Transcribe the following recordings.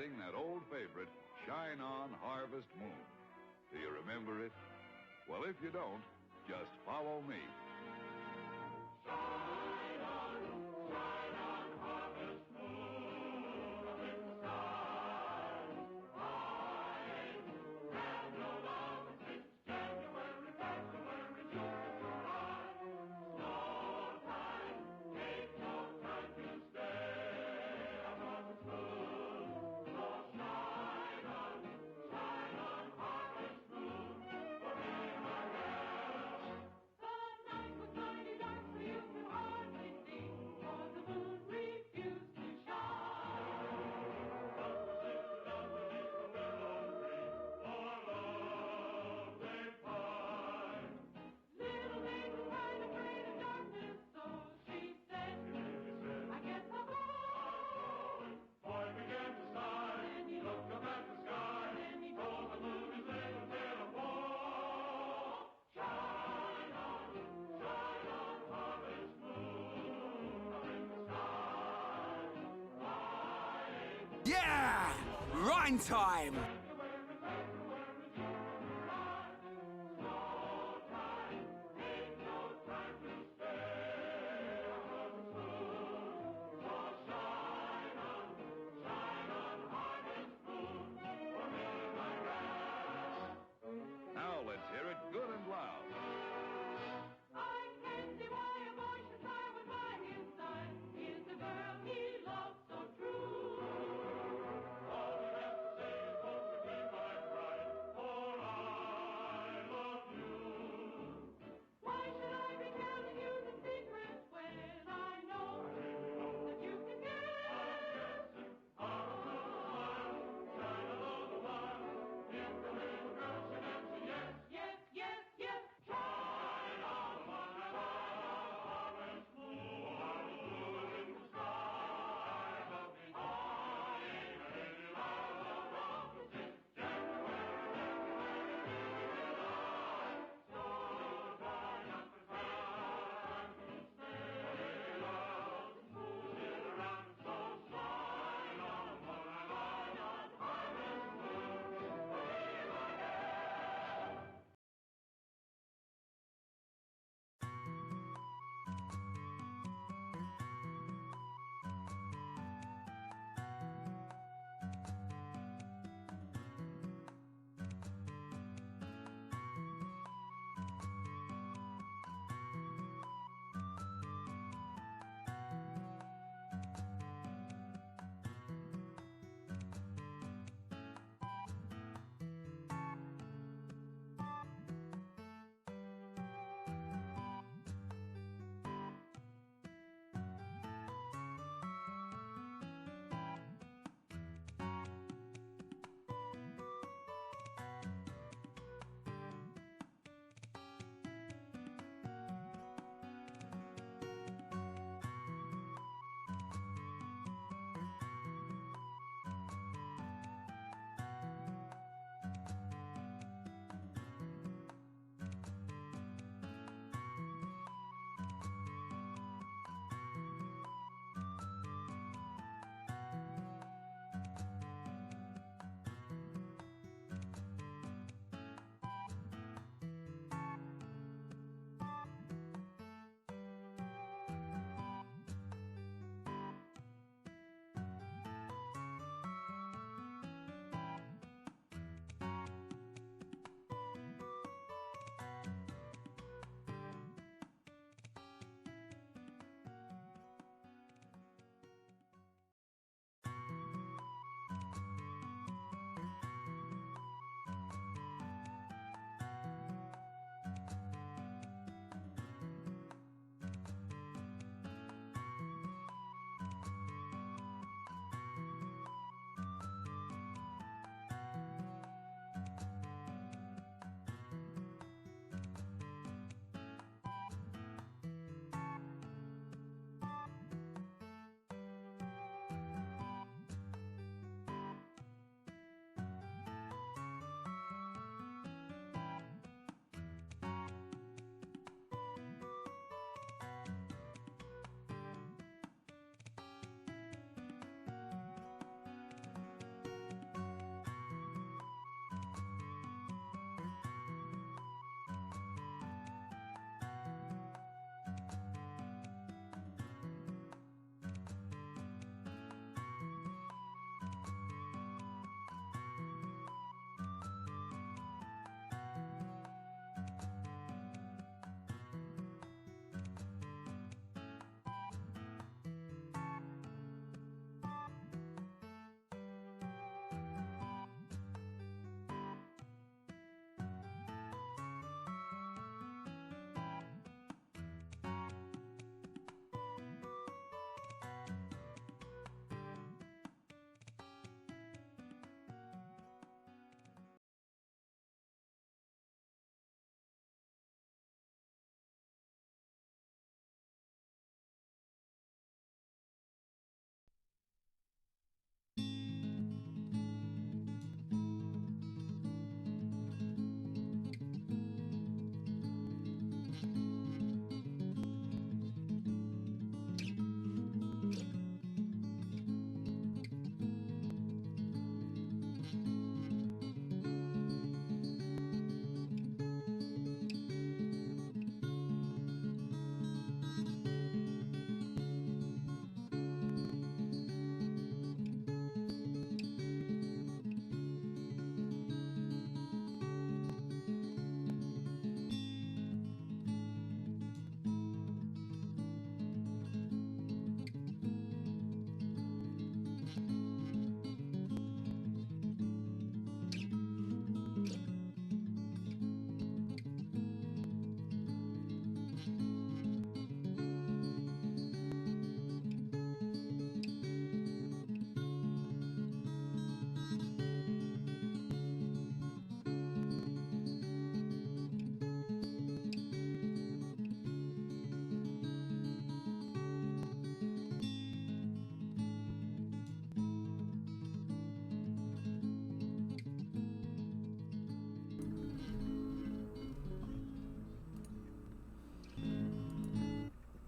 sing that old favorite, Shine On Harvest Moon. Do you remember it? Well, if you don't, just follow me. Shine on, harvest moon in the sky. I have no love since January, February, June, July. No time, take no time to stay on harvest moon. So shine on, harvest moon for me, my girl. The night was mighty dark, so you could hardly see, for the moon refused to shine. But the sister down beneath the willow tree, for love they pine. Little Mabel cried, afraid of darkness, so she said, I guess I'll go. Boy began to sigh, and he looked up at the sky, and he told the moon his little tale of woe. Shine on, harvest moon up in the sky. Yeah! Rhyme time! February, June, July. No time, ain't no time to stay on harvest moon. So shine on, harvest moon for me, my girl. Now let's hear it good and loud. I can see why a boy should cry when by his side is the girl he loves so true. All he has to say is, won't you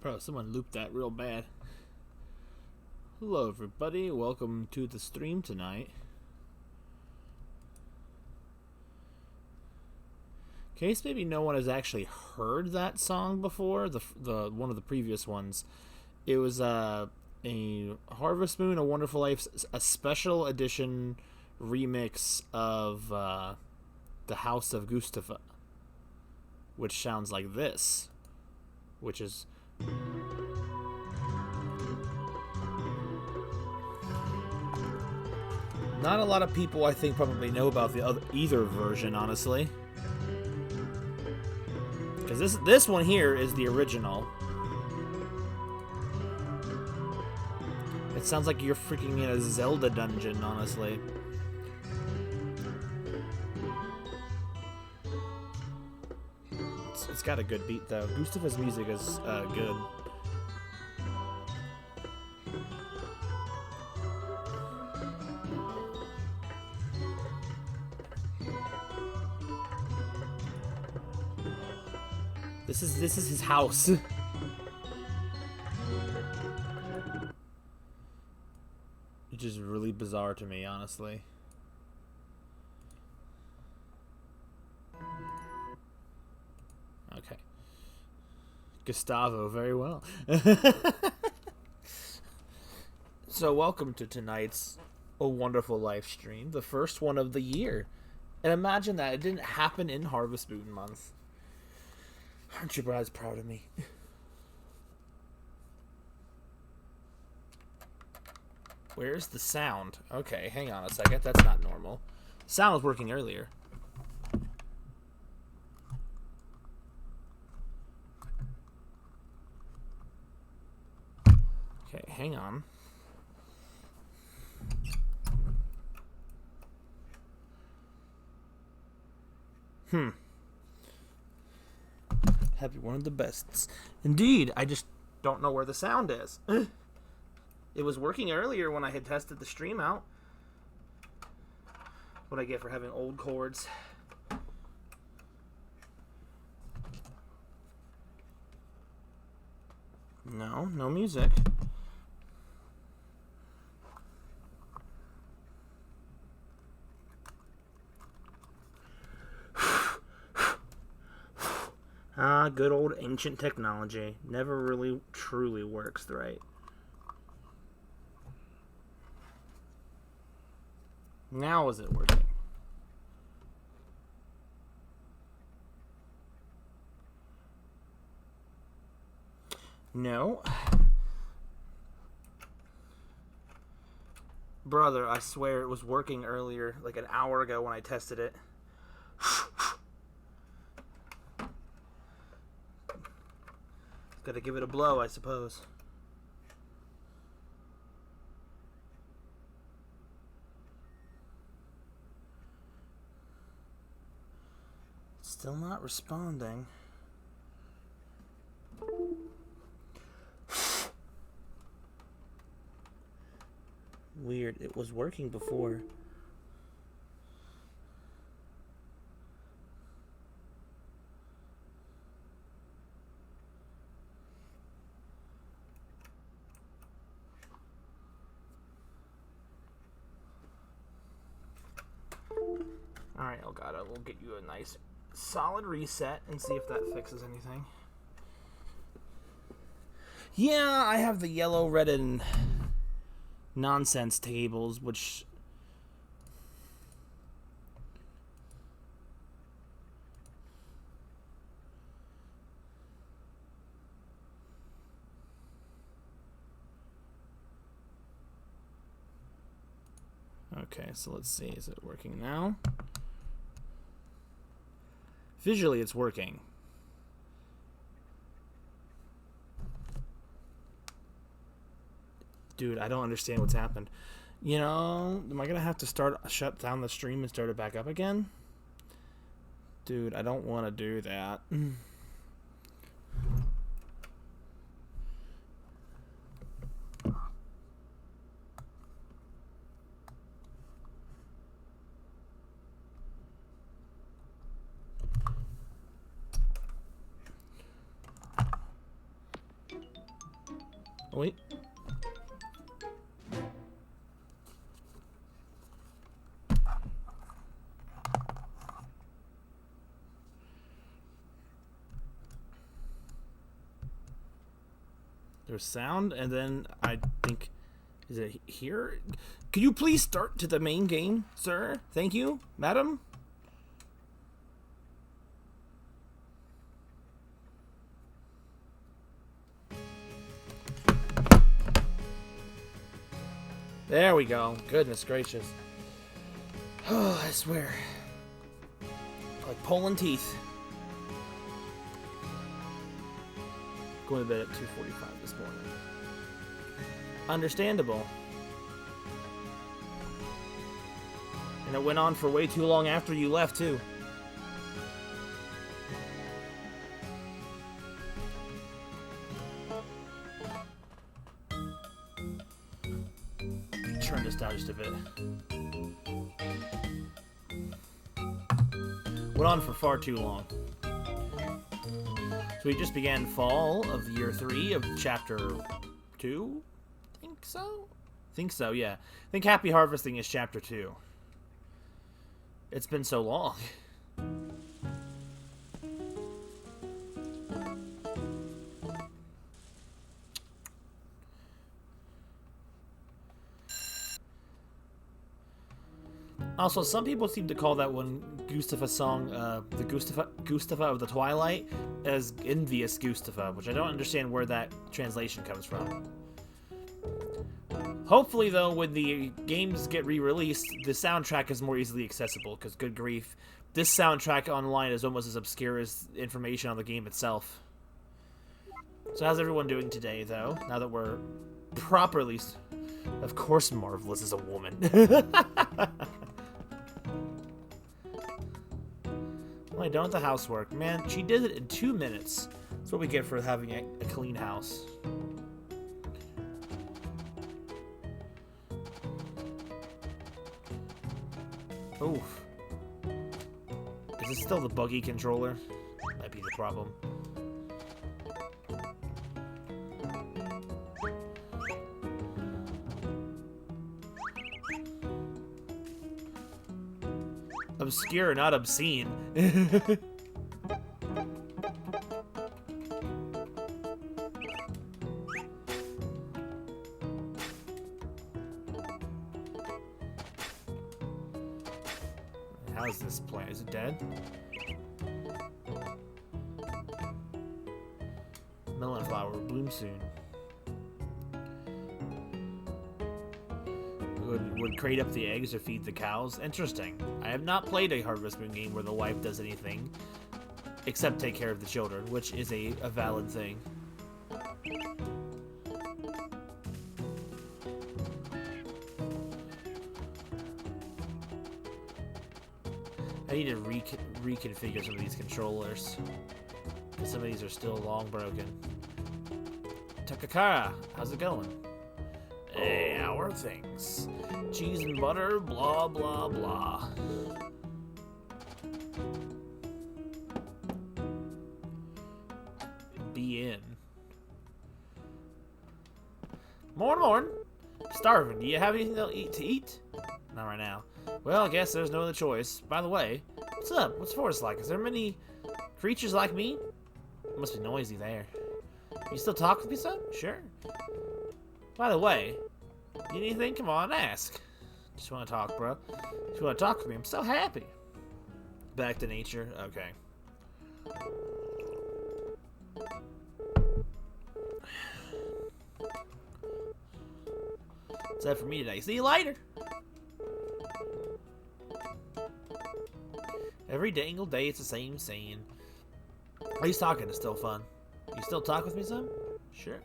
Bro, someone looped that real bad. Hello, everybody. Welcome to the stream tonight. In case maybe no one has actually heard that song before, the one of the previous ones, it was a Harvest Moon: A Wonderful Life, a special edition remix of the House of Gustava, which sounds like this, which is. Not a lot of people, I think, probably know about the either version, honestly. Because this one here is the original. It sounds like you're freaking in a Zelda dungeon, honestly. It's got a good beat, though. Gustava's music is good. This is his house. Which is really bizarre to me, honestly. Okay. Gustavo, very well. So welcome to tonight's A Wonderful Life stream, the first one of the year. And imagine that, it didn't happen in Harvest Moon month. Aren't you guys proud of me? Where's the sound? Okay, hang on a second. That's not normal. Sound was working earlier. Okay, hang on. Happy one of the bests. Indeed, I just don't know where the sound is. It was working earlier when I had tested the stream out. What I get for having old cords. No music. Good old ancient technology. Never really truly works right. Now is it working? No. Brother, I swear it was working earlier, like an hour ago when I tested it. Gotta give it a blow, I suppose. Still not responding. Weird. It was working before. Alright, Elgato, we'll get you a nice solid reset and see if that fixes anything. Yeah, I have the yellow, red, and nonsense tables, which... Okay, so let's see. Is it working now? Visually, it's working. Dude, I don't understand what's happened. You know, am I going to have to shut down the stream and start it back up again? Dude, I don't want to do that. Oh, wait. There's sound, and then I think... Is it here? Could you please start to the main game, sir? Thank you, madam. There we go. Goodness gracious. Oh, I swear. Like pulling teeth. Going to bed at 2:45 this morning. Understandable. And it went on for way too long after you left, too. Turn this down just a bit. Went on for far too long. So we just began fall of year 3 of chapter 2? Think so, yeah. I think Happy Harvesting is chapter 2. It's been so long. Also, some people seem to call that one Gustafa song, the Gustafa of the Twilight, as Envious Gustafa, which I don't understand where that translation comes from. Hopefully, though, when the games get re-released, the soundtrack is more easily accessible, because good grief, this soundtrack online is almost as obscure as information on the game itself. So how's everyone doing today, though, now that we're properly... Of course Marvelous is a woman. Well, I done with the housework. Man, she did it in 2 minutes. That's what we get for having a clean house. Oof. Is this still the buggy controller? Might be the problem. Obscure, not obscene. How's this plant? Is it dead? Melon flower will bloom soon. Would crate up the eggs or feed the cows? Interesting. I have not played a Harvest Moon game where the wife does anything except take care of the children, which is a valid thing. I need to reconfigure some of these controllers, because some of these are still long broken. Takakara, how's it going? Hey, how are things? Cheese and butter, blah, blah, blah. Be in. Morn. Starving. Do you have anything to eat? Not right now. Well, I guess there's no other choice. By the way, what's up? What's forest like? Is there many creatures like me? It must be noisy there. You still talk with me, son? Sure. By the way, need anything? Come on, ask. Just want to talk, bro. Just want to talk with me. I'm so happy. Back to nature. Okay. That's that for me today. See you later. Every dangle day, it's the same saying. At least talking is still fun. You still talk with me, son? Sure.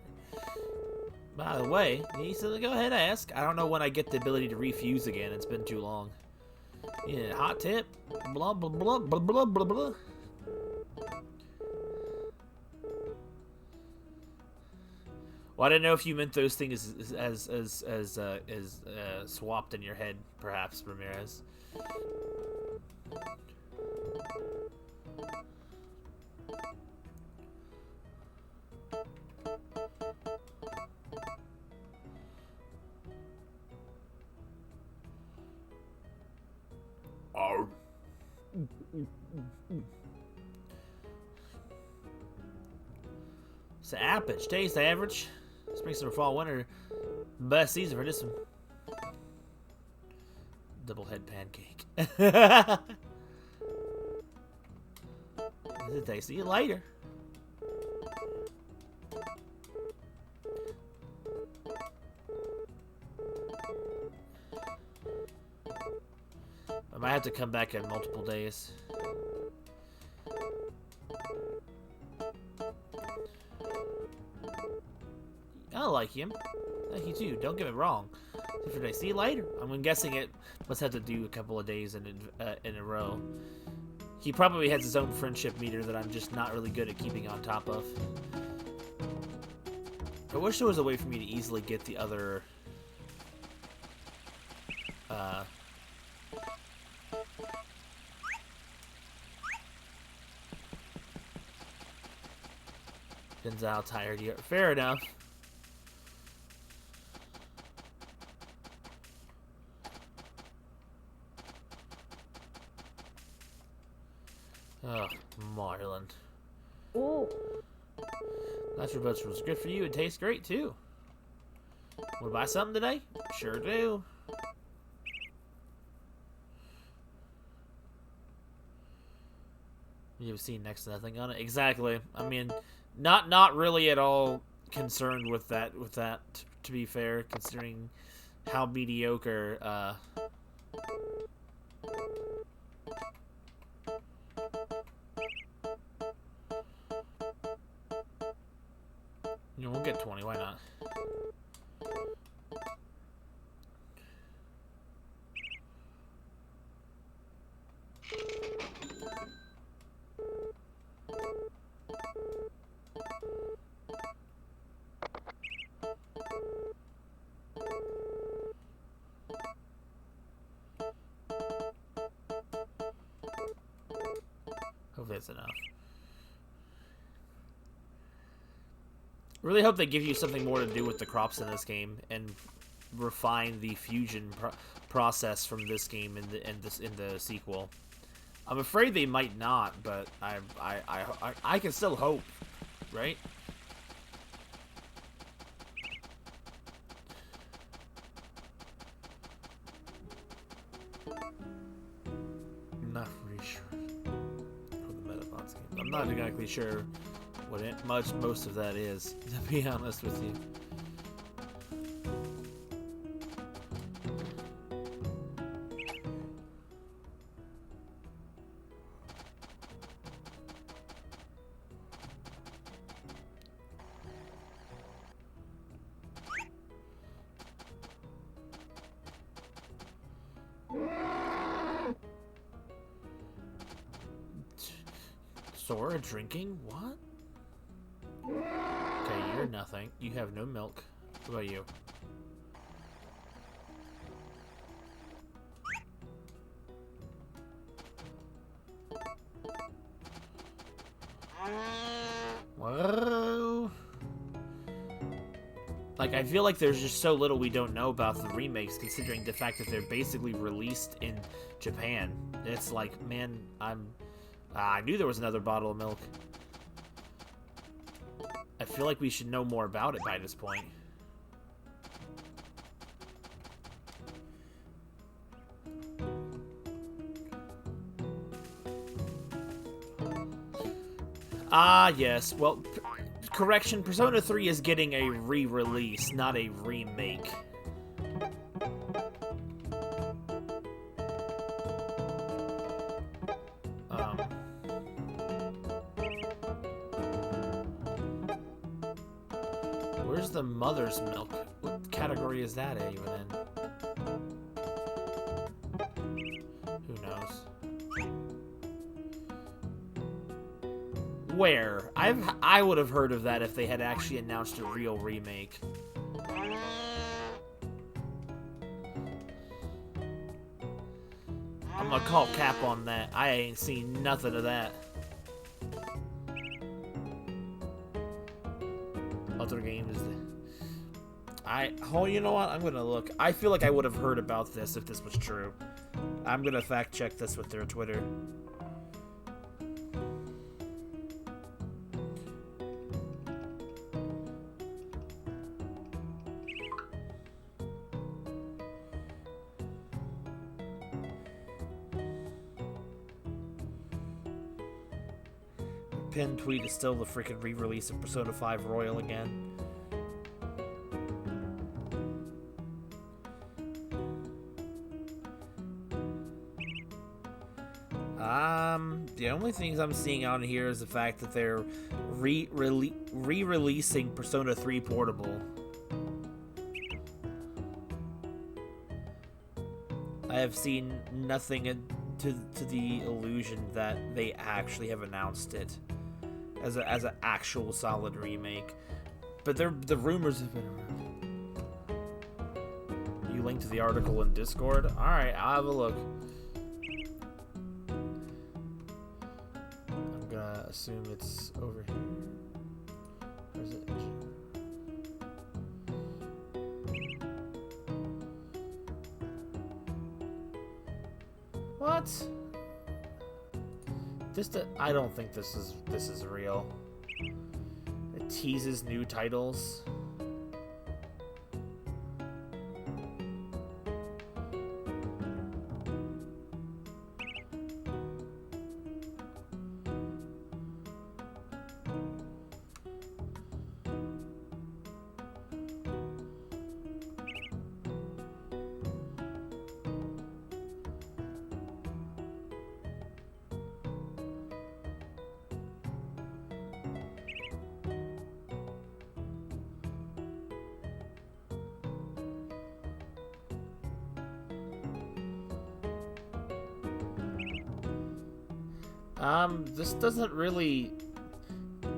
By the way, you still go ahead and ask. I don't know when I get the ability to refuse again. It's been too long. Yeah, hot tip. Blah blah blah blah blah blah blah. Well, I didn't know if you meant those things as swapped in your head, perhaps, Ramirez. It's the average. Taste average. Spring, summer, fall, winter. Best season for this one. Double head pancake. Is it tasty? See you later. I might have to come back in multiple days. I like him. I like you too. Don't get me wrong. Different day. See you later. I'm guessing it must have to do a couple of days in a row. He probably has his own friendship meter that I'm just not really good at keeping on top of. I wish there was a way for me to easily get the other... Depends how tired you are. Fair enough. Oh, Marlon. Natural vegetables are good for you and taste great too. Want to buy something today? Sure do. You've seen next to nothing on it. Exactly. I mean, not really at all concerned with that. To be fair, considering how mediocre. You know, we'll get 20. Why not? Hopefully that's enough. Really hope they give you something more to do with the crops in this game and refine the fusion process from this game in the sequel. I'm afraid they might not, but I can still hope, right? I'm not really sure for the Metabots game. I'm not exactly sure what most of that is, to be honest with you. Sora drinking? What? Okay, you're nothing. You have no milk. What about you? Whoa. Like, I feel like there's just so little we don't know about the remakes, considering the fact that they're basically released in Japan. It's like, man, I knew there was another bottle of milk. I feel like we should know more about it by this point. Ah, yes. Well, correction, Persona 3 is getting a re-release, not a remake. Where's the mother's milk? What category is that even in? Who knows? Where? I would have heard of that if they had actually announced a real remake. I'm gonna call cap on that. I ain't seen nothing of that. Other games. Oh, you know what? I'm gonna look. I feel like I would have heard about this if this was true. I'm gonna fact check this with their Twitter. Pinned tweet is still the freaking re-release of Persona 5 Royal again. The only things I'm seeing on here is the fact that they're re-releasing Persona 3 Portable. I have seen nothing to the illusion that they actually have announced it as an actual solid remake. But the rumors have been around. You linked to the article in Discord? Alright, I'll have a look. I'm gonna assume it's over here. Or is it? What? I don't think this is real. It teases new titles. This doesn't really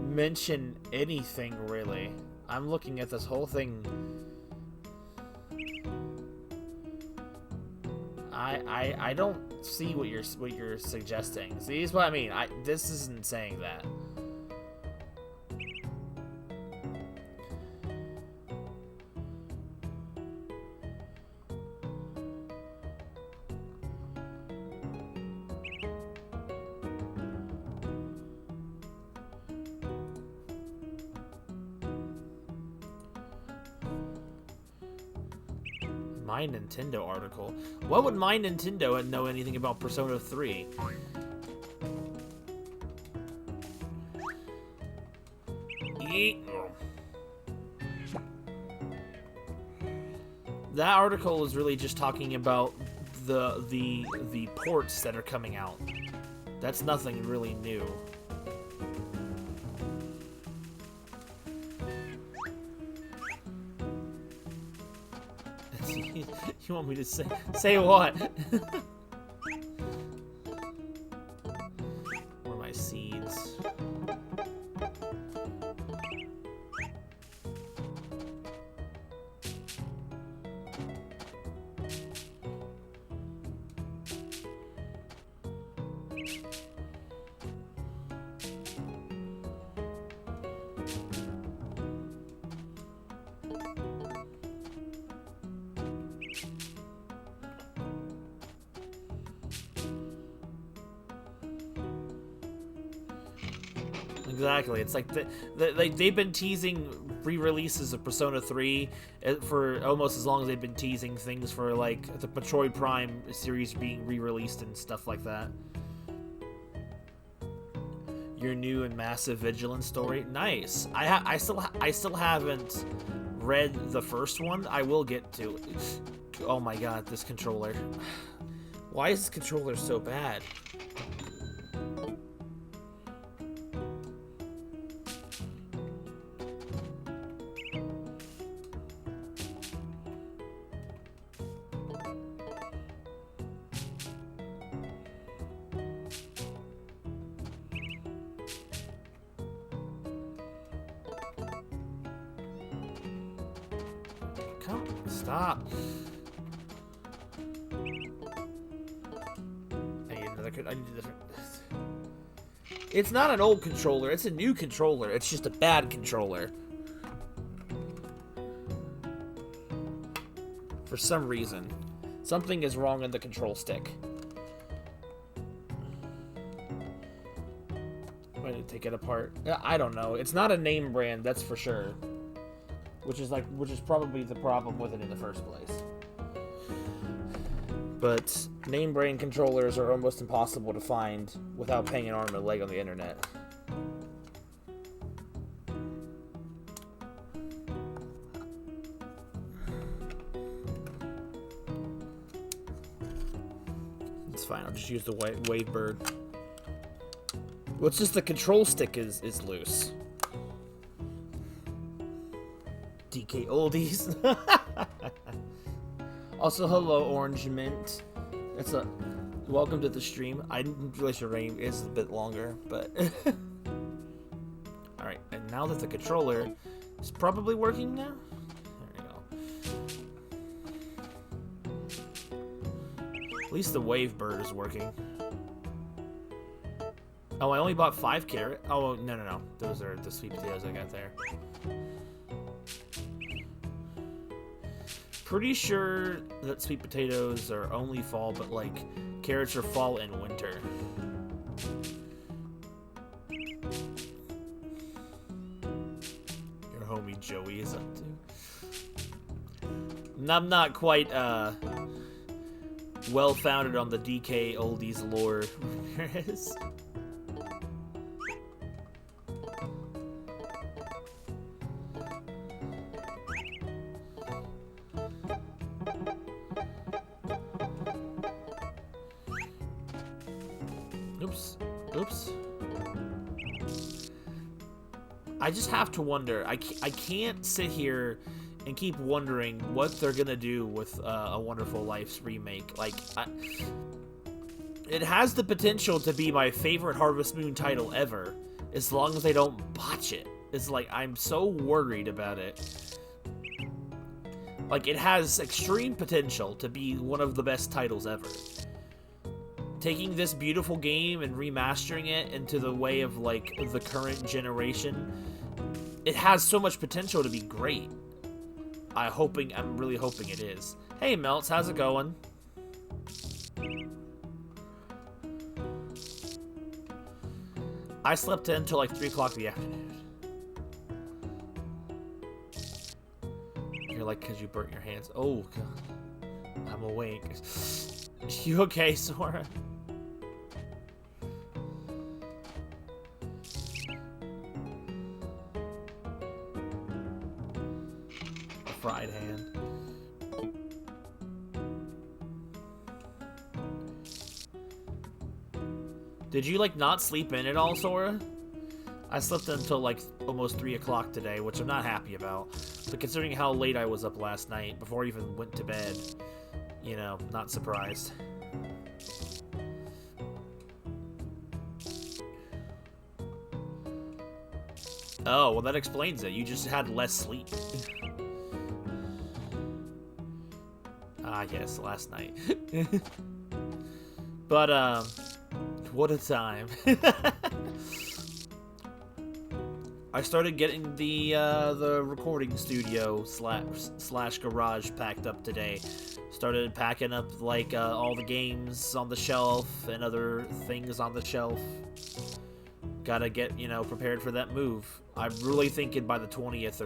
mention anything, really. I'm looking at this whole thing. I don't see what you're suggesting. See, this is what I mean. This isn't saying that. My Nintendo article. What would My Nintendo know anything about Persona 3? That article is really just talking about the ports that are coming out. That's nothing really new. You want me to say what? Where are my seeds? Exactly. It's like they've been teasing re-releases of Persona 3 for almost as long as they've been teasing things for like the Metroid Prime series being re-released and stuff like that. Your new and massive Vigilance story, nice. I still haven't read the first one. I will get to. Oh my god, this controller. Why is this controller so bad? Stop. I need a different. It's not an old controller, it's a new controller. It's just a bad controller. For some reason. Something is wrong in the control stick. I need to take it apart. I don't know. It's not a name brand, that's for sure. Which is probably the problem with it in the first place. But name brand controllers are almost impossible to find without paying an arm and a leg on the internet. It's fine, I'll just use the Wavebird. Well, it's just the control stick is loose. DK Oldies. Also, hello, Orange Mint. It's a welcome to the stream. I didn't realize your name is a bit longer, but all right. And now that the controller is probably working now, there we go. At least the Wavebird is working. Oh, I only bought 5 carrot. Oh no, those are the sweet potatoes I got there. Pretty sure that sweet potatoes are only fall, but like carrots are fall and winter. Your homie Joey is up to. I'm not quite well founded on the DK Oldies lore. There it is. Oops. I just have to wonder. I can't sit here and keep wondering what they're gonna do with A Wonderful Life's remake. Like, it has the potential to be my favorite Harvest Moon title ever, as long as they don't botch it. It's like, I'm so worried about it. Like, it has extreme potential to be one of the best titles ever. Taking this beautiful game and remastering it into the way of, like, the current generation, it has so much potential to be great. I'm really hoping it is. Hey, Melts, how's it going? I slept in until, like, 3 o'clock in the afternoon. You're like, because you burnt your hands. Oh, God. I'm awake. You okay, Sora? Fried hand. Did you, like, not sleep in at all, Sora? I slept until, like, almost 3 o'clock today, which I'm not happy about. But considering how late I was up last night, before I even went to bed, you know, not surprised. Oh, well, that explains it. You just had less sleep. Ah, yes, last night. But, what a time. I started getting the recording studio slash garage packed up today. Started packing up, like, all the games on the shelf and other things on the shelf. Gotta get, you know, prepared for that move. I'm really thinking by the 20th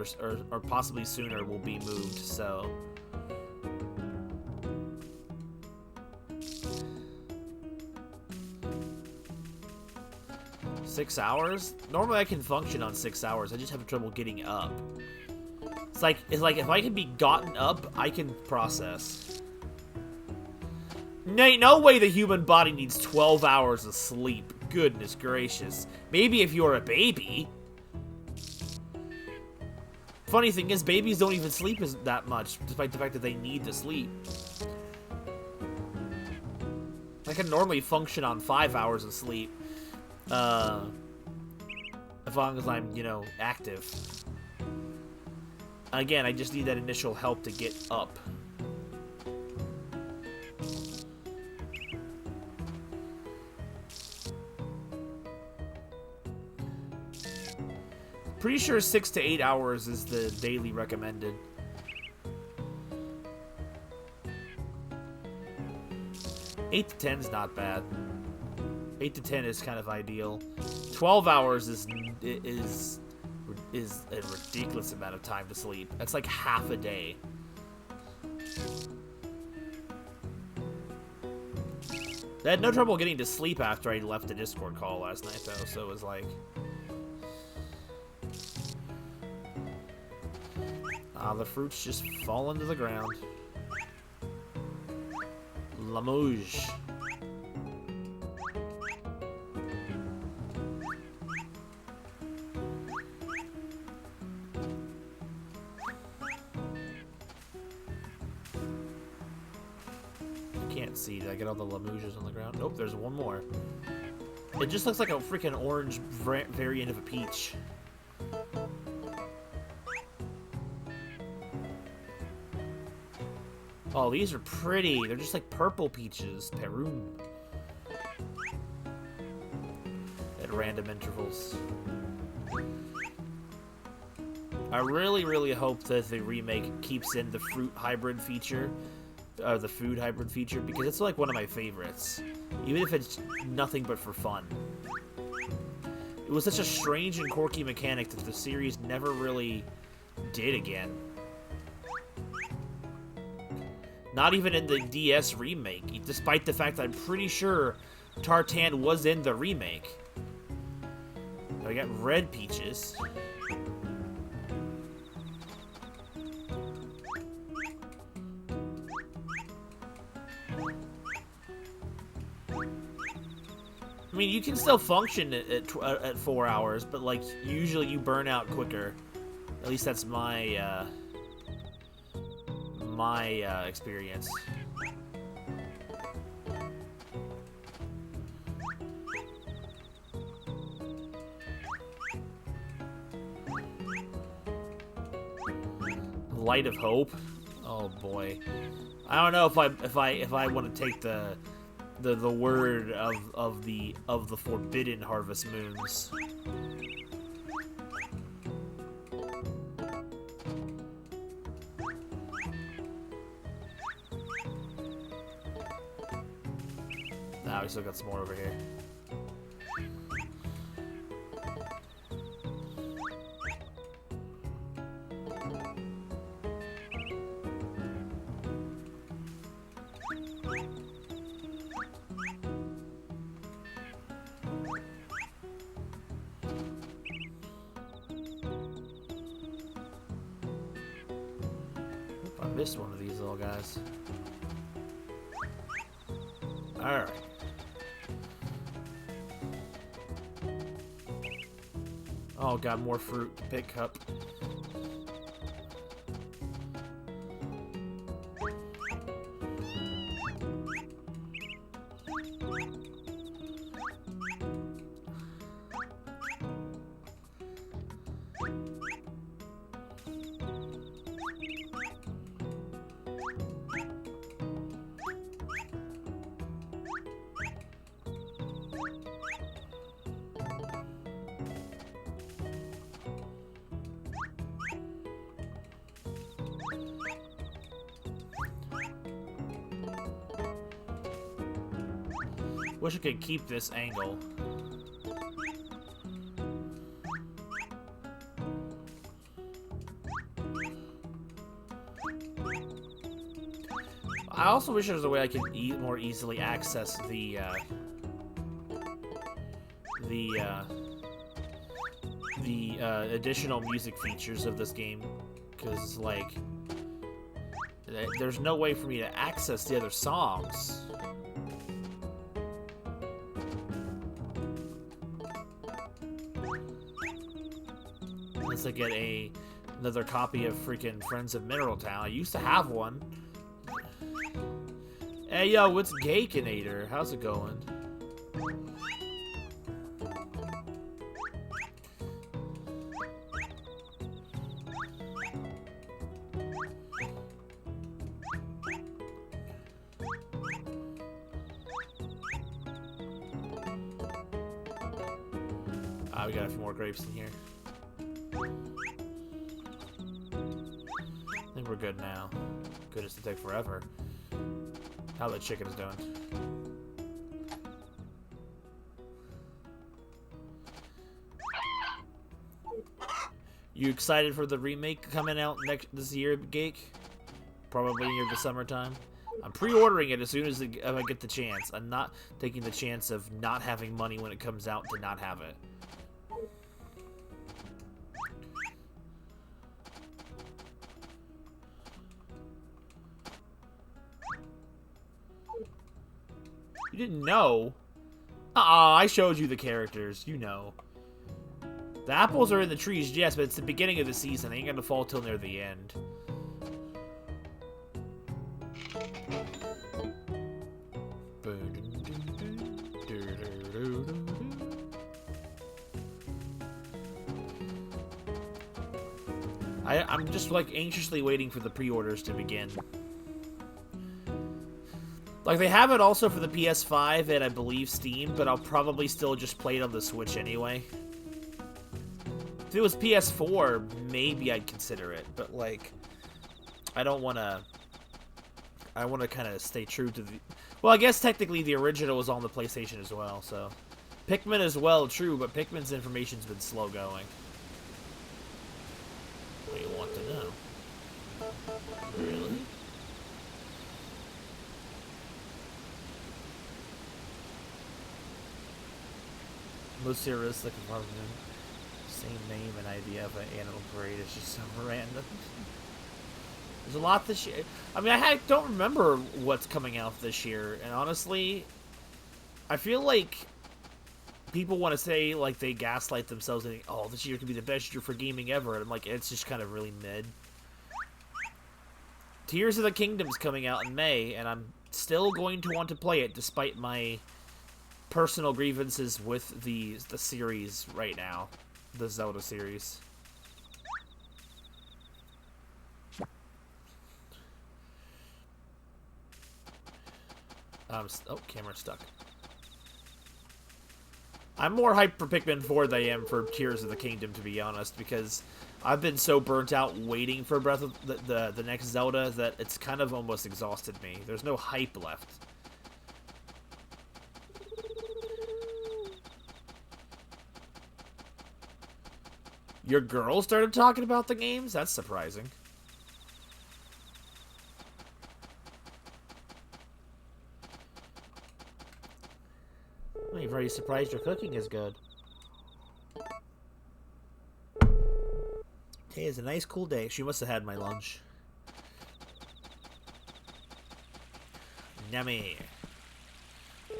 or possibly sooner we'll be moved, so... 6 hours? Normally I can function on 6 hours. I just have trouble getting up. It's like if I can be gotten up, I can process. No way the human body needs 12 hours of sleep. Goodness gracious. Maybe if you're a baby. Funny thing is, babies don't even sleep that much, despite the fact that they need to sleep. I can normally function on 5 hours of sleep. As long as I'm, you know, active. Again, I just need that initial help to get up. Pretty sure 6 to 8 hours is the daily recommended. 8 to 10 is not bad. 8 to 10 is kind of ideal. 12 hours is a ridiculous amount of time to sleep. That's like half a day. I had no trouble getting to sleep after I left the Discord call last night, though, so it was like... the fruits just fall into the ground. Lamouge. Can't see. Did I get all the lamouges on the ground? Nope, there's one more. It just looks like a freaking orange variant of a peach. Oh, these are pretty. They're just like purple peaches. Peru. At random intervals. I really, really hope that the remake keeps in the fruit hybrid feature. The food hybrid feature, because it's like one of my favorites. Even if it's nothing but for fun. It was such a strange and quirky mechanic that the series never really did again. Not even in the DS remake, despite the fact that I'm pretty sure Tartan was in the remake. I got red peaches. I mean, you can still function at 4 hours, but like usually you burn out quicker. At least that's my experience. Light of Hope. Oh boy, I don't know if I want to take the word of the forbidden harvest moons. Nah, we still got some more over here. I missed one of these little guys. Alright. Oh, got more fruit to pick up. Wish I could keep this angle. I also wish there was a way I could more easily access the additional music features of this game, because like there's no way for me to access the other songs. Unless I get another copy of freaking Friends of Mineral Town. I used to have one. Hey yo, what's Gaykinator? How's it going? We got a few more grapes in here. I think we're good now. Good as to take forever. How the chicken is doing. You excited for the remake coming out this year, Gake? Probably near the summertime. I'm pre-ordering it as soon as I get the chance. I'm not taking the chance of not having money when it comes out to not have it. You didn't know? I showed you the characters. You know. The apples are in the trees, yes, but it's the beginning of the season. They ain't gonna fall till near the end. I'm just like anxiously waiting for the pre-orders to begin. Like they have it also for the PS5 and I believe Steam, but I'll probably still just play it on the Switch anyway. If it was PS4, maybe I'd consider it, but like I don't want to. I want to kind of stay true to the. Well, I guess technically the original was on the PlayStation as well, so Pikmin as well, true, but Pikmin's information's been slow going. What do you want to know? Really? Most realistic apartment. Same name and idea of an animal parade is just so random. There's a lot this year. I mean, I don't remember what's coming out this year, and honestly, I feel like people want to say, like, they gaslight themselves and think, oh, this year could be the best year for gaming ever, and I'm like, it's just kind of really mid. Tears of the Kingdom's coming out in May, and I'm still going to want to play it, despite my personal grievances with the series right now. The Zelda series. Oh, camera's stuck. I'm more hyped for Pikmin 4 than I am for Tears of the Kingdom, to be honest, because I've been so burnt out waiting for Breath of the next Zelda that it's kind of almost exhausted me. There's no hype left. Your girl started talking about the games? That's surprising. Well, you're very surprised your cooking is good. Hey, it's a nice cool day. She must have had my lunch. Yummy.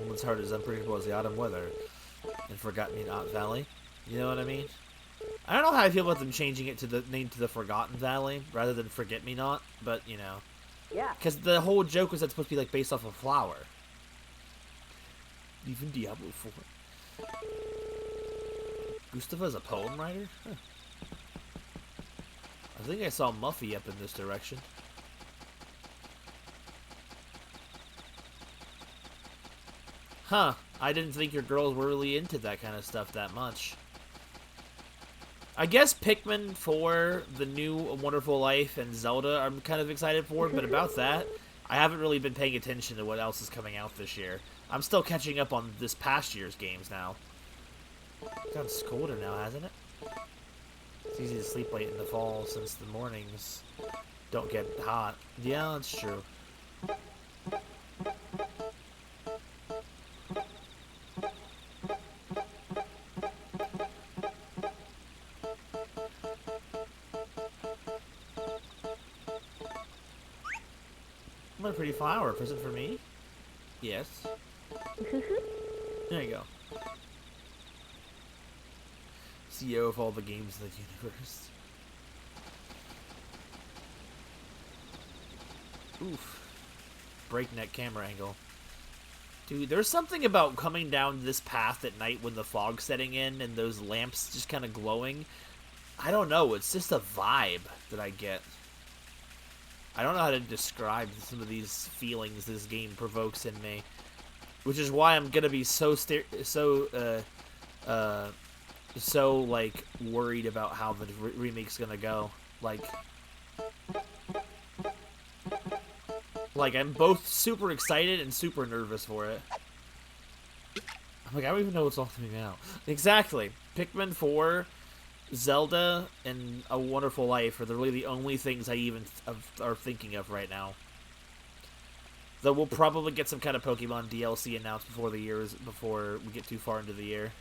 Woman's heart is unpredictable as the autumn weather in Forgotten-Me-Not Valley. You know what I mean? I don't know how I feel about them changing it to the name to the Forgotten Valley rather than Forget-Me-Not, but you know. Yeah. Because the whole joke was that's supposed to be like based off a flower. Even Diablo 4. Gustava's a poem writer? Huh. I think I saw Muffy up in this direction. Huh. I didn't think your girls were really into that kind of stuff that much. I guess Pikmin 4, The New Wonderful Life, and Zelda I'm kind of excited for, but about that, I haven't really been paying attention to what else is coming out this year. I'm still catching up on this past year's games now. It's gotten colder now, hasn't it? It's easy to sleep late in the fall since the mornings don't get hot. Yeah, that's true. What a pretty flower. A present for me? Yes. There you go. CEO of all the games in the universe. Oof. Breakneck camera angle. Dude, there's something about coming down this path at night when the fog's setting in and those lamps just kind of glowing. I don't know. It's just a vibe that I get. I don't know how to describe some of these feelings this game provokes in me, which is why I'm gonna be so like worried about how the remake's gonna go. Like I'm both super excited and super nervous for it. I'm like, I don't even know what's all coming out. Exactly. Pikmin 4 Zelda and A Wonderful Life are really the only things I even are thinking of right now. Though we'll probably get some kind of Pokemon DLC announced before we get too far into the year.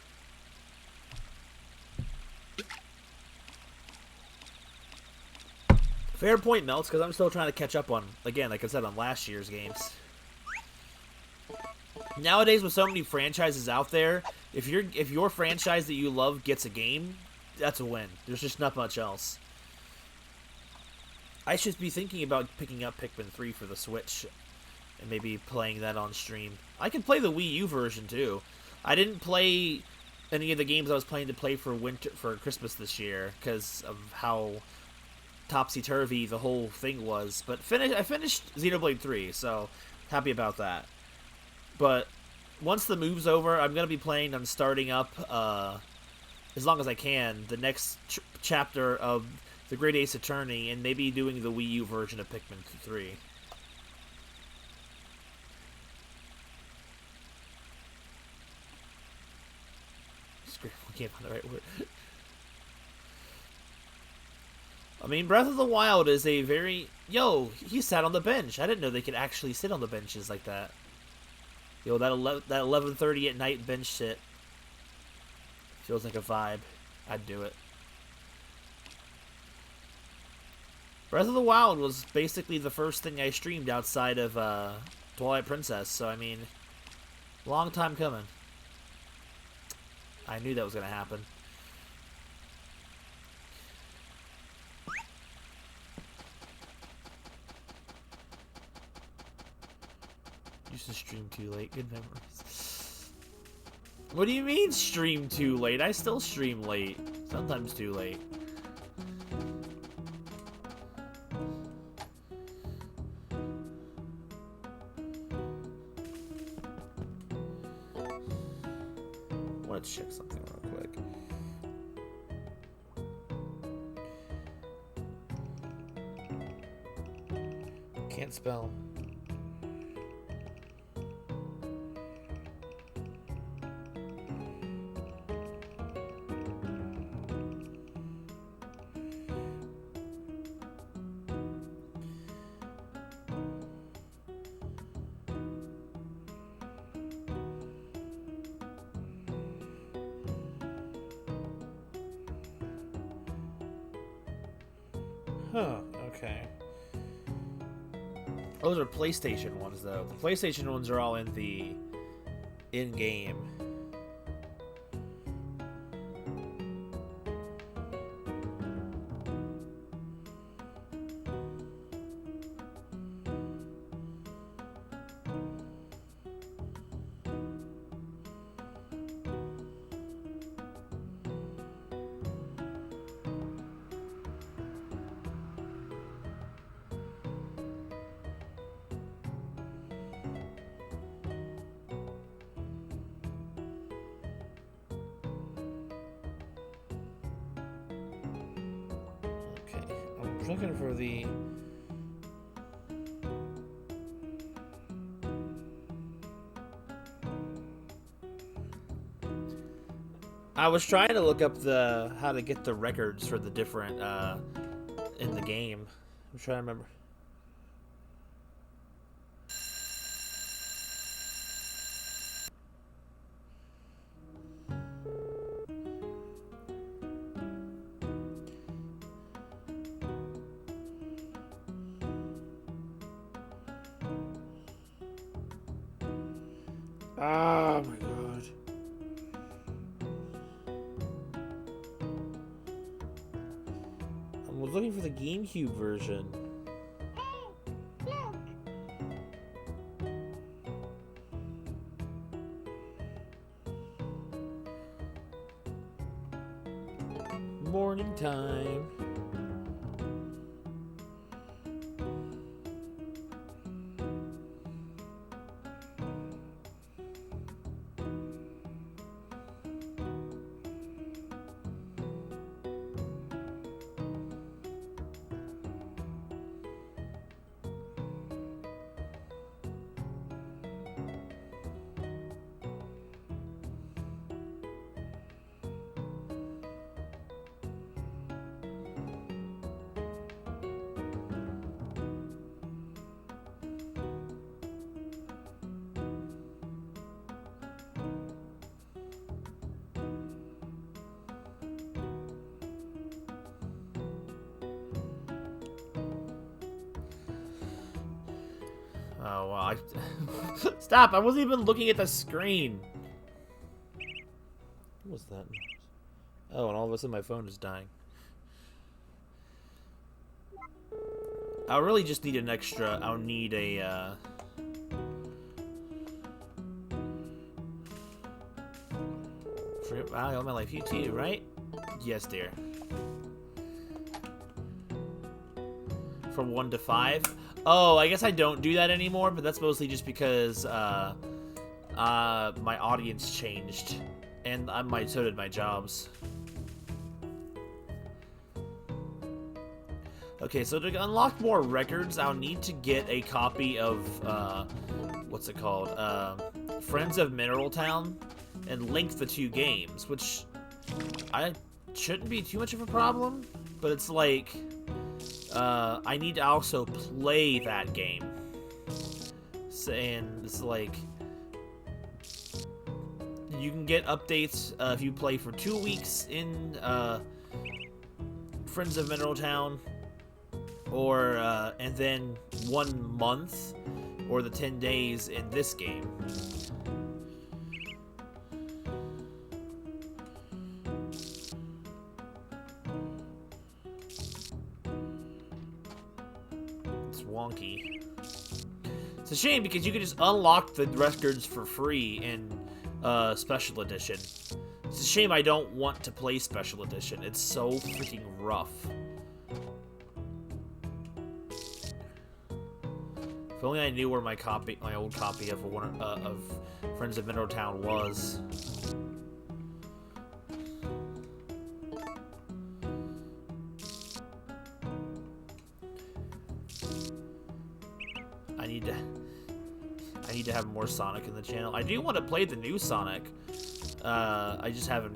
Fair point, Melts, because I'm still trying to catch up on, again, like I said, on last year's games. Nowadays, with so many franchises out there, if your franchise that you love gets a game, that's a win. There's just not much else. I should be thinking about picking up Pikmin 3 for the Switch and maybe playing that on stream. I can play the Wii U version too. I didn't play any of the games I was planning to play for Christmas this year because of how topsy-turvy the whole thing was. But I finished Xenoblade 3, so happy about that. But once the move's over, I'm going to be playing on starting up, as long as I can, the next chapter of the Great Ace Attorney, and maybe doing the Wii U version of Pikmin 3. I can't find the right word. I mean, Breath of the Wild is a very... Yo, he sat on the bench. I didn't know they could actually sit on the benches like that. Yo, that 11:30 at night bench sit feels like a vibe. I'd do it. Breath of the Wild was basically the first thing I streamed outside of Twilight Princess, so I mean, long time coming. I knew that was going to happen. Used to stream too late. Good memories. What do you mean stream too late? I still stream late. Sometimes too late. Let's check something real quick. Can't spell. Huh, okay. Those are PlayStation ones, though. The PlayStation ones are all in the in-game. Looking for the... I was trying to look up how to get the records for the different in the game. I'm trying to remember. Oh my god. I was looking for the GameCube version. Morning time. Oh, well, I... Stop! I wasn't even looking at the screen! What was that? Oh, and all of a sudden my phone is dying. I really just need an extra... I'll need a, I owe my life. You too, right? Yes, dear. From 1 to 5? Oh, I guess I don't do that anymore, but that's mostly just because, my audience changed. And so did my jobs. Okay, so to unlock more records, I'll need to get a copy of, what's it called? Friends of Mineral Town, and link the two games, which I shouldn't be too much of a problem, but it's like, I need to also play that game. So, and it's like, you can get updates if you play for 2 weeks in Friends of Mineral Town, or and then 1 month, or the 10 days in this game. It's wonky. It's a shame because you can just unlock the records for free in Special Edition. It's a shame I don't want to play Special Edition. It's so freaking rough. If only I knew where my old copy of Friends of Mineral Town was. I need to have more Sonic in the channel. I do want to play the new Sonic. I just haven't,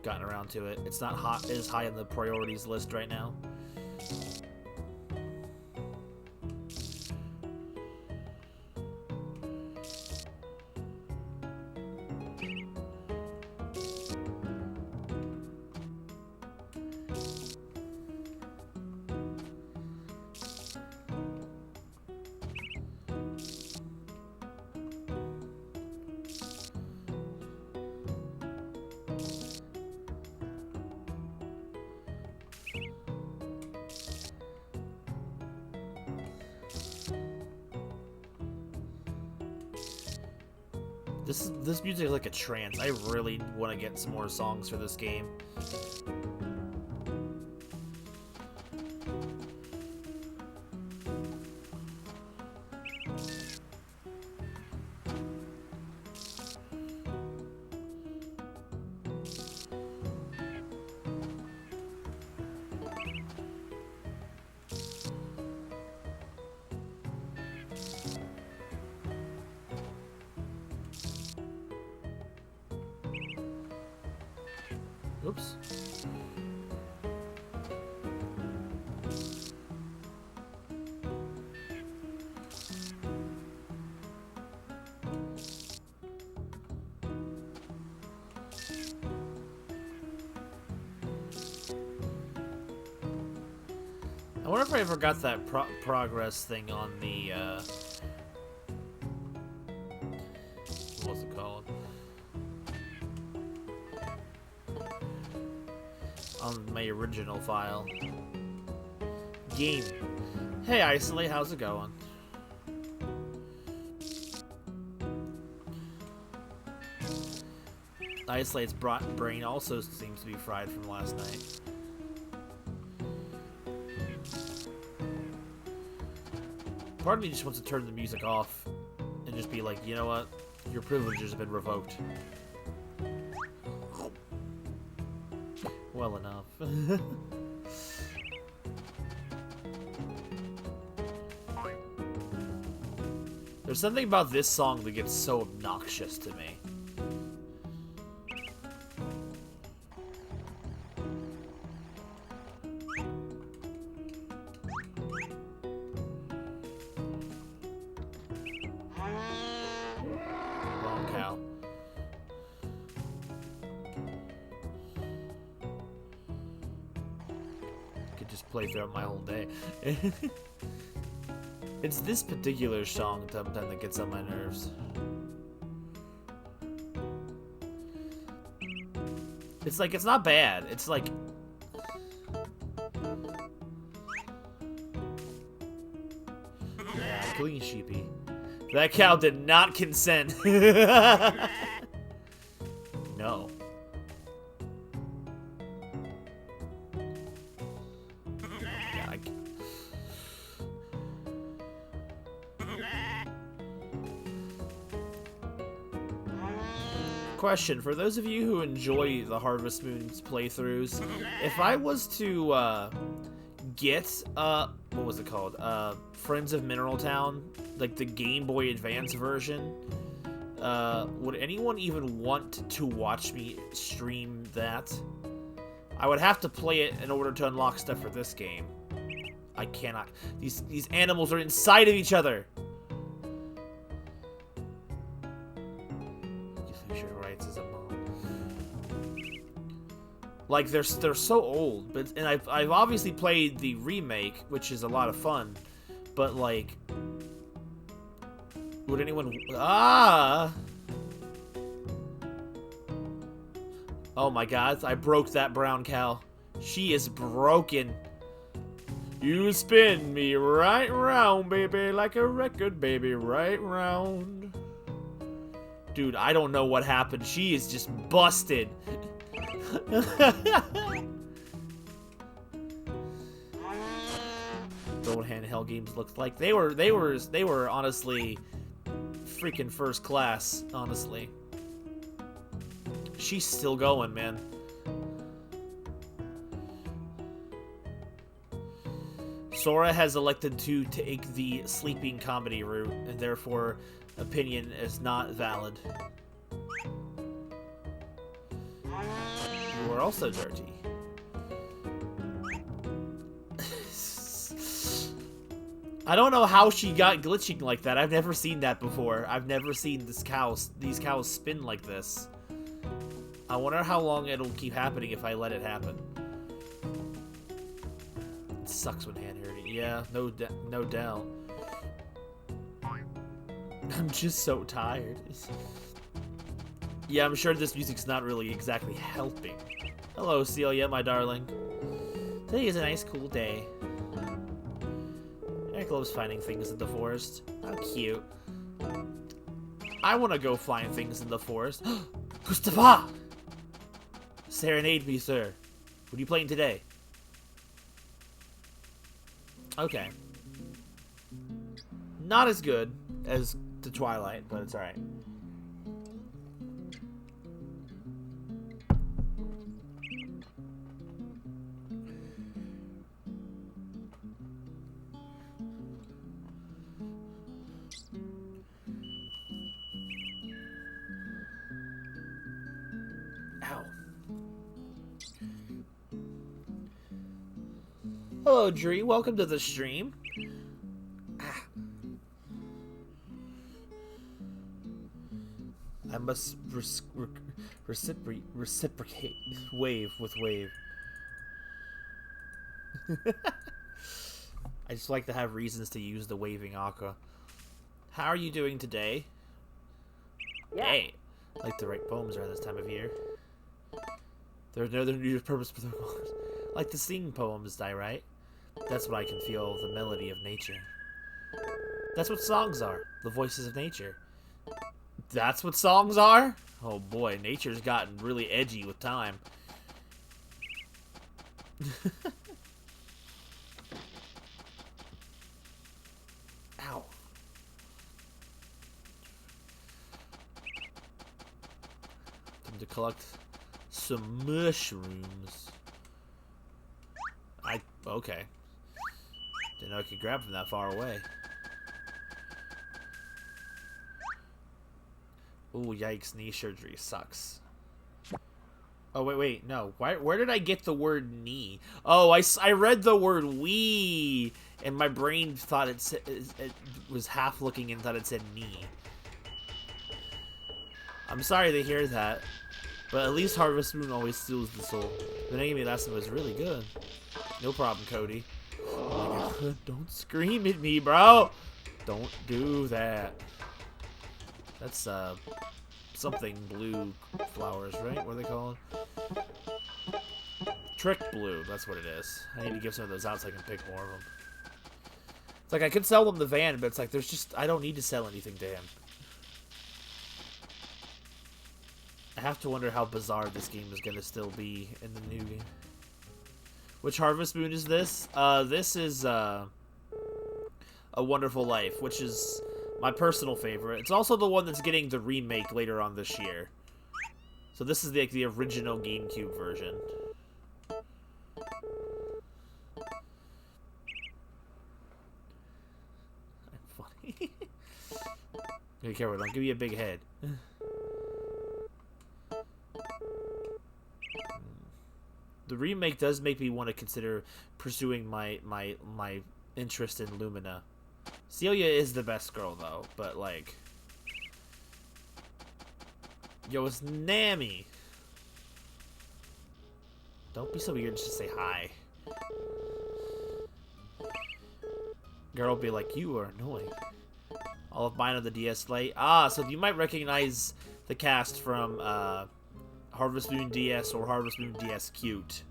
gotten around to it. It's not as high on the priorities list right now. This music is like a trance. I really want to get some more songs for this game. Oops. I wonder if I ever got that progress thing on the, what's it called? On my original file. Game. Hey, Isolate, how's it going? Isolate's brain also seems to be fried from last night. Part of me just wants to turn the music off and just be like, you know what? Your privileges have been revoked. Well enough. There's something about this song that gets so obnoxious to me. Wrong cow. Could just play throughout my whole day. It's this particular song that gets on my nerves. It's like, it's not bad. It's like... Yeah, clean sheepy. That cow did not consent. No. Yeah, Question, for those of you who enjoy the Harvest Moon's playthroughs, if I was to get what was it called? Friends of Mineral Town, like the Game Boy Advance version, would anyone even want to watch me stream that? I would have to play it in order to unlock stuff for this game. I cannot. These animals are inside of each other. Like they're so old, but and I've obviously played the remake, which is a lot of fun, but like, would anyone Oh my God! I broke that brown cow. She is broken. You spin me right round, baby, like a record, baby, right round. Dude, I don't know what happened. She is just busted. Old handheld games looked like they were honestly freaking first class, honestly. She's still going, man. Sora has elected to take the sleeping comedy route, and therefore opinion is not valid. You are also dirty. I don't know how she got glitching like that. I've never seen that before. I've never seen these cows spin like this. I wonder how long it'll keep happening if I let it happen. It sucks when hand hurting. Yeah, no doubt. I'm just so tired. Yeah, I'm sure this music's not really exactly helping. Hello, Celia, my darling. Today is a nice, cool day. Eric loves finding things in the forest. How cute. I want to go find things in the forest. Gustav! Serenade me, sir. What are you playing today? Okay. Not as good as the Twilight, but it's alright. Hello, Dree. Welcome to the stream. I must reciprocate wave with wave. I just like to have reasons to use the waving aqua. How are you doing today? Yeah. Hey, I like to write poems around this time of year. There's no other new purpose for the poems. I like to sing poems, I write. That's what I can feel, the melody of nature. That's what songs are, the voices of nature. That's what songs are? Oh boy, nature's gotten really edgy with time. Ow. Time to collect some mushrooms. Okay. Didn't know I could grab from that far away. Ooh, yikes, knee surgery sucks. Oh, wait, no. Where did I get the word knee? Oh, I read the word wee, and my brain thought it was half looking and thought it said knee. I'm sorry to hear that, but at least Harvest Moon always steals the soul. The enemy lesson was really good. No problem, Cody. Oh my God. Don't scream at me, bro. Don't do that. That's, something blue flowers, right? What are they called? Trick blue, that's what it is. I need to give some of those out so I can pick more of them. It's like, I could sell them the van, but it's like, there's just, I don't need to sell anything to him. I have to wonder how bizarre this game is going to still be in the new game. Which Harvest Moon is this? This is, A Wonderful Life, which is my personal favorite. It's also the one that's getting the remake later on this year. So this is the original GameCube version. I'm funny. Be careful, don't give you a big head. The remake does make me want to consider pursuing my interest in Lumina. Celia is the best girl, though, but, like... Yo, it's Nami! Don't be so weird, just say hi. Girl will be like, you are annoying. All of mine on the DS Lite. Ah, so you might recognize the cast from, Harvest Moon DS or Harvest Moon DS Cute.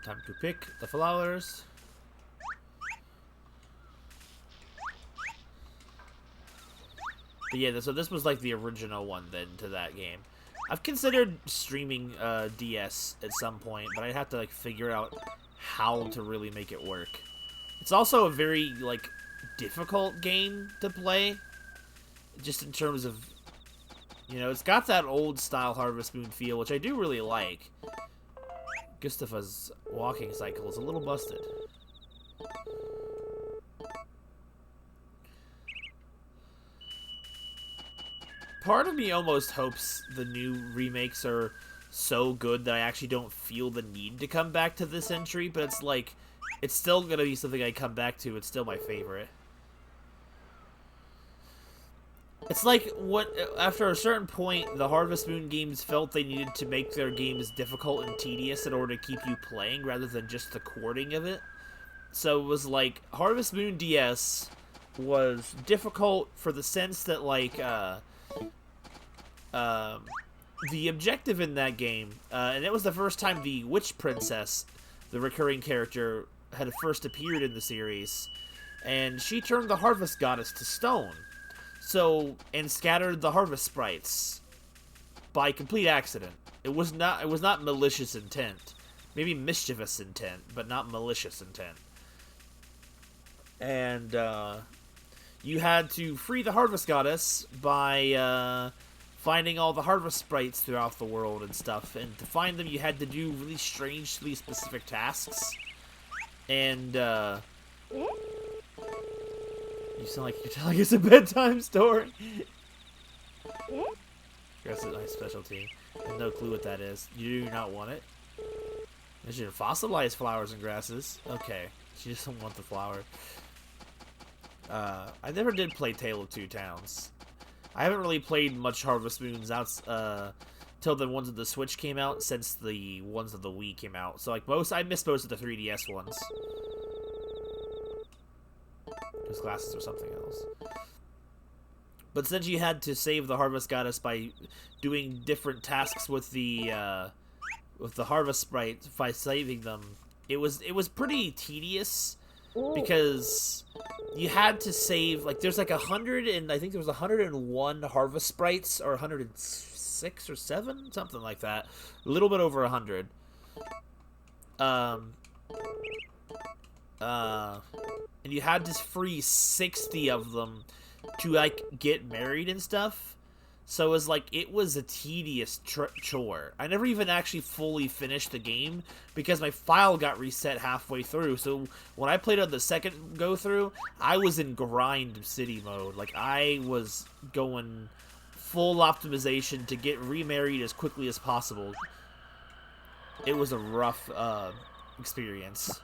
Time to pick the flowers. But yeah, so this was like the original one then to that game. I've considered streaming DS at some point, but I'd have to like figure out how to really make it work. It's also a very like difficult game to play, just in terms of, you know, it's got that old style Harvest Moon feel, which I do really like. Gustafa's walking cycle is a little busted. Part of me almost hopes the new remakes are so good that I actually don't feel the need to come back to this entry, but it's like, it's still gonna be something I come back to. It's still my favorite. It's like, what after a certain point, the Harvest Moon games felt they needed to make their games difficult and tedious in order to keep you playing, rather than just the courting of it. So it was like, Harvest Moon DS was difficult for the sense that, like, the objective in that game, and it was the first time the Witch Princess, the recurring character, had first appeared in the series, and she turned the Harvest Goddess to stone. So, and scattered the harvest sprites by complete accident. It was not malicious intent. Maybe mischievous intent, but not malicious intent. And you had to free the Harvest Goddess by finding all the harvest sprites throughout the world and stuff. And to find them, you had to do really strangely specific tasks. And you sound like you're telling us a bedtime story. That's a nice specialty. I have no clue what that is. You do not want it? I should fossilize flowers and grasses. Okay. She just doesn't want the flower. I never did play Tale of Two Towns. I haven't really played much Harvest Moons till the ones of the Switch came out, since the ones of the Wii came out. So like I missed most of the 3DS ones. His glasses or something else. But since you had to save the Harvest Goddess by doing different tasks with the Harvest Sprites by saving them, it was pretty tedious, because you had to save, like, there's like 100 and I think there was 101 Harvest Sprites, or 106 or 7, something like that, a little bit over 100. And you had to free 60 of them to, like, get married and stuff. So it was like, it was a tedious chore. I never even actually fully finished the game, because my file got reset halfway through. So when I played on the second go-through, I was in grind city mode. Like, I was going full optimization to get remarried as quickly as possible. It was a rough experience.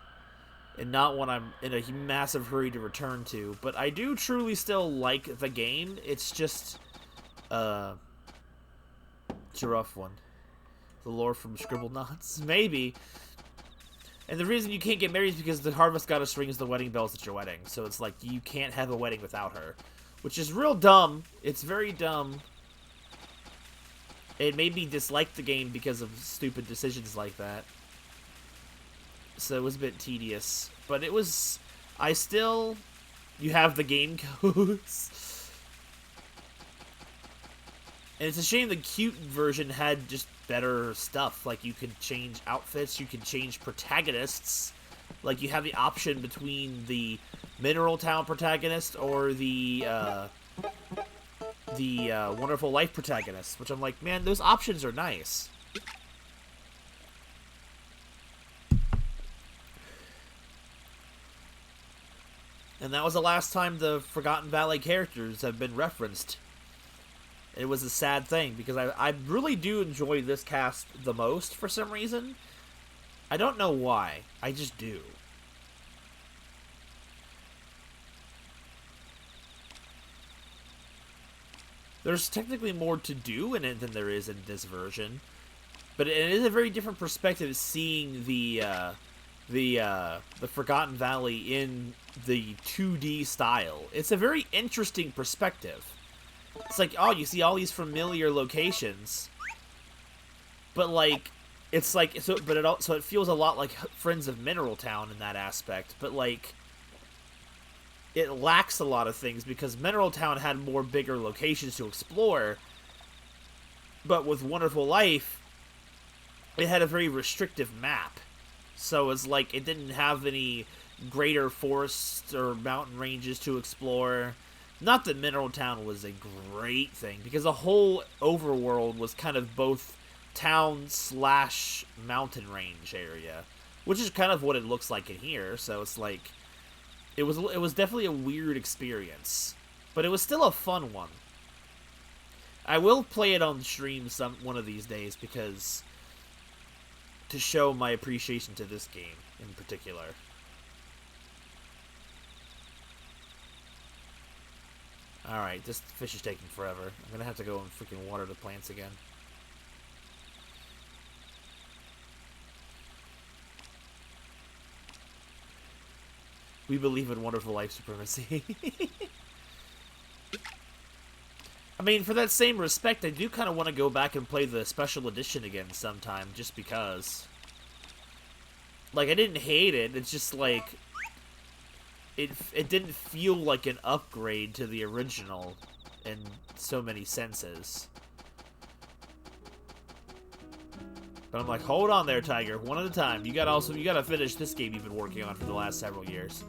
and not one I'm in a massive hurry to return to. But I do truly still like the game. It's just, it's a rough one. The lore from Scribblenauts? Maybe. And the reason you can't get married is because the Harvest Goddess rings the wedding bells at your wedding. So it's like, you can't have a wedding without her. Which is real dumb. It's very dumb. It made me dislike the game because of stupid decisions like that. So it was a bit tedious. But it was... You have the game codes. And it's a shame the cute version had just better stuff. Like, you could change outfits, you could change protagonists. Like, you have the option between the Mineral Town protagonist or the Wonderful Life protagonist. Which I'm like, man, those options are nice. And that was the last time the Forgotten Valley characters have been referenced. It was a sad thing, because I really do enjoy this cast the most for some reason. I don't know why. I just do. There's technically more to do in it than there is in this version. But it is a very different perspective seeing the Forgotten Valley in the 2D style. It's a very interesting perspective. It's like, oh, you see all these familiar locations, but like, it's like, so it feels a lot like Friends of Mineral Town in that aspect, but like, it lacks a lot of things because Mineral Town had more bigger locations to explore, but with Wonderful Life, it had a very restrictive map, so it's like, it didn't have any greater forests or mountain ranges to explore. Not that Mineral Town was a great thing, because the whole overworld was kind of both town/mountain range area, which is kind of what it looks like in here. So it's like, it was definitely a weird experience, but it was still a fun one. I will play it on stream one of these days, because to show my appreciation to this game in particular. Alright, this fish is taking forever. I'm gonna have to go and freaking water the plants again. We believe in Wonderful Life supremacy. I mean, for that same respect, I do kind of want to go back and play the special edition again sometime, just because. Like, I didn't hate it, it's just like... It didn't feel like an upgrade to the original in so many senses. But I'm like, hold on there, Tiger, one at a time. You gotta finish this game you've been working on for the last several years.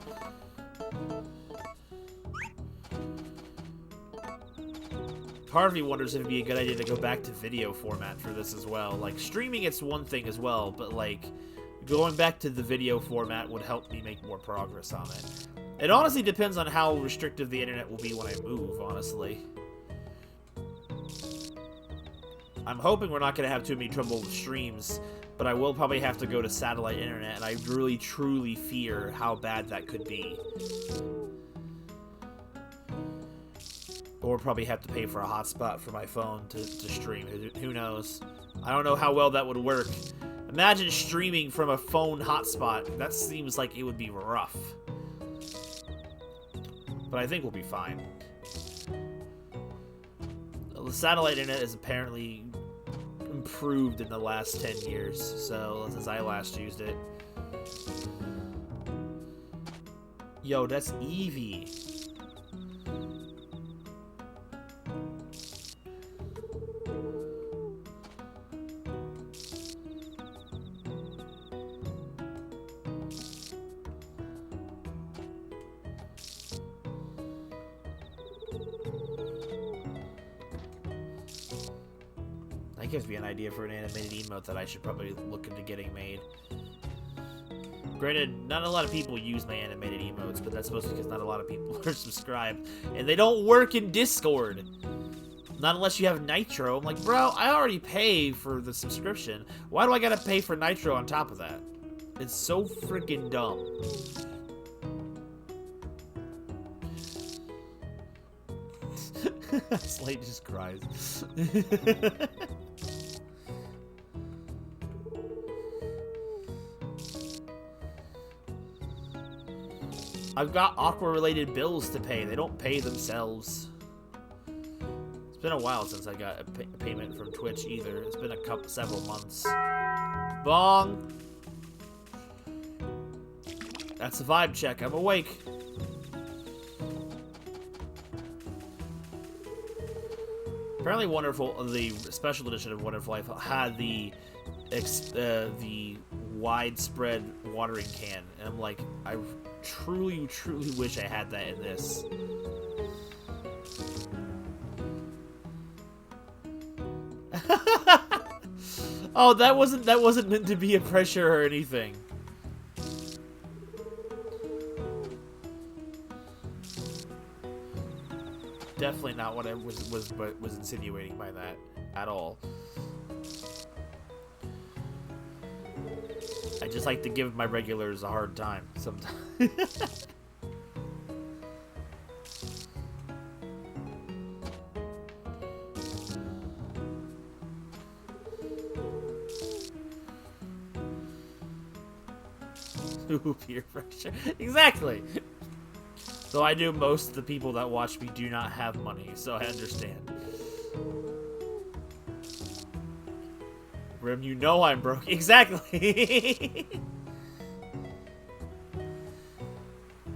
Part of me wonders if it'd be a good idea to go back to video format for this as well. Like, streaming, it's one thing as well, but like, going back to the video format would help me make more progress on it. It honestly depends on how restrictive the internet will be when I move, honestly. I'm hoping we're not going to have too many trouble with streams, but I will probably have to go to satellite internet, and I really, truly fear how bad that could be. Or probably have to pay for a hotspot for my phone to stream. Who knows? I don't know how well that would work. Imagine streaming from a phone hotspot. That seems like it would be rough. But I think we'll be fine. The satellite internet is apparently improved in the last 10 years, so since I last used it. Yo, that's Eevee. That gives me an idea for an animated emote that I should probably look into getting made. Granted, not a lot of people use my animated emotes, but that's mostly because not a lot of people are subscribed. And they don't work in Discord. Not unless you have Nitro. I'm like, bro, I already pay for the subscription. Why do I gotta pay for Nitro on top of that? It's so freaking dumb. Slate just cries. I've got Aqua-related bills to pay. They don't pay themselves. It's been a while since I got a payment from Twitch either. It's been several months. Bong! That's a vibe check. I'm awake. Apparently, the special edition of Wonderful Life had the widespread watering can, and I'm like, I truly, truly wish I had that in this. Oh, that wasn't meant to be a pressure or anything. Definitely not what I was insinuating by that at all. I just like to give my regulars a hard time sometimes. Ooh, peer pressure. Exactly. Though I do, most of the people that watch me do not have money, so I understand. Rim, you know I'm broke. Exactly.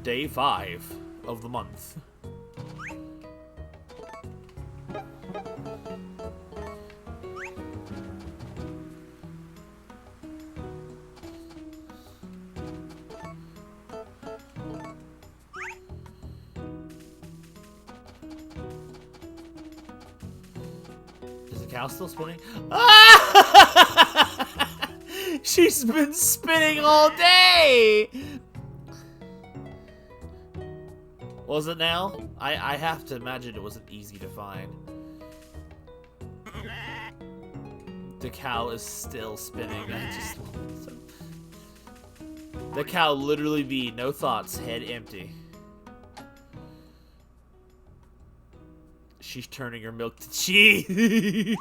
Day 5 of the month. Cow still spinning? Ah! She's been spinning all day! Was it now? I have to imagine it wasn't easy to find. The cow is still spinning. I just love it so. The cow literally be no thoughts, head empty. She's turning her milk to cheese.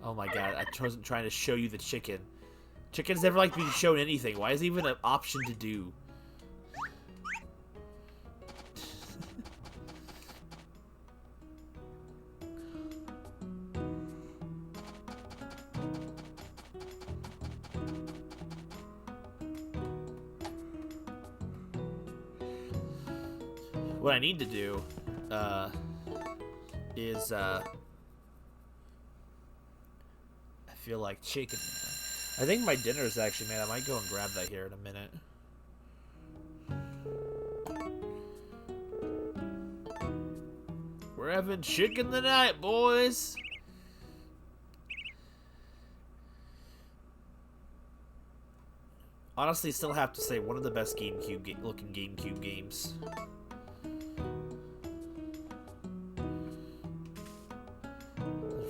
Oh my god, I wasn't trying to show you the chicken. Chickens never like being shown anything. Why is it even an option to do? What I need to do, is, I feel like chicken. I think my dinner is actually made. I might go and grab that here in a minute. We're having chicken tonight, boys! Honestly, still have to say, one of the best looking GameCube games.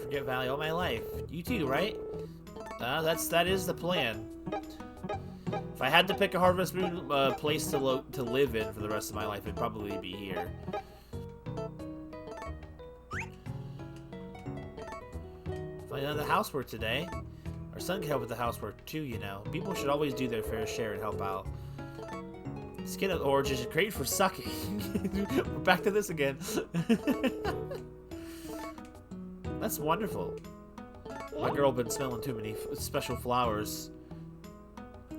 Forget Valley all my life. You too, right? That is the plan. If I had to pick a Harvest Moon place to live in for the rest of my life, it'd probably be here. If I done the housework today, our son can help with the housework too, you know. People should always do their fair share and help out. Skin of Orange is great for sucking. We're back to this again. That's wonderful. My girl been smelling too many special flowers.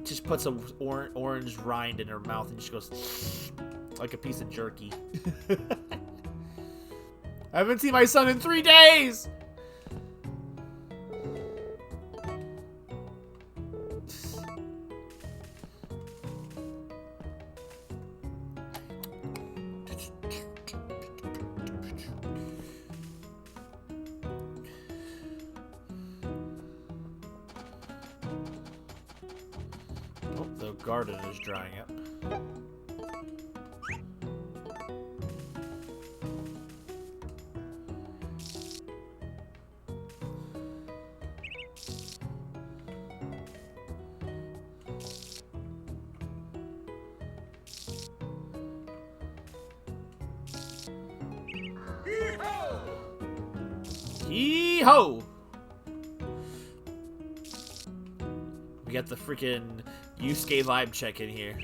Just puts a orange rind in her mouth and just goes like a piece of jerky. I haven't seen my son in 3 days! Garden is drying up. Yee-ho! We got the freaking Yusuke vibe check in here.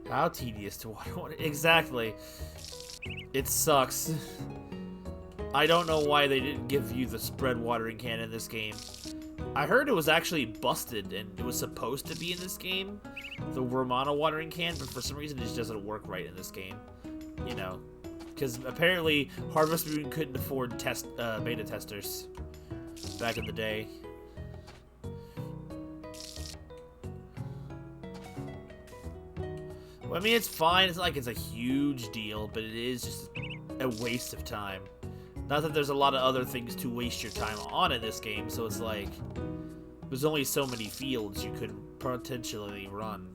How tedious to water. Exactly. It sucks. I don't know why they didn't give you the spread watering can in this game. I heard it was actually busted and it was supposed to be in this game, the Romana watering can, but for some reason it just doesn't work right in this game. You know, because apparently Harvest Moon couldn't afford beta testers back in the day. Well, I mean, it's fine. It's not like it's a huge deal, but it is just a waste of time. Not that there's a lot of other things to waste your time on in this game, so it's like there's only so many fields you could potentially run.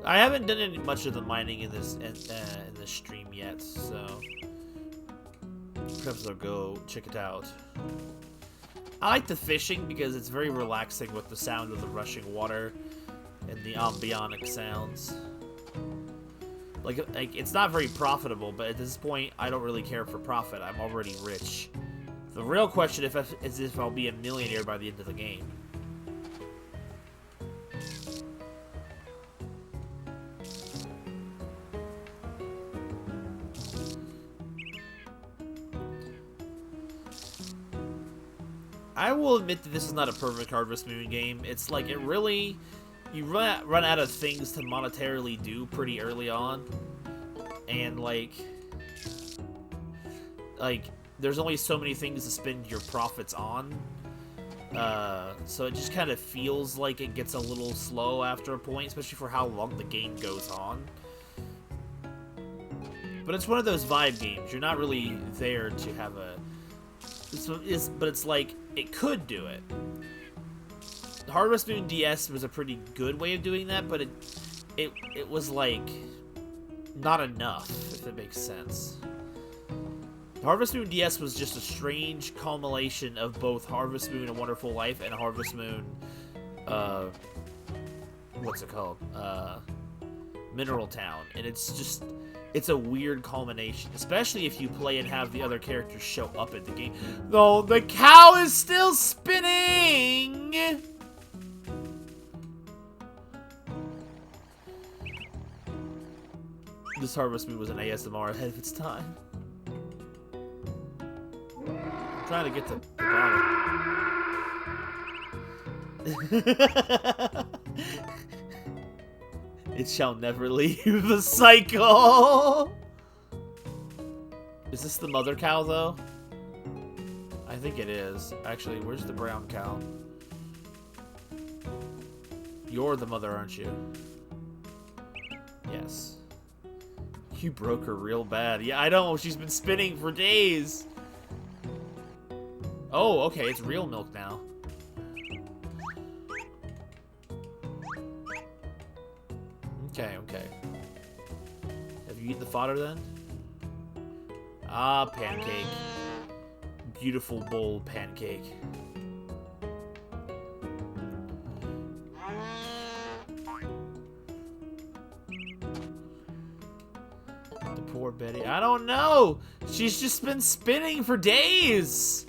I haven't done any much of the mining in this stream yet, so perhaps I'll go check it out. I like the fishing because it's very relaxing with the sound of the rushing water and the ambionic sounds. Like it's not very profitable, but at this point, I don't really care for profit. I'm already rich. The real question is if I'll be a millionaire by the end of the game. I will admit that this is not a perfect Harvest Moon game. It's like it really, you run out of things to monetarily do pretty early on, and like there's only so many things to spend your profits on. So it just kind of feels like it gets a little slow after a point, especially for how long the game goes on. But it's one of those vibe games. You're not really there to have a. But it's like, it could do it. Harvest Moon DS was a pretty good way of doing that, but it was like not enough, if it makes sense. Harvest Moon DS was just a strange culmination of both Harvest Moon: A Wonderful Life and Harvest Moon, what's it called? Mineral Town, and it's a weird culmination, especially if you play and have the other characters show up in the game. Though the cow is still spinning! This Harvest Moon was an ASMR ahead of its time. I'm trying to get to the bottom. It shall never leave the cycle! Is this the mother cow, though? I think it is. Actually, where's the brown cow? You're the mother, aren't you? Yes. You broke her real bad. Yeah, I know. She's been spinning for days. Oh, okay. It's real milk now. Okay. Have you eaten the fodder then? Ah, pancake. Beautiful bowl pancake. The poor Betty. I don't know! She's just been spinning for days!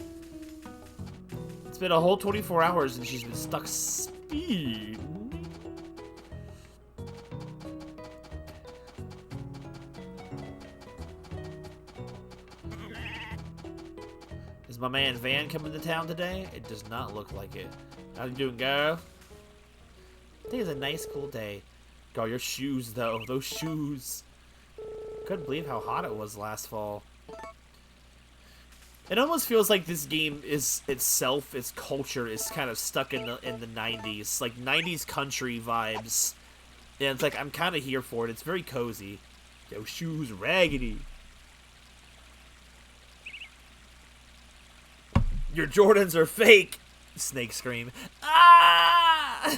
It's been a whole 24 hours and she's been stuck spinning. Is my man Van coming to town today? It does not look like it. How you doing, girl? I think it's a nice, cool day. Girl, your shoes, though. Those shoes. Couldn't believe how hot it was last fall. It almost feels like this game is itself, its culture is kind of stuck in the 90s, like 90s country vibes. And it's like I'm kind of here for it. It's very cozy. Yo, shoes raggedy. Your Jordans are fake. Snake scream. Ah!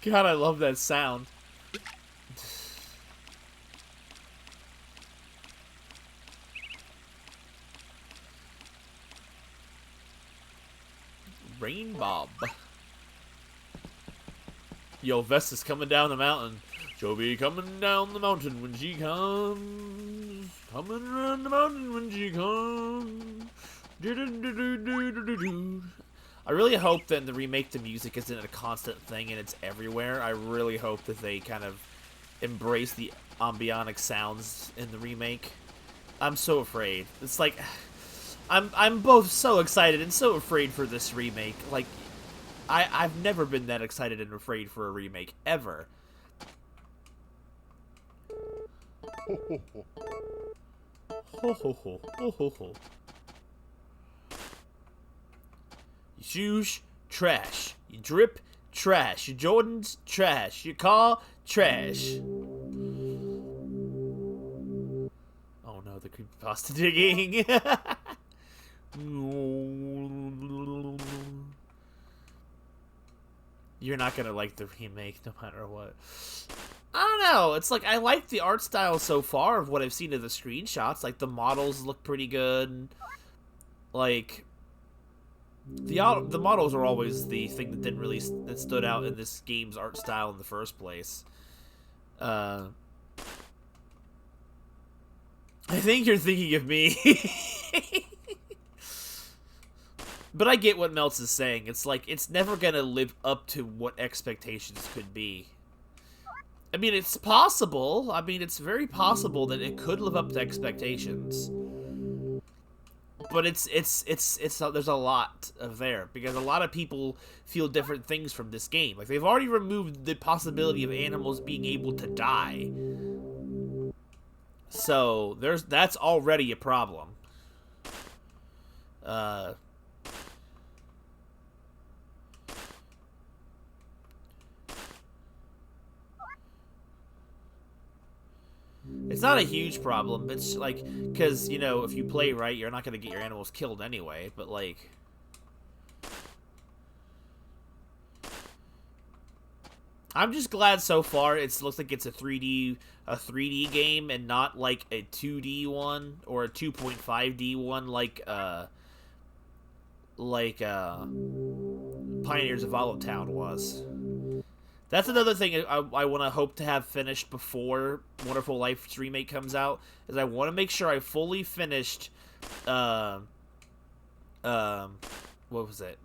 God, I love that sound. Rain Bob. Yo, Vesta's coming down the mountain. She'll be coming down the mountain when she comes. Coming around the mountain when she comes. I really hope that in the remake the music isn't a constant thing and it's everywhere. I really hope that they kind of embrace the ambionic sounds in the remake. I'm so afraid. It's like I'm both so excited and so afraid for this remake. Like I've never been that excited and afraid for a remake ever. Ho ho ho ho ho ho. Your shoes, trash. Your drip, trash. Your Jordans, trash. Your car, trash. Oh no, the creepypasta digging. You're not gonna like the remake no matter what. I don't know. It's like I like the art style so far of what I've seen of the screenshots. Like the models look pretty good. Like the models are always the thing that didn't really that stood out in this game's art style in the first place. I think you're thinking of me. But I get what Melts is saying. It's like, it's never gonna live up to what expectations could be. I mean, it's possible. I mean, it's very possible that it could live up to expectations. But it's there's a lot of there. Because a lot of people feel different things from this game. Like, they've already removed the possibility of animals being able to die. So, that's already a problem. It's not a huge problem. It's like, because, you know, if you play right, you're not going to get your animals killed anyway. But, like, I'm just glad so far it looks like it's a 3D game and not like a 2D one or a 2.5D one like Pioneers of Olive was. That's another thing I want to hope to have finished before Wonderful Life's remake comes out, is I want to make sure I fully finished, what was it?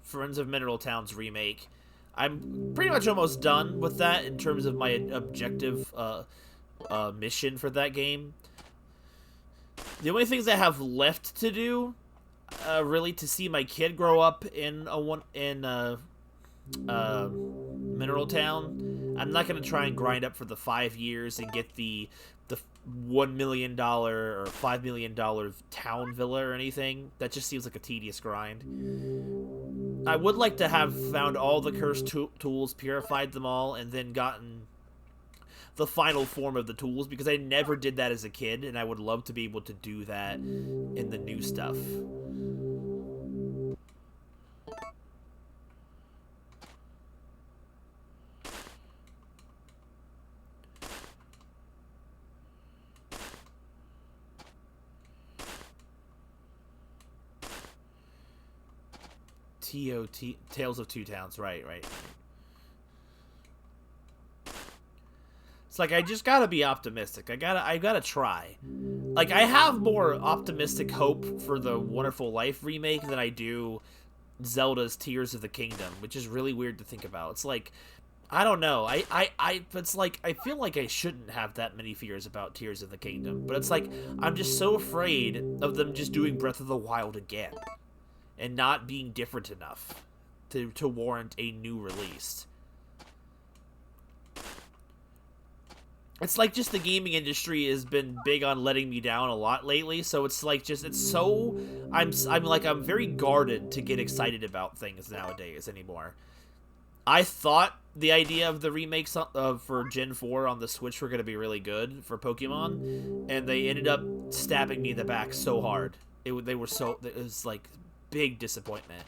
Friends of Mineral Town's remake. I'm pretty much almost done with that in terms of my objective, mission for that game. The only things I have left to do, really to see my kid grow up in Mineral Town. I'm not going to try and grind up for the 5 years and get the $1 million or $5 million town villa or anything. That just seems like a tedious grind. I would like to have found all the cursed tools, purified them all, and then gotten the final form of the tools, because I never did that as a kid, and I would love to be able to do that in the new stuff. Tales of Two Towns, right. It's like, I just gotta be optimistic. I gotta try. Like, I have more optimistic hope for the Wonderful Life remake than I do Zelda's Tears of the Kingdom, which is really weird to think about. It's like, I don't know. It's like, I feel like I shouldn't have that many fears about Tears of the Kingdom, but it's like, I'm just so afraid of them just doing Breath of the Wild again, and not being different enough to warrant a new release. It's like just the gaming industry has been big on letting me down a lot lately, so it's like just, it's so, I'm very guarded to get excited about things nowadays anymore. I thought the idea of the remakes for Gen 4 on the Switch were going to be really good for Pokemon, and they ended up stabbing me in the back so hard. It was like big disappointment.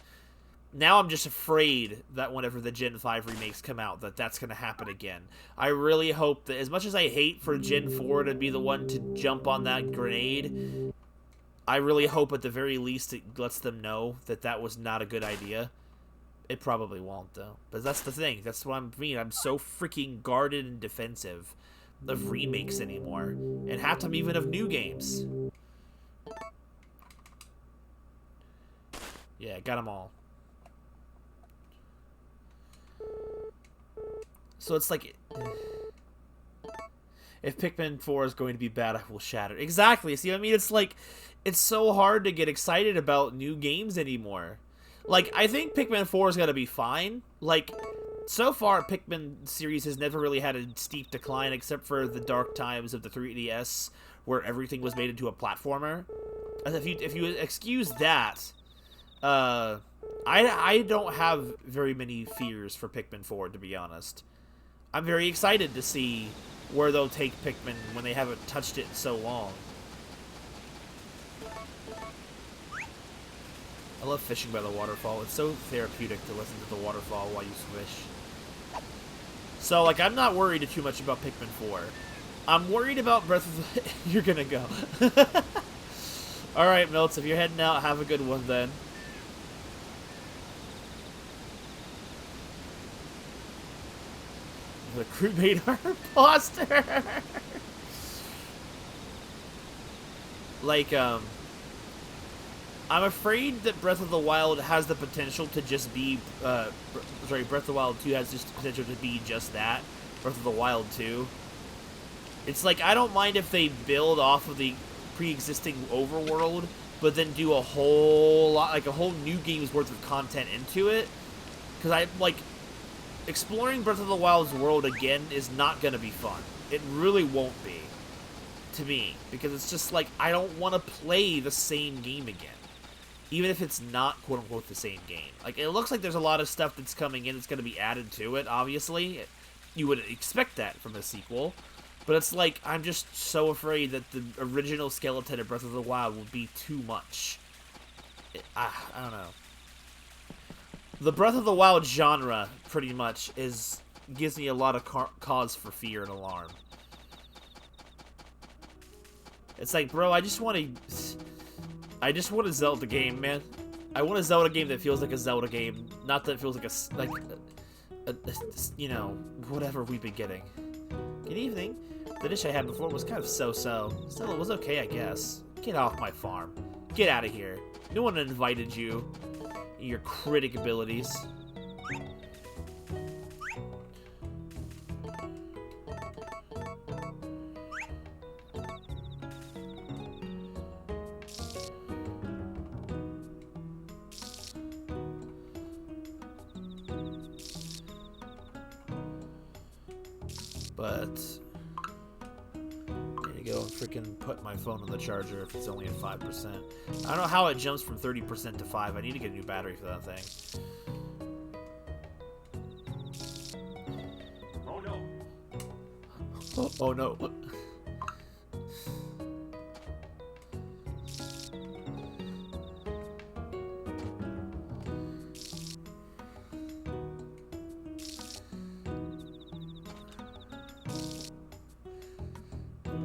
Now I'm just afraid that whenever the Gen 5 remakes come out, that's going to happen again. I really hope that, as much as I hate for Gen 4 to be the one to jump on that grenade, I really hope at the very least it lets them know that was not a good idea. It probably won't, though. But that's the thing. That's what I mean. I'm so freaking guarded and defensive of remakes anymore. And half time even of new games. Yeah, got them all. So it's like, if Pikmin 4 is going to be bad, I will shatter. Exactly. See what I mean? It's like, it's so hard to get excited about new games anymore. Like, I think Pikmin 4 is going to be fine. Like, so far, Pikmin series has never really had a steep decline, except for the dark times of the 3DS, where everything was made into a platformer. And if you excuse that, I don't have very many fears for Pikmin 4, to be honest. I'm very excited to see where they'll take Pikmin when they haven't touched it in so long. I love fishing by the waterfall. It's so therapeutic to listen to the waterfall while you fish. So, like, I'm not worried too much about Pikmin 4. I'm worried about Breath of the... You're gonna go. Alright, Milts, if you're heading out, have a good one then. The crewmate imposter. Like, I'm afraid that Breath of the Wild has the potential to just be, Breath of the Wild 2 has just potential to be just that, Breath of the Wild 2. It's like, I don't mind if they build off of the pre-existing overworld, but then do a whole lot, like a whole new game's worth of content into it. Because I, like, exploring Breath of the Wild's world again is not going to be fun. It really won't be, to me, because it's just like, I don't want to play the same game again. Even if it's not, quote-unquote, the same game. Like, it looks like there's a lot of stuff that's coming in that's going to be added to it, obviously. You would expect that from a sequel. But it's like, I'm just so afraid that the original skeleton of Breath of the Wild will be too much. I don't know. The Breath of the Wild genre, pretty much, gives me a lot of cause for fear and alarm. It's like, bro, I just want a Zelda game, man. I want a Zelda game that feels like a Zelda game, not that it feels like you know, whatever we've been getting. Good evening. The dish I had before was kind of so-so. Still, it was okay, I guess. Get off my farm. Get out of here. No one invited you. Your critic abilities. But there you go, freaking put my phone on the charger if it's only at 5%. I don't know how it jumps from 30% to 5. I need to get a new battery for that thing. Oh no. Oh no.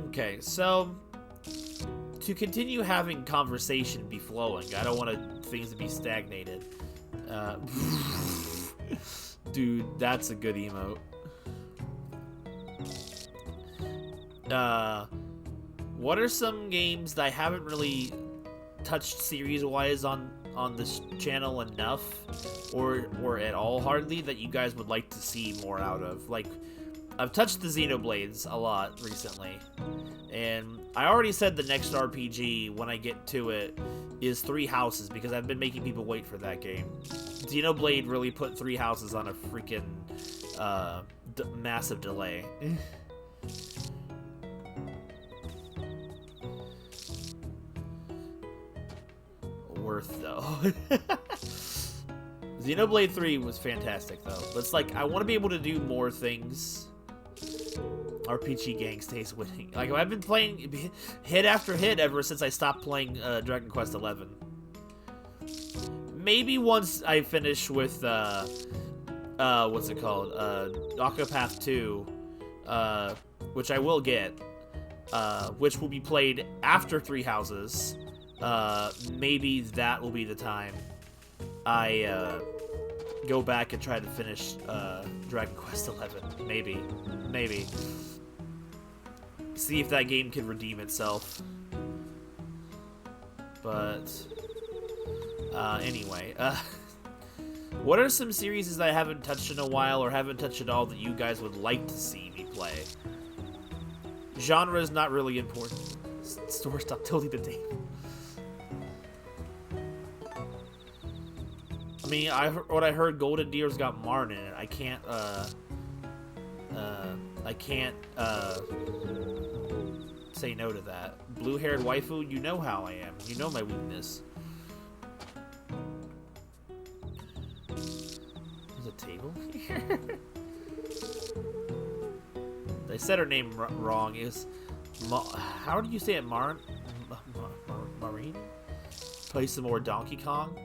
Okay, so to continue having conversation be flowing, I don't want things to be stagnated. Dude, that's a good emote. What are some games that I haven't really touched series-wise on on this channel enough, or at all hardly, that you guys would like to see more out of. Like, I've touched the Xenoblades a lot recently, and I already said the next RPG, when I get to it, is Three Houses, because I've been making people wait for that game. Xenoblade really put Three Houses on a freaking massive delay. Worth, though. Xenoblade 3 was fantastic, though. But it's like, I want to be able to do more things. RPG Gang stays winning. Like, I've been playing hit after hit ever since I stopped playing Dragon Quest XI. Maybe once I finish with, what's it called? Octopath 2, which I will get, which will be played after Three Houses. Maybe that will be the time I, go back and try to finish, Dragon Quest XI. Maybe. See if that game can redeem itself. But, anyway, what are some series that I haven't touched in a while, or haven't touched at all, that you guys would like to see me play? Genre is not really important. Store stop tilting the tape. I mean, what I heard, Golden Deer's got Marn in it. I can't say no to that. Blue-haired waifu, you know how I am. You know my weakness. There's a table here? They said her name wrong. Is how do you say it? Marine? Play some more Donkey Kong?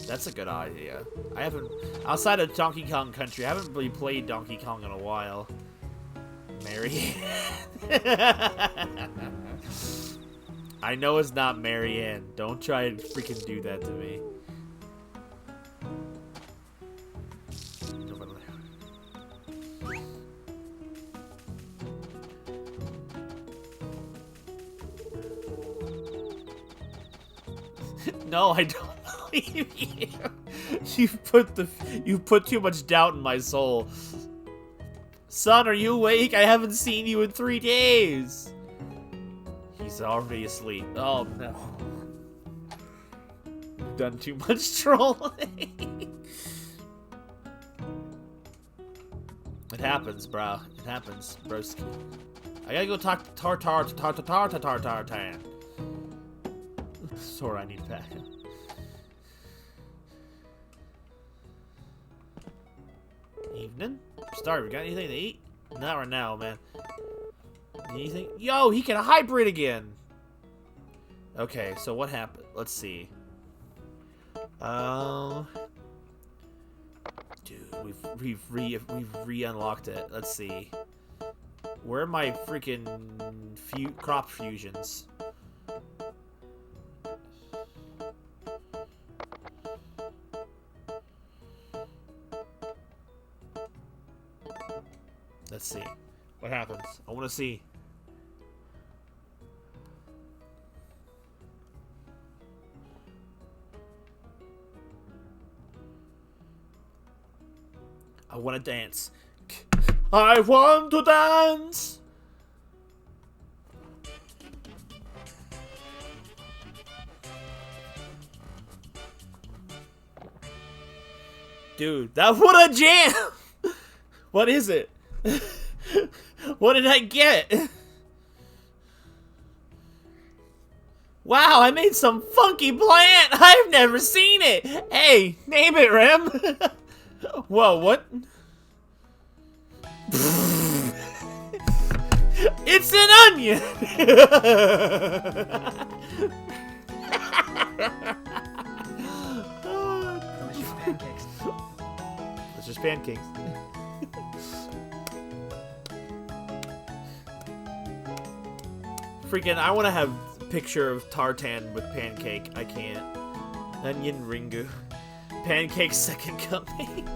That's a good idea. I haven't, outside of Donkey Kong Country, I haven't really played Donkey Kong in a while. Marianne. I know it's not Marianne. Don't try and freaking do that to me. No, I don't believe you. You put too much doubt in my soul. Son, are you awake? I haven't seen you in 3 days. He's already asleep. Oh no. You've done too much trolling. It happens, bro. It happens, broski. I gotta go talk to Tartan. Sorry, I need to pack. Evening? Starving. Got anything to eat? Not right now, man. Anything? Yo, he can hybrid again! Okay, so what happened? Let's see. Dude, we've re-unlocked it. Let's see. Where are my freaking crop fusions? Let's see. What happens? I want to see. I want to dance. I want to dance! Dude, what a jam! What is it? What did I get? Wow, I made some funky plant! I've never seen it! Hey, name it, Rem! Whoa, what? It's an onion! It's just pancakes. Freaking, I want to have a picture of Tartan with pancake. I can't. Onion Ringu. Pancake's second coming.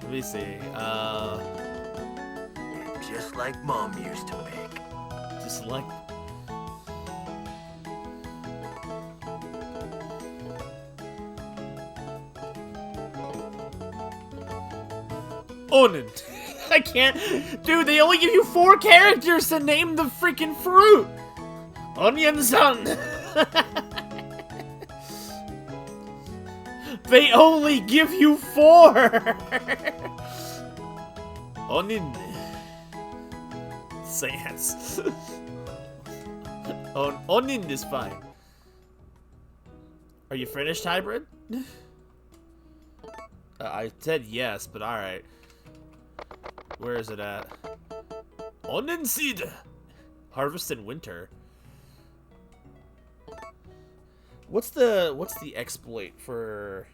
Let me see. Just like Mom used to make. Just like... Onin. I can't. Dude, they only give you 4 characters to name the freaking fruit. Onion-san. They only give you 4. Onin. Sans. Onin is fine. Are you finished, Hybrid? I said yes, but alright. Where is it at? Onin seed! Harvest in winter. What's the exploit for...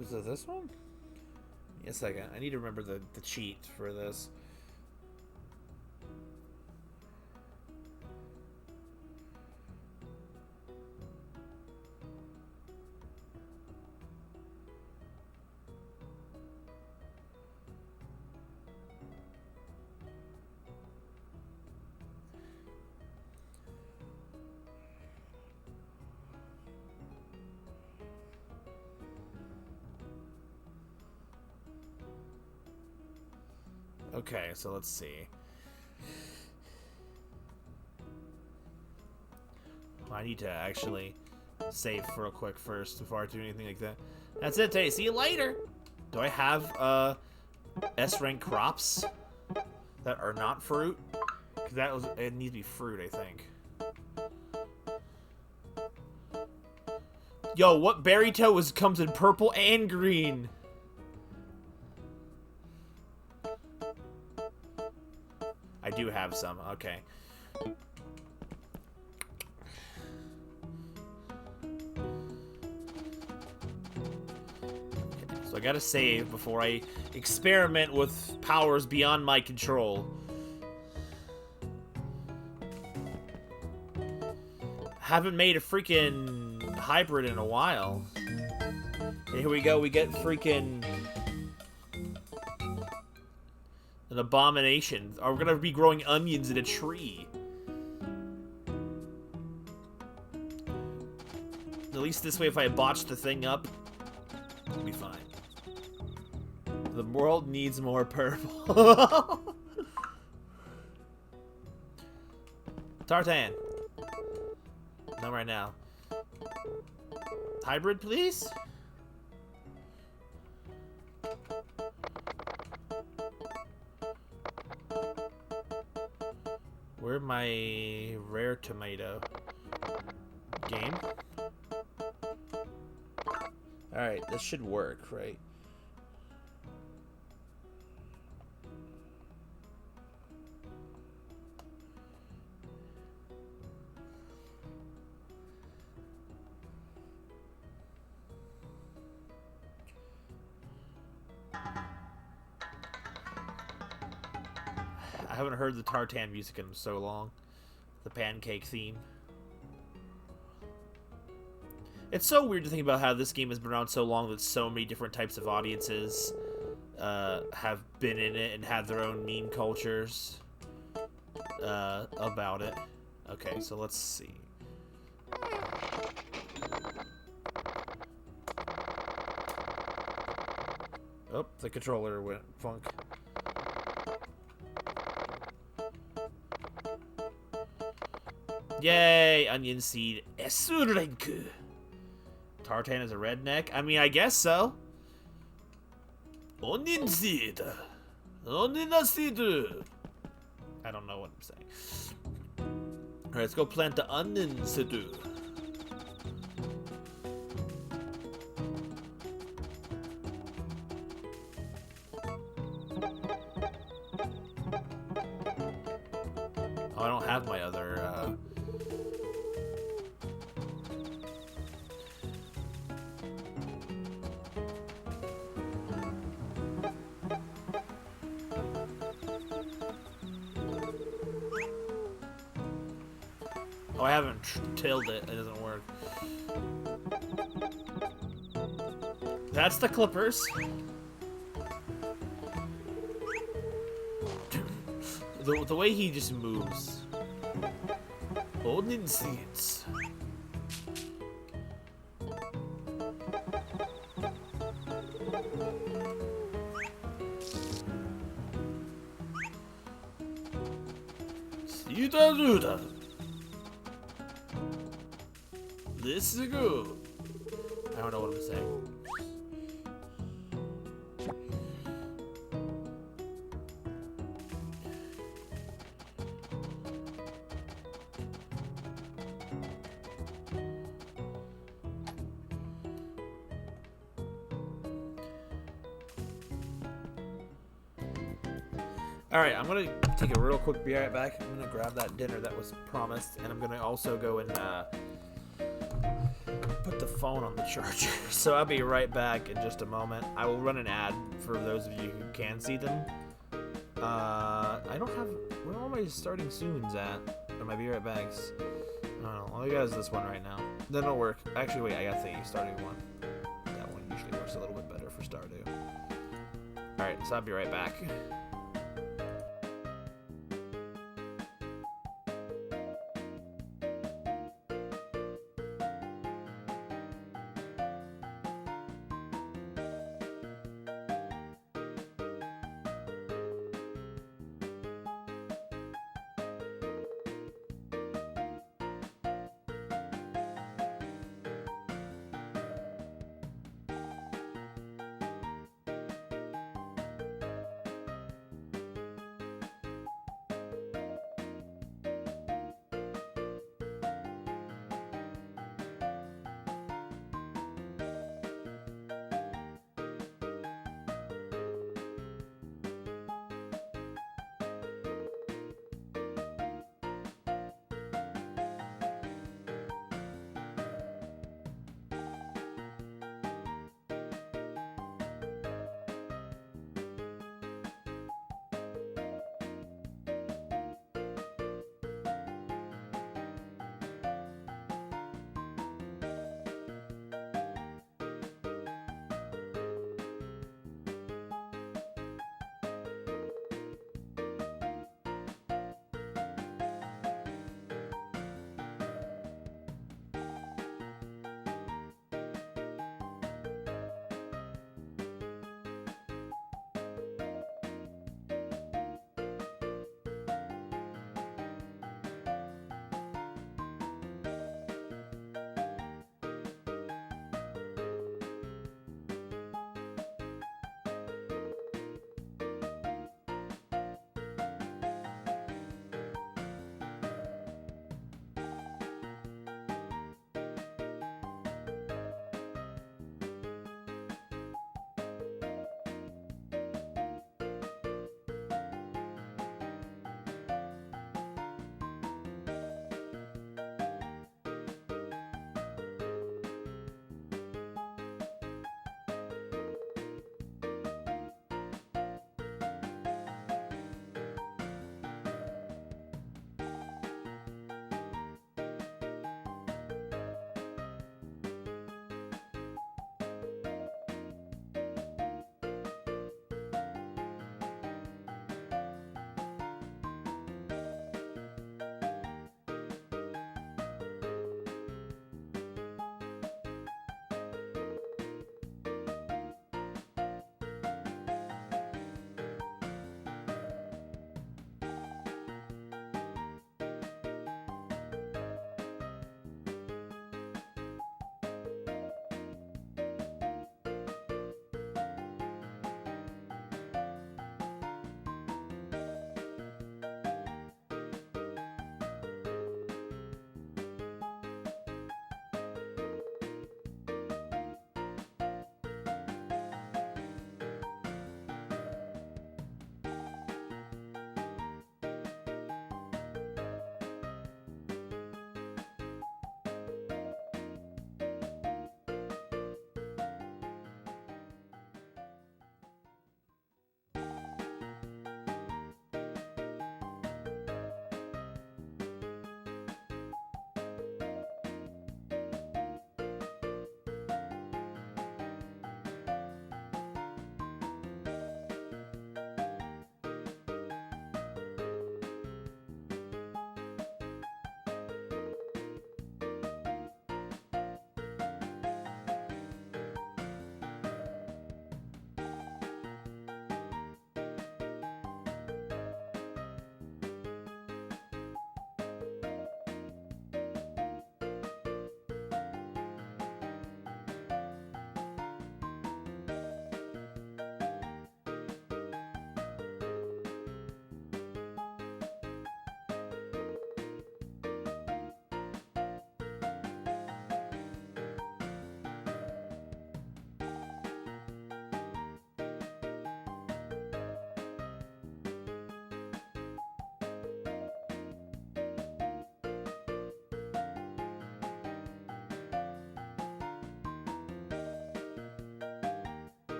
Is it this one? Give me a second. I need to remember the cheat for this. Okay, so let's see. I need to actually save real quick first before I do anything like that. That's it today. See you later. Do I have S-rank crops that are not fruit? 'Cause it needs to be fruit, I think. Yo, what berry toe comes in purple and green? I do have some. Okay. So I gotta save before I experiment with powers beyond my control. Haven't made a freaking hybrid in a while. And here we go. We get freaking... an abomination. Are we gonna be growing onions in a tree? At least this way, if I botch the thing up, it'll be fine. The world needs more purple. Tartan. Not right now. Hybrid, please? Where's my rare tomato? Game? Alright, this should work, right? I haven't heard the Tartan music in so long. The pancake theme. It's so weird to think about how this game has been around so long that so many different types of audiences have been in it and have their own meme cultures about it. Okay, so let's see. Oh, the controller went funk. Yay! Onion seed. S-rank. Tartan is a redneck? I mean, I guess so. Onion seed. Onion seed. I don't know what I'm saying. Alright, let's go plant the onion seed. Oh, I don't have my other, Oh, I haven't tilled it. It doesn't work. That's the clippers. The way he just moves. Onion seeds. Itaruda. This is good. I don't know what I'm saying. Alright, I'm gonna take a real quick be right back. I'm gonna grab that dinner that was promised, and I'm gonna also go and put the phone on the charger. So I'll be right back in just a moment. I will run an ad for those of you who can see them. I don't have... Where are my starting soons at? Or my be right backs? I don't know. All I got is this one right now. Then it'll work. Actually, wait, I got the starting one. That one usually works a little bit better for Stardew. Alright, so I'll be right back.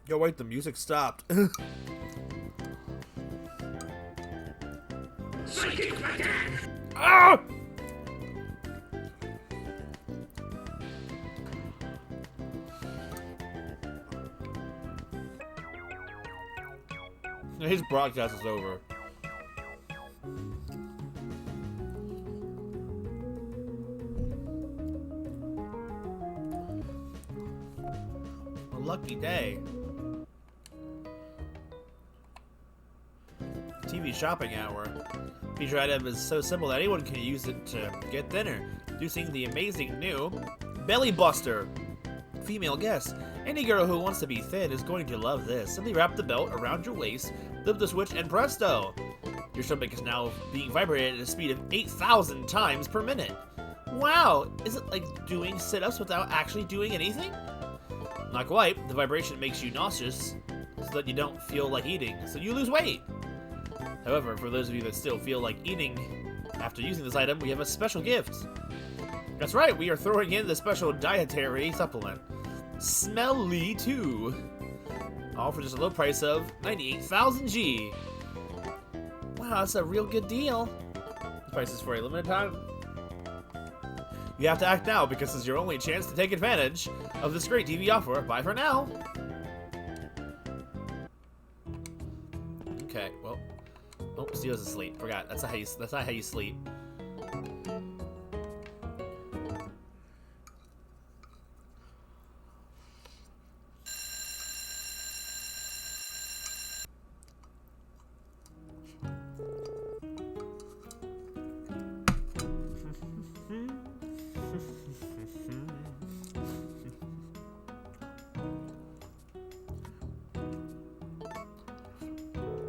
Yo, wait, the music stopped. Ah! His broadcast is over. A lucky day. TV shopping hour. Feature item is so simple that anyone can use it to get thinner. Introducing the amazing new Belly Buster. Female guest. Any girl who wants to be thin is going to love this. Simply wrap the belt around your waist, flip the switch, and presto! Your stomach is now being vibrated at a speed of 8,000 times per minute. Wow! Is it like doing sit-ups without actually doing anything? Not quite. The vibration makes you nauseous so that you don't feel like eating, so you lose weight. However, for those of you that still feel like eating after using this item, we have a special gift. That's right, we are throwing in the special dietary supplement. Smelly 2. All for just a low price of 98,000 G. Wow, that's a real good deal. The price is for a limited time. You have to act now because this is your only chance to take advantage of this great TV offer. Bye for now. Okay, well. Oh, Steel's asleep. Forgot. That's not how you sleep.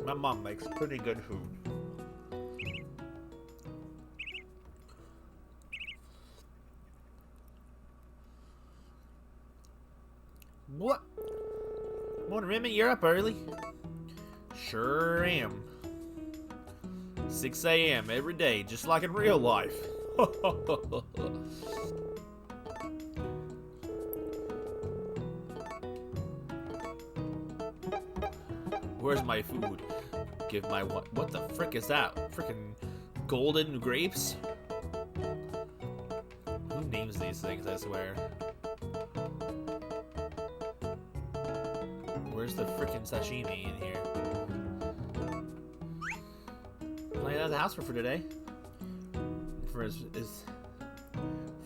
My mom makes pretty good food. What? Morning, Remy, you're up early. Sure am. 6 a.m. every day, just like in real life. Where's my food? Give my what the frick is that? Frickin' golden grapes? Who names these things, I swear? Where's the frickin' sashimi in here? Playing out of the house for today. For his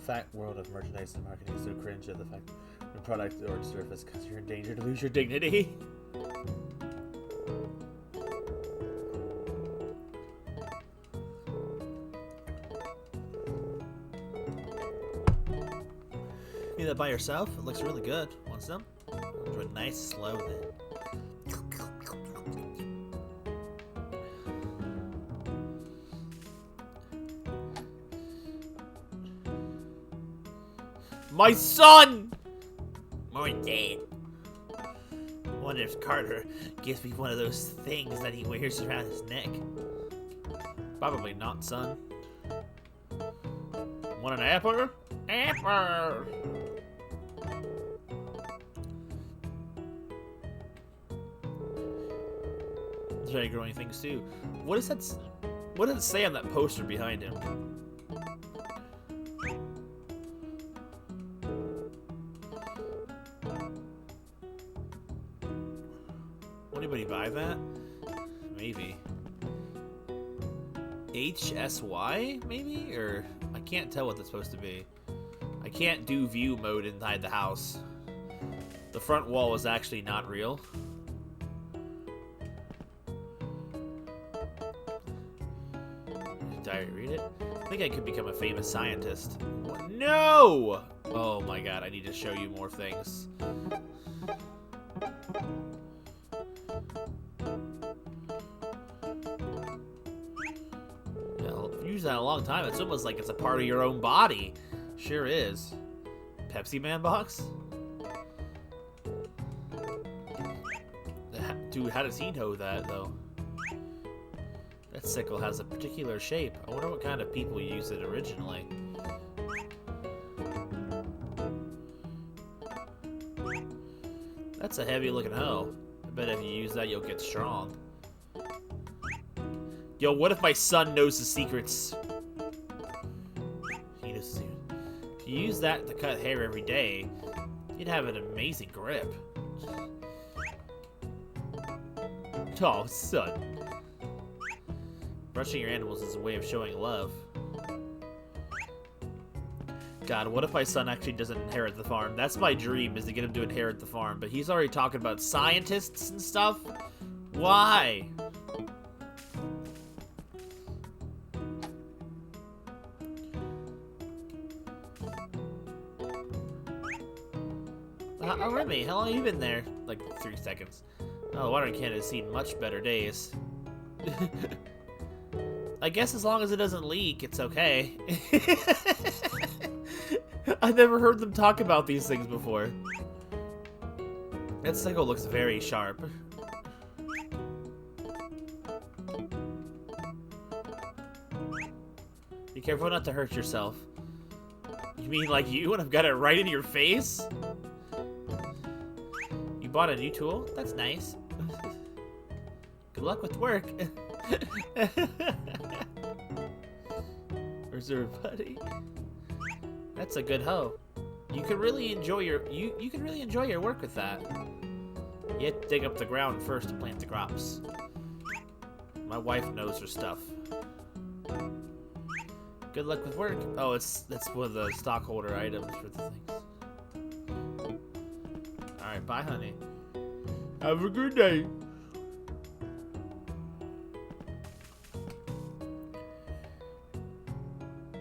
fat world of merchandise and marketing is so cringe at the fact the product or surface because you're in danger to lose your dignity. Eat that by yourself? It looks really good. Want some? Do a nice slow then. My son! My dad. Wonder if Carter gives me one of those things that he wears around his neck. Probably not, son. Want an apple? Apple! Very growing things too. What is that? What does it say on that poster behind him? Will anybody buy that? Maybe. HSY? Maybe? Or I can't tell what that's supposed to be. I can't do view mode inside the house. The front wall is actually not real. Read it. I think I could become a famous scientist. No! Oh my god, I need to show you more things. Yeah, I've used that a long time. It's almost like it's a part of your own body. Sure is. Pepsi Man box? Dude, how does he know that, though? That sickle has a particular shape. I wonder what kind of people used it originally. That's a heavy-looking hoe. I bet if you use that, you'll get strong. Yo, what if my son knows the secrets? He knows the secrets. If you use that to cut hair every day, you'd have an amazing grip. Oh, son. Brushing your animals is a way of showing love. God, what if my son actually doesn't inherit the farm? That's my dream, is to get him to inherit the farm. But he's already talking about scientists and stuff? Why? Oh, Remy, how long have you been there? Like 3 seconds. Oh, the watering can has seen much better days. I guess as long as it doesn't leak, it's okay. I've never heard them talk about these things before. That sickle looks very sharp. Be careful not to hurt yourself. You mean like you, and I've got it right in your face? You bought a new tool? That's nice. Good luck with work. Reserve buddy. That's a good hoe. You could really enjoy your you could really enjoy your work with that. You have to dig up the ground first to plant the crops. My wife knows her stuff. Good luck with work. Oh, that's one of the stockholder items for the things. Alright, bye honey. Have a good day.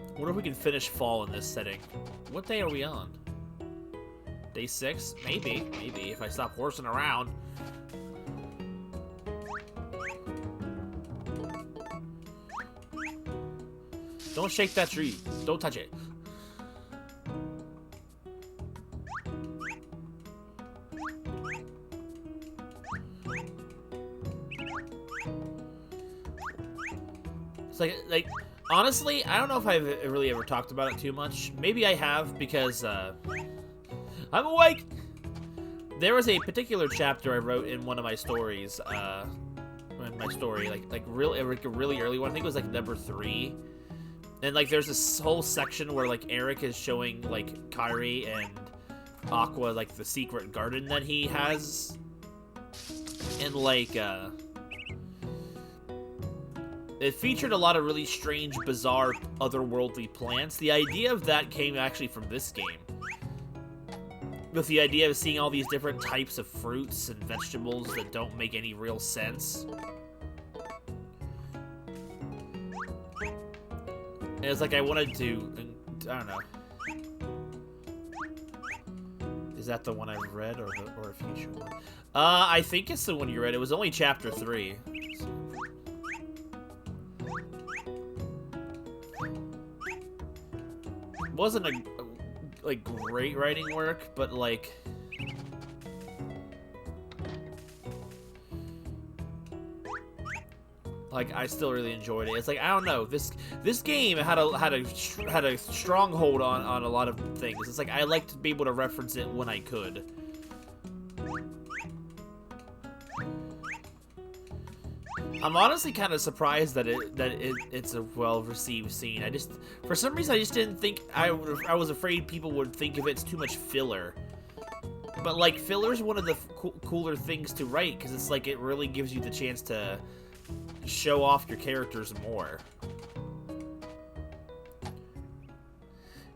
I wonder if we can finish fall in this setting. What day are we on? Day 6? Maybe. Maybe, if I stop horsing around. Don't shake that tree. Don't touch it. It's like... Honestly, I don't know if I've really ever talked about it too much. Maybe I have, because, I'm awake! There was a particular chapter I wrote in one of my stories, in my story, like a really early one. I think it was, like, number 3. And, like, there's this whole section where, like, Eric is showing, like, Kairi and Aqua, like, the secret garden that he has. And, like, it featured a lot of really strange, bizarre, otherworldly plants. The idea of that came actually from this game. With the idea of seeing all these different types of fruits and vegetables that don't make any real sense. And it's like I wanted to... I don't know. Is that the one I read or a future one? I think it's the one you read. It was only chapter 3. Wasn't a like great writing work, but like I still really enjoyed it. It's like I don't know, this game had a stronghold on a lot of things. It's like I like to be able to reference it when I could. I'm honestly kind of surprised that it's a well-received scene. For some reason, I just didn't think, I was afraid people would think of it as too much filler. But, like, filler's one of the cooler things to write, because it's like it really gives you the chance to show off your characters more.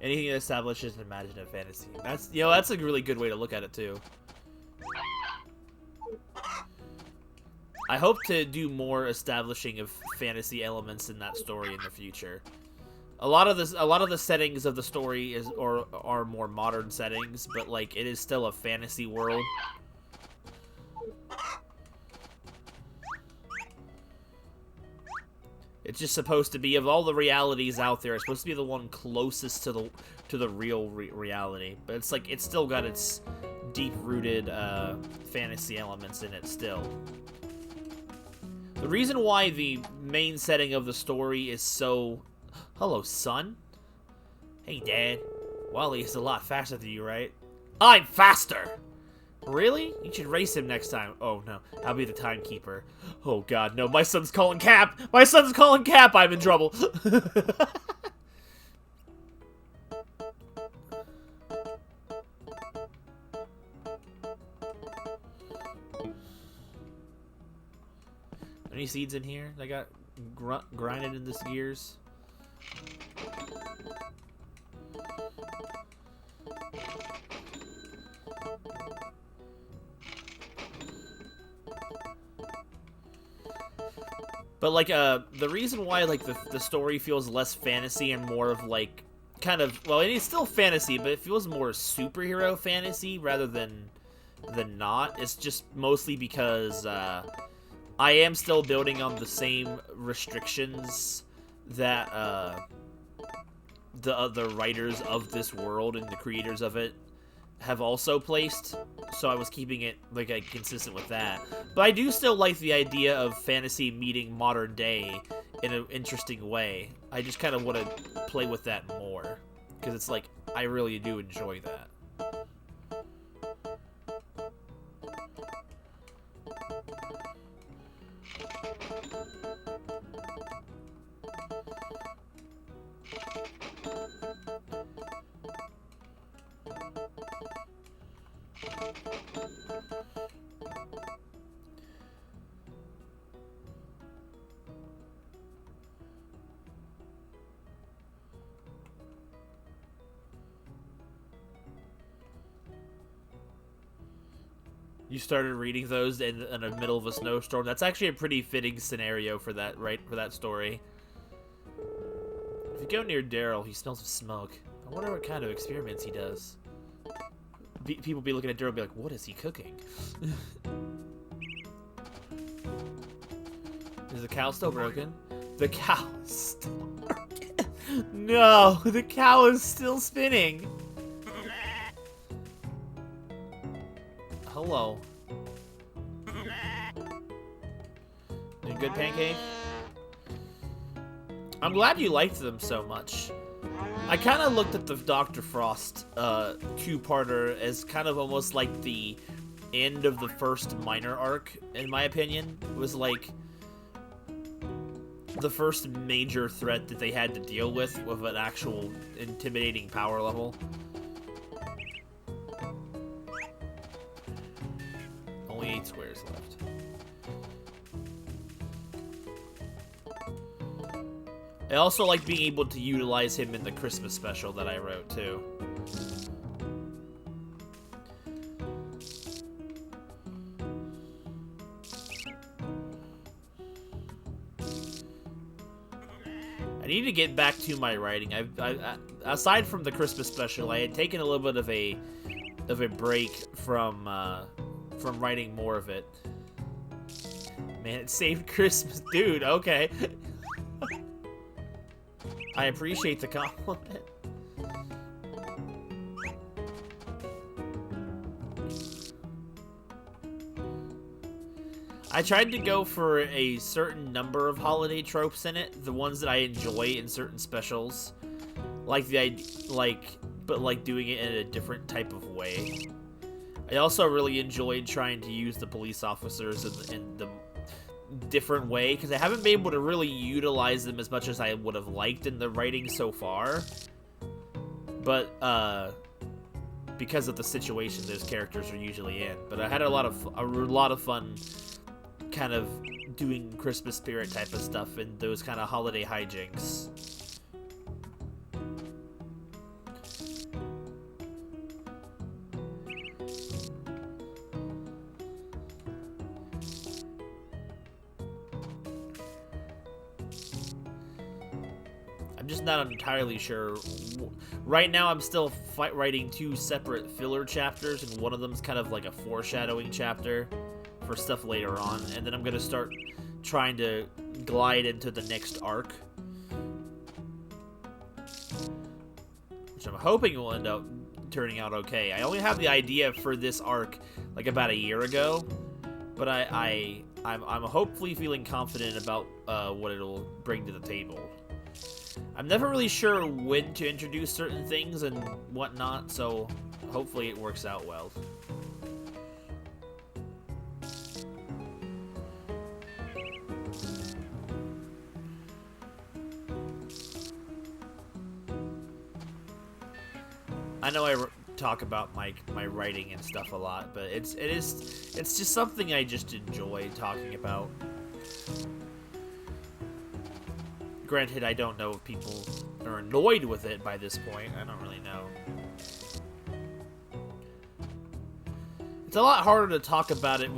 Anything that establishes an imaginative fantasy. That's a really good way to look at it, too. I hope to do more establishing of fantasy elements in that story in the future. A lot of the settings of the story are more modern settings, but like it is still a fantasy world. It's just supposed to be, of all the realities out there, it's supposed to be the one closest to the real reality. But it's like it's still got its deep-rooted fantasy elements in it still. The reason why the main setting of the story is so... Hello, son. Hey, Dad. Wally is a lot faster than you, right? I'm faster! Really? You should race him next time. Oh, no. I'll be the timekeeper. Oh, God, no. My son's calling Cap! My son's calling Cap! I'm in trouble. Any seeds in here that got grinded into gears? But, like, the reason why, like, the story feels less fantasy and more of, like, kind of... Well, it's still fantasy, but it feels more superhero fantasy rather than not. It's just mostly because, I am still building on the same restrictions that, the writers of this world and the creators of it have also placed, so I was keeping it, like, consistent with that. But I do still like the idea of fantasy meeting modern day in an interesting way. I just kind of want to play with that more, because it's like, I really do enjoy that. You started reading those in the middle of a snowstorm. That's actually a pretty fitting scenario for that, right? For that story. If you go near Daryl, he smells of smoke. I wonder what kind of experiments he does. People be looking at Daryl and be like, what is he cooking? Is the cow still broken? The cow is still broken. No, the cow is still spinning. Hello. You good, Pancake? I'm glad you liked them so much. I kind of looked at the Dr. Frost two-parter as kind of almost like the end of the first minor arc, in my opinion. It was like the first major threat that they had to deal with an actual intimidating power level. Only 8 squares left. I also like being able to utilize him in the Christmas special that I wrote, too. I need to get back to my writing. I aside from the Christmas special, I had taken a little bit of a break from writing more of it. Man, it saved Christmas, dude. Okay. I appreciate the compliment. I tried to go for a certain number of holiday tropes in it, the ones that I enjoy in certain specials, but doing it in a different type of way. I also really enjoyed trying to use the police officers in the different way, because I haven't been able to really utilize them as much as I would have liked in the writing so far. But, because of the situation those characters are usually in. But I had a lot of fun kind of doing Christmas spirit type of stuff and those kind of holiday hijinks. I'm just not entirely sure. Right now, I'm still writing 2 separate filler chapters, and one of them's kind of like a foreshadowing chapter for stuff later on, and then I'm gonna start trying to glide into the next arc, which I'm hoping will turning out okay. I only had the idea for this arc like about a year ago, but I'm hopefully feeling confident about what it'll bring to the table. I'm never really sure when to introduce certain things and whatnot, so hopefully it works out well. I know I talk about my writing and stuff a lot, but it's just something I just enjoy talking about. Granted, I don't know if people are annoyed with it by this point. I don't really know. It's a lot harder to talk about it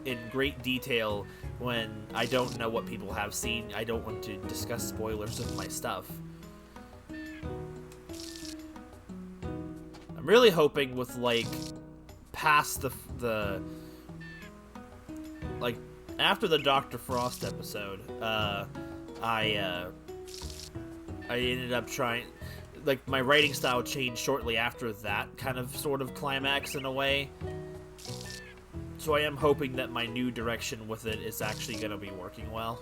in great detail when I don't know what people have seen. I don't want to discuss spoilers of my stuff. I'm really hoping with, like, past the like, after the Dr. Frost episode, I ended up trying, like, my writing style changed shortly after that kind of sort of climax in a way. So I am hoping that my new direction with it is actually going to be working well.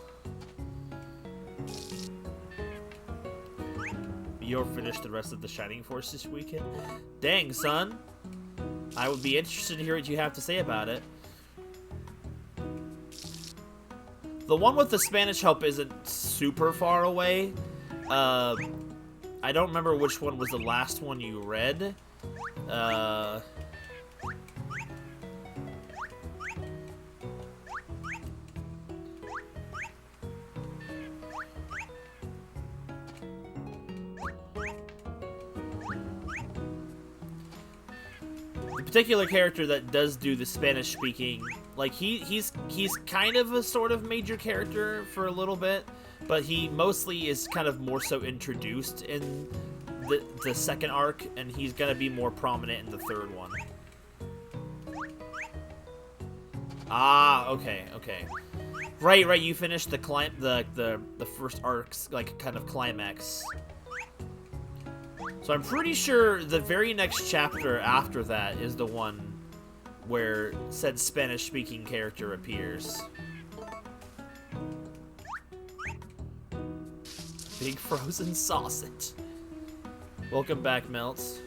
You'll finish the rest of the Shining Force this weekend? Dang, son. I would be interested to hear what you have to say about it. The one with the Spanish help isn't super far away. I don't remember which one was the last one you read. The particular character that does do the Spanish speaking, like, he's kind of a sort of major character for a little bit, but he mostly is kind of more so introduced in the second arc, and he's gonna be more prominent in the third one. Ah, okay. Right, you finished the first arc's, like, kind of climax. So I'm pretty sure the very next chapter after that is the one where said Spanish-speaking character appears. Big frozen sausage. Welcome back, Melts.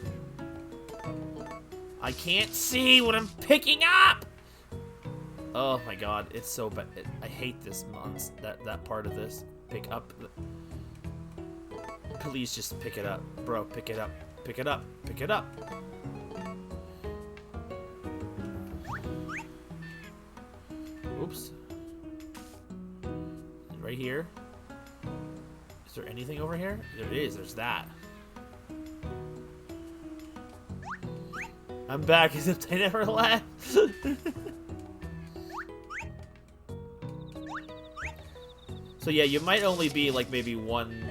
I can't see what I'm picking up! Oh my god, it's so bad. I hate this that part of this. Pick up. Please just pick it up. Bro, pick it up. Pick it up. Pick it up. Oops. Right here. Is there anything over here? There is. There's that. I'm back as if they never left. So yeah, you might only be like maybe 1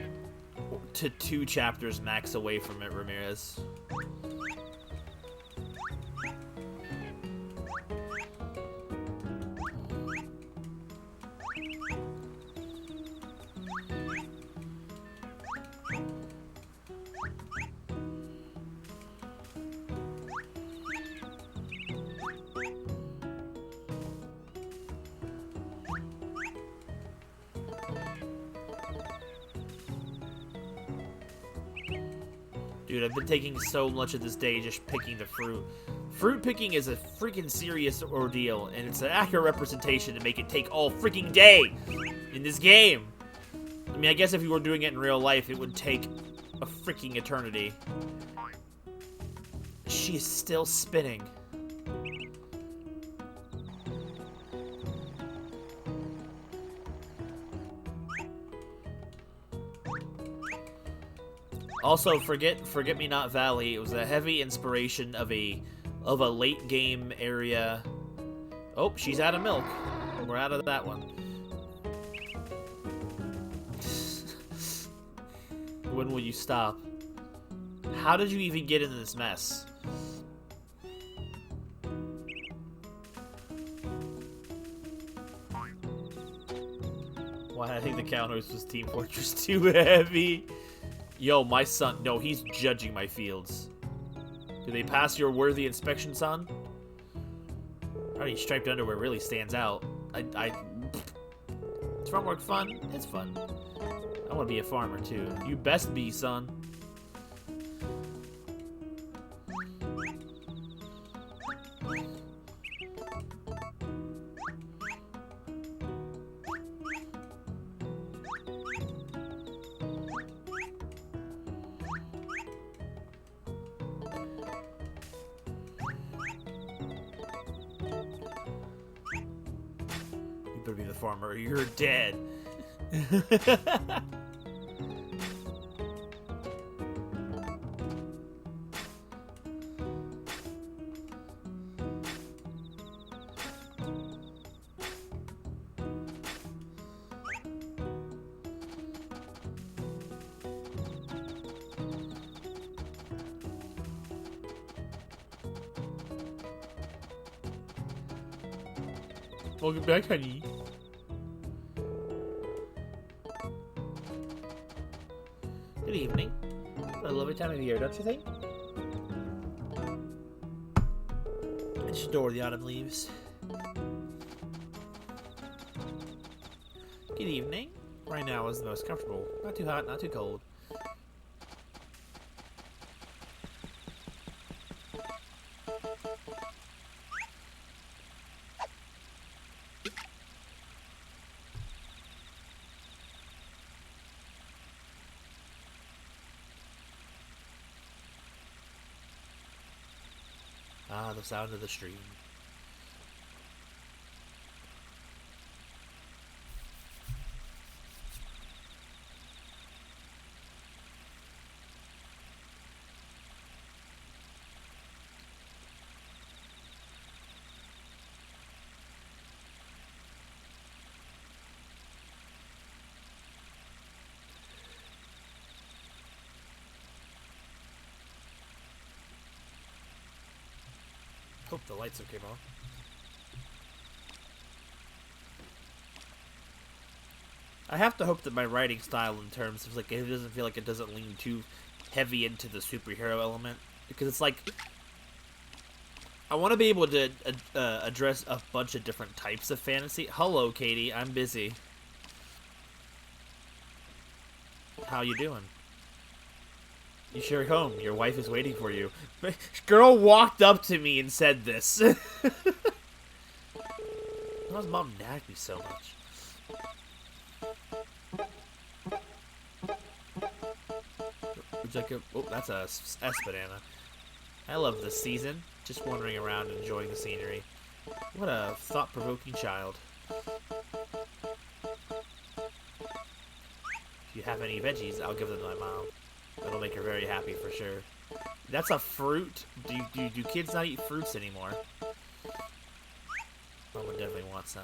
to 2 chapters max away from it, Ramirez. Dude, I've been taking so much of this day just picking the fruit. Fruit picking is a freaking serious ordeal, and it's an accurate representation to make it take all freaking day in this game. I mean, I guess if you were doing it in real life, it would take a freaking eternity. She is still spinning. Also, Forget-Me-Not Valley. It was a heavy inspiration of a late game area. Oh, she's out of milk. We're out of that one. When will you stop? How did you even get into this mess? Why, I think the counters was Team Fortress 2 heavy. Yo, my son, no, he's judging my fields. Do they pass your worthy inspection, son? Already striped underwear really stands out. Is farm work fun? It's fun. I want to be a farmer too. You best be, son. You better be the farmer or you're dead. Welcome back, honey. Good evening. What a lovely time of year, don't you think? I just adore the autumn leaves. Good evening. Right now is the most comfortable. Not too hot, not too cold. Ah, the sound of the stream. Hope the lights came on. I have to hope that my writing style, in terms of like, it doesn't feel like it doesn't lean too heavy into the superhero element, because it's like I want to be able to address a bunch of different types of fantasy. Hello, Katie. I'm busy. How you doing? You sure home. Your wife is waiting for you. Girl walked up to me and said this. Why does mom nag me so much? Would you like a... Oh, that's a S-banana. I love this season. Just wandering around and enjoying the scenery. What a thought-provoking child. If you have any veggies, I'll give them to my mom. That'll make her very happy for sure. That's a fruit. Do kids not eat fruits anymore? Mom would definitely want some.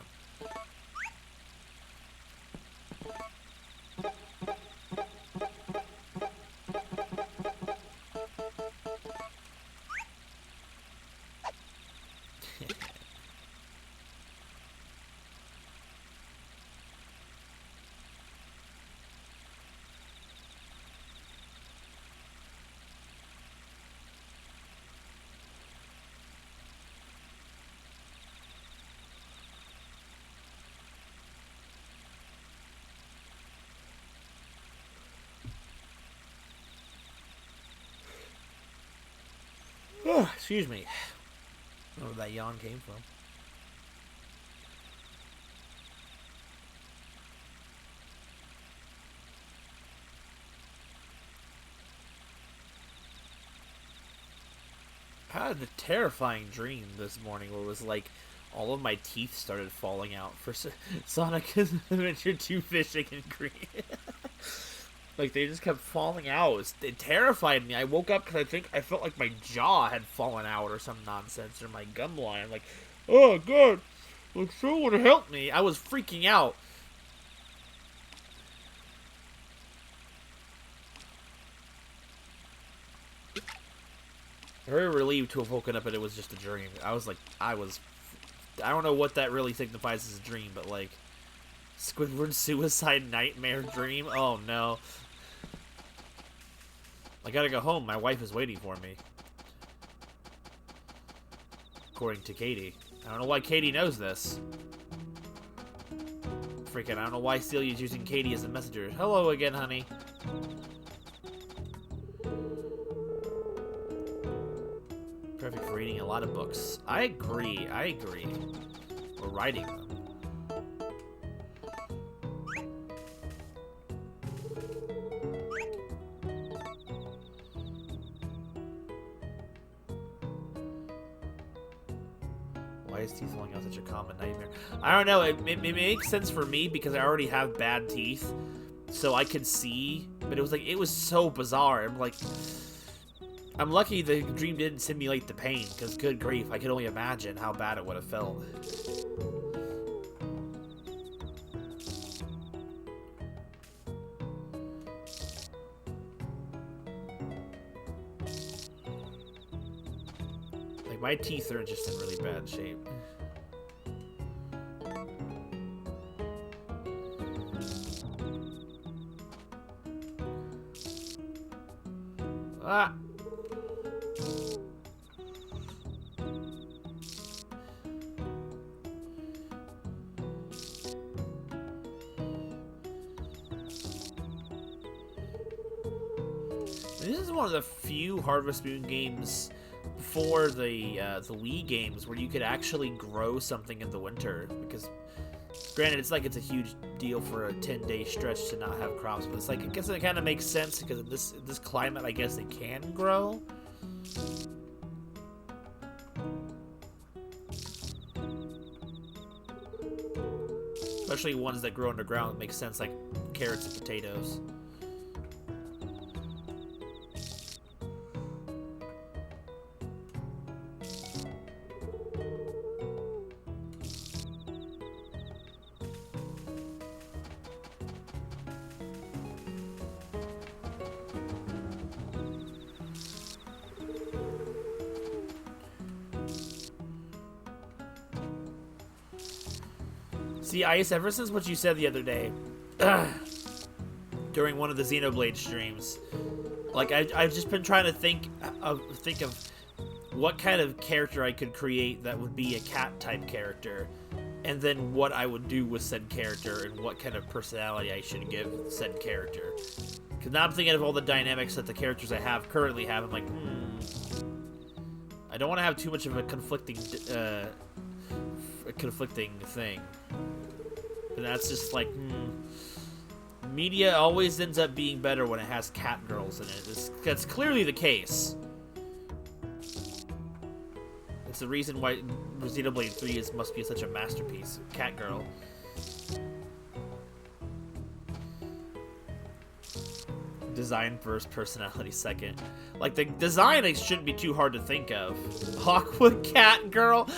Oh, excuse me. I don't know where that yawn came from. I had a terrifying dream this morning where it was like all of my teeth started falling out for Sonic Adventure 2 Fishing and Green. Like, they just kept falling out. It terrified me. I woke up because I felt like my jaw had fallen out or some nonsense, or my gum line. Like, oh, God. Like, someone help me. I was freaking out. Very relieved to have woken up and it was just a dream. I was like, I don't know what that really signifies as a dream, but like, Squidward suicide nightmare dream? Oh, no. I gotta go home. My wife is waiting for me. according to Katie. I don't know why Katie knows this. Freaking, I don't know why Celia's using Katie as a messenger. Hello again, honey. Perfect for reading a lot of books. I agree, Or writing them. Why is teeth falling out such a common nightmare? I don't know. It makes sense for me because I already have bad teeth, so I could see. But it was so bizarre. I'm lucky the dream didn't simulate the pain, because good grief, I could only imagine how bad it would have felt. Like, my teeth are just in really bad shape. Ah! This is one of the few Harvest Moon games before the Wii games where you could actually grow something in the winter. Because, granted, it's a huge deal for a 10-day stretch to not have crops, but it's like, I guess it kind of makes sense because in this climate, I guess it can grow. Especially ones that grow underground, it makes sense, like carrots and potatoes. See, Ice, ever since what you said the other day, during one of the Xenoblade streams, like, I've just been trying to think of what kind of character I could create that would be a cat-type character, and then what I would do with said character, and what kind of personality I should give said character. Because now I'm thinking of all the dynamics that the characters I currently have, I'm like, I don't want to have too much of a conflicting thing. And that's just like, media always ends up being better when it has cat girls in it. That's clearly the case. It's the reason why Xenoblade 3 must be such a masterpiece. Cat girl. Design first, personality second. Like, the design shouldn't be too hard to think of. Hawkwood cat girl?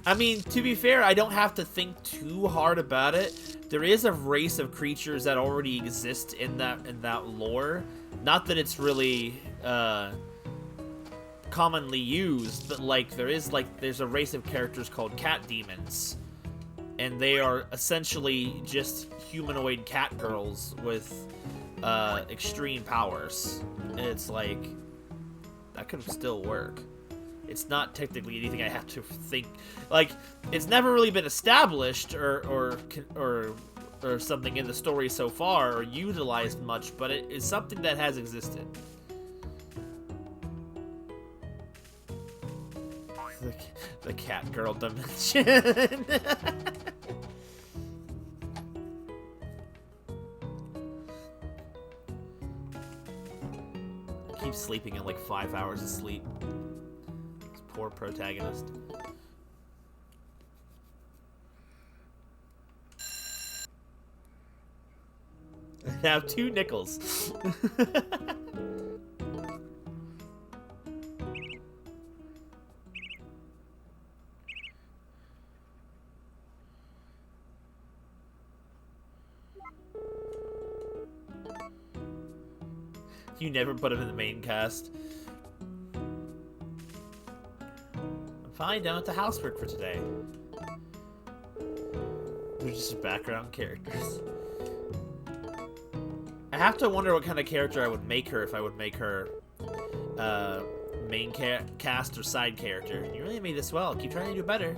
I mean, to be fair, I don't have to think too hard about it. There is a race of creatures that already exist in that lore. Not that it's really commonly used, but like there's a race of characters called cat demons, and they are essentially just humanoid cat girls with extreme powers. And it's like, that could still work. It's not technically anything I have to think. Like, it's never really been established or something in the story so far or utilized much, but it is something that has existed. The cat girl dimension. I keep sleeping in like 5 hours of sleep. Poor protagonist. I have 2 nickels. You never put him in the main cast. Finally done with the housework for today. They're just background characters. have to wonder what kind of character I would make her if I would make her main cast or side character. You really made this well. Keep trying to do better.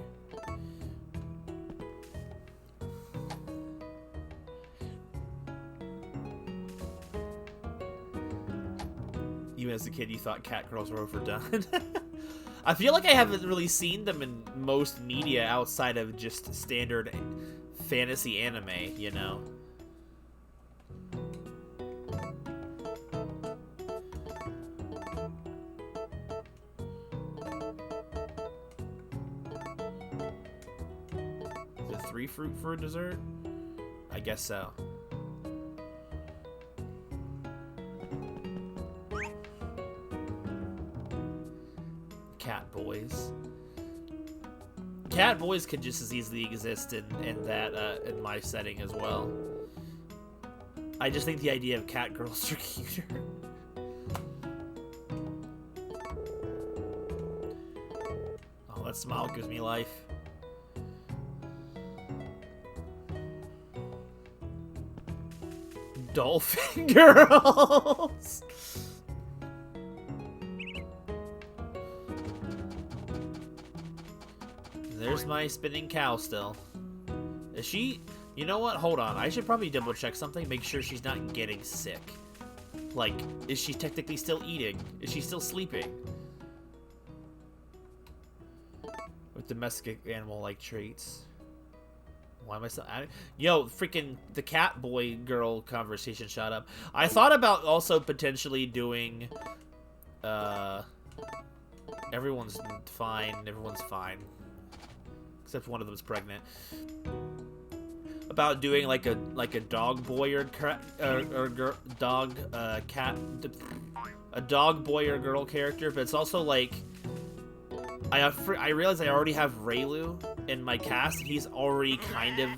Even as a kid, you thought cat girls were overdone. I feel like I haven't really seen them in most media outside of just standard fantasy anime, you know? Is it 3 fruit for a dessert? I guess so. Cat boys. Cat boys could just as easily exist in my setting as well. I just think the idea of cat girls are cuter. Oh, that smile gives me life. Dolphin girls. There's my spinning cow still. Is she... You know what? Hold on. I should probably double check something. Make sure she's not getting sick. Like, is she technically still eating? Is she still sleeping? With domestic animal-like traits. Why am I still adding? Yo, freaking the cat boy girl conversation shut up. I thought about also potentially doing... Everyone's fine. Everyone's fine. Except one of them's pregnant. About doing like a dog boy or dog cat, a dog boy or girl character, but it's also like I realize I already have Raylu in my cast. He's already kind of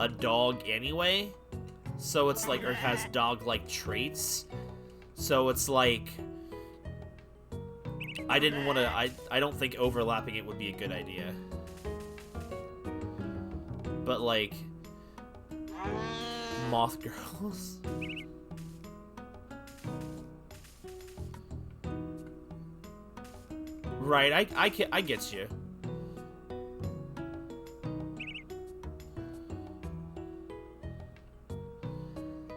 a dog anyway, so it's like, or has dog-like traits. So it's like I didn't want to. I don't think overlapping it would be a good idea. But like moth girls. Right, I get you.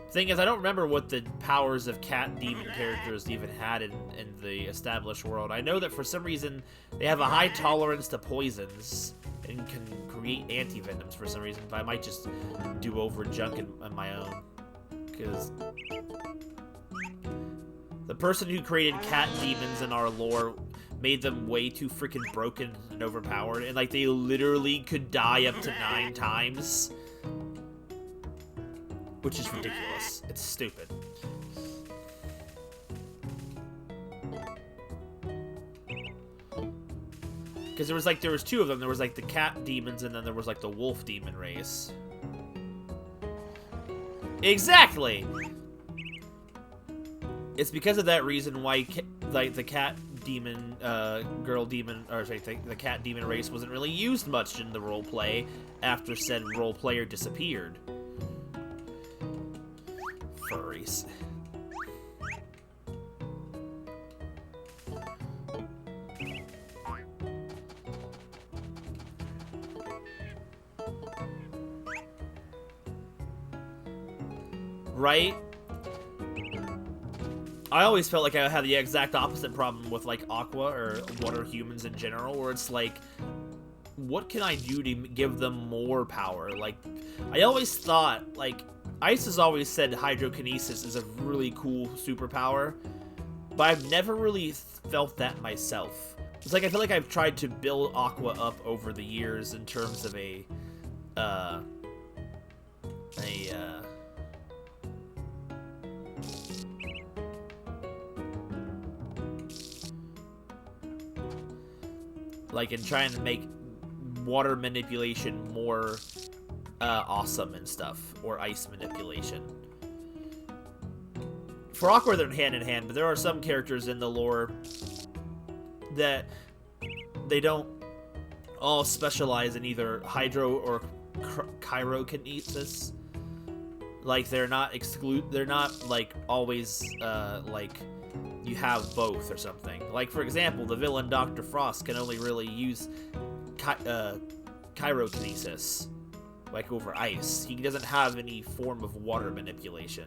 Thing is, I don't remember what the powers of cat demon characters even had in the established world. I know that for some reason they have a high tolerance to poisons and can create anti-venoms for some reason, but I might just do over junk on my own. Because the person who created cat demons in our lore made them way too freaking broken and overpowered, and like they literally could die up to 9 times. Which is ridiculous. It's stupid. Because there was 2 of them. There was like the cat demons, and then there was like the wolf demon race. Exactly! It's because of that reason why like the cat demon, girl demon, or sorry, the cat demon race wasn't really used much in the roleplay after said role player disappeared. Furries. Right? I always felt like I had the exact opposite problem with like Aqua or water humans in general, where it's like, what can I do to give them more power? Like, I always thought, like, Ice has always said hydrokinesis is a really cool superpower, but I've never really felt that myself. It's like I feel like I've tried to build Aqua up over the years in terms of like in trying to make water manipulation more awesome and stuff, or ice manipulation. For Aqua, they're hand in hand, but there are some characters in the lore that they don't all specialize in either hydro or chirokinesis. Like, they're not like always like you have both or something. Like, for example, the villain Dr. Frost can only really use Kyrokinesis, like over ice. He doesn't have any form of water manipulation,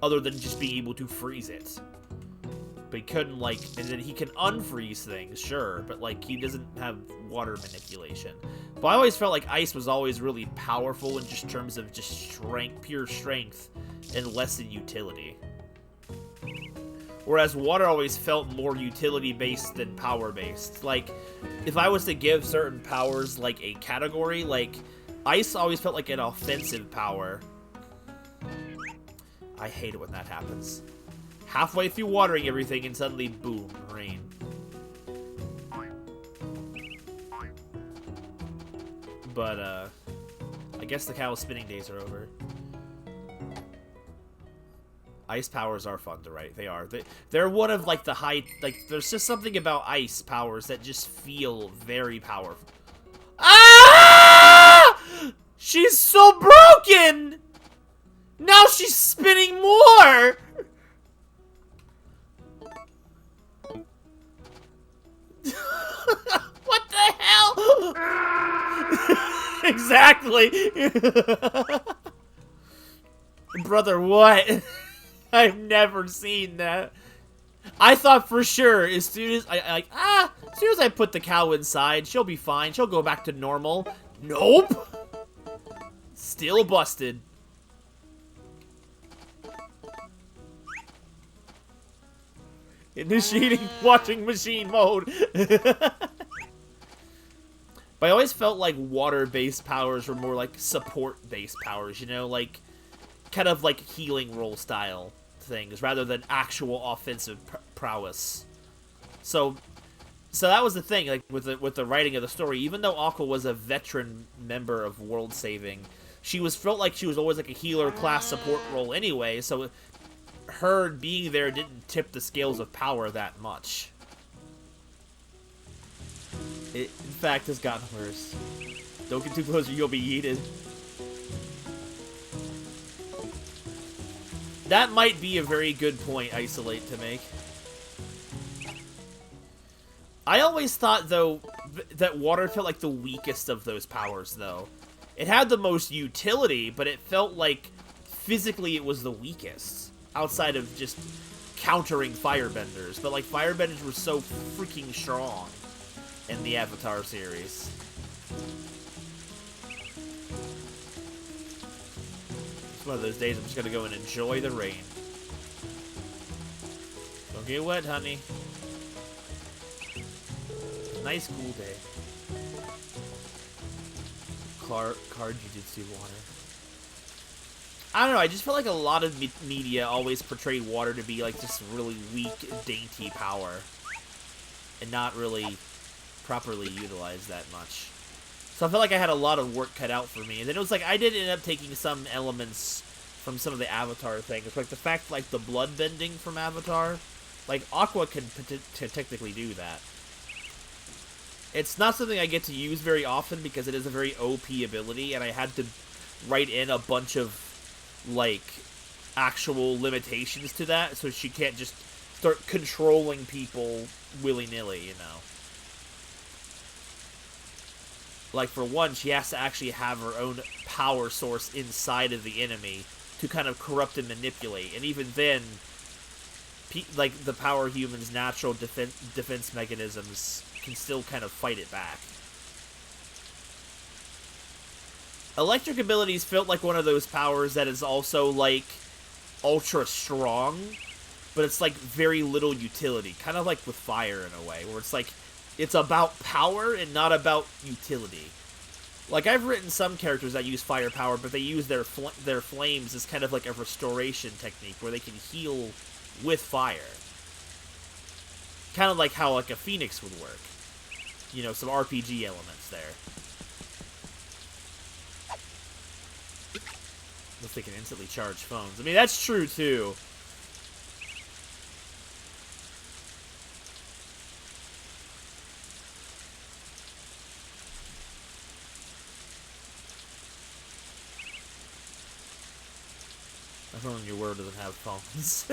other than just being able to freeze it. But he couldn't, like, and then he can unfreeze things, sure, but, like, he doesn't have water manipulation. But I always felt like ice was always really powerful in just terms of just strength, pure strength, and less in utility. Whereas water always felt more utility-based than power-based. Like, if I was to give certain powers, like, a category, like, ice always felt like an offensive power. I hate it when that happens. Halfway through watering everything, and suddenly, boom, rain. But, I guess the cow spinning days are over. Ice powers are fun to write. They are. They're one of, like, the high... Like, there's just something about ice powers that just feel very powerful. Ah! She's so broken! Now she's spinning more! What the hell? Exactly. Brother, what? I've never seen that. I thought for sure as soon as as soon as I put the cow inside, she'll be fine. She'll go back to normal. Nope. Still busted. Initiating washing machine mode. But I always felt like water-based powers were more like support-based powers, you know, like kind of like healing role style things rather than actual offensive prowess. So that was the thing, like with the writing of the story. Even though Aqua was a veteran member of World Saving, she felt like she was always like a healer class support role anyway. So her being there didn't tip the scales of power that much. It, in fact, has gotten worse. Don't get too close or you'll be yeeted. That might be a very good point, Isolate, to make. I always thought, though, that water felt like the weakest of those powers, though. It had the most utility, but it felt like physically it was the weakest. Outside of just countering firebenders. But, like, firebenders were so freaking strong in the Avatar series. It's one of those days I'm just gonna go and enjoy the rain. Don't get wet, honey. Nice cool day. Card Jujutsu water. I don't know, I just feel like a lot of media always portrayed water to be like this really weak, dainty power. And not really properly utilized that much. So I felt like I had a lot of work cut out for me. And then it was like, I did end up taking some elements from some of the Avatar things. Like the fact, like, the blood bending from Avatar. Like, Aqua can technically do that. It's not something I get to use very often because it is a very OP ability. And I had to write in a bunch of, like, actual limitations to that. So she can't just start controlling people willy-nilly, you know. Like, for one, she has to actually have her own power source inside of the enemy to kind of corrupt and manipulate. And even then, like, the power human's natural defense mechanisms can still kind of fight it back. Electric abilities felt like one of those powers that is also, like, ultra strong, but it's, like, very little utility. Kind of like with fire, in a way, where it's, like, it's about power and not about utility. Like, I've written some characters that use fire power, but they use their flames as kind of like a restoration technique, where they can heal with fire. Kind of like how, like, a phoenix would work. You know, some RPG elements there. Unless they can instantly charge phones. I mean, that's true, too. phone in your world doesn't have phones.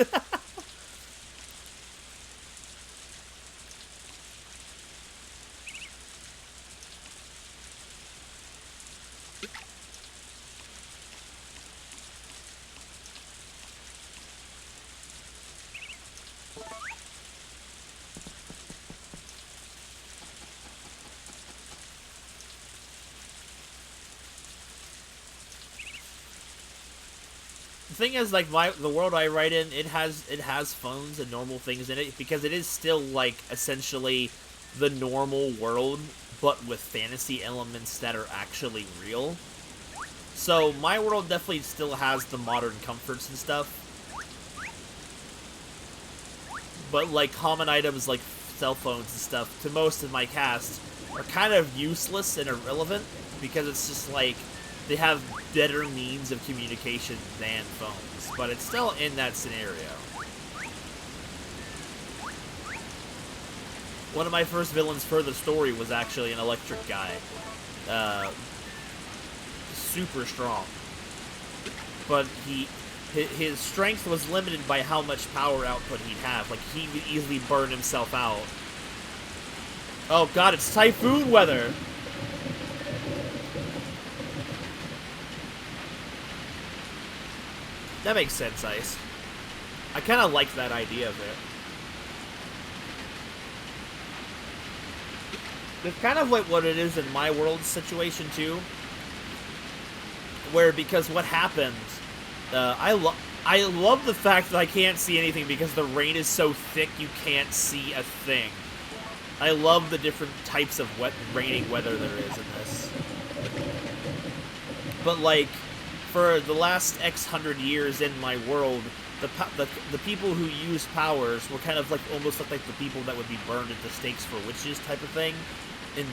The thing is, like, the world I write in, it has phones and normal things in it, because it is still, like, essentially the normal world, but with fantasy elements that are actually real. So my world definitely still has the modern comforts and stuff, but like common items like cell phones and stuff to most of my cast are kind of useless and irrelevant, because it's just like they have better means of communication than phones, but it's still in that scenario. One of my first villains for the story was actually an electric guy. Super strong. But his strength was limited by how much power output he'd have. Like, he would easily burn himself out. Oh god, it's typhoon weather! That makes sense, Ice. I kind of like that idea of it. It's kind of like what it is in my world situation, too. Where, because what happened, I love the fact that I can't see anything because the rain is so thick you can't see a thing. I love the different types of raining weather there is in this. But, like, for the last X hundred years in my world, the people who used powers were kind of like almost like the people that would be burned at the stakes for witches type of thing, and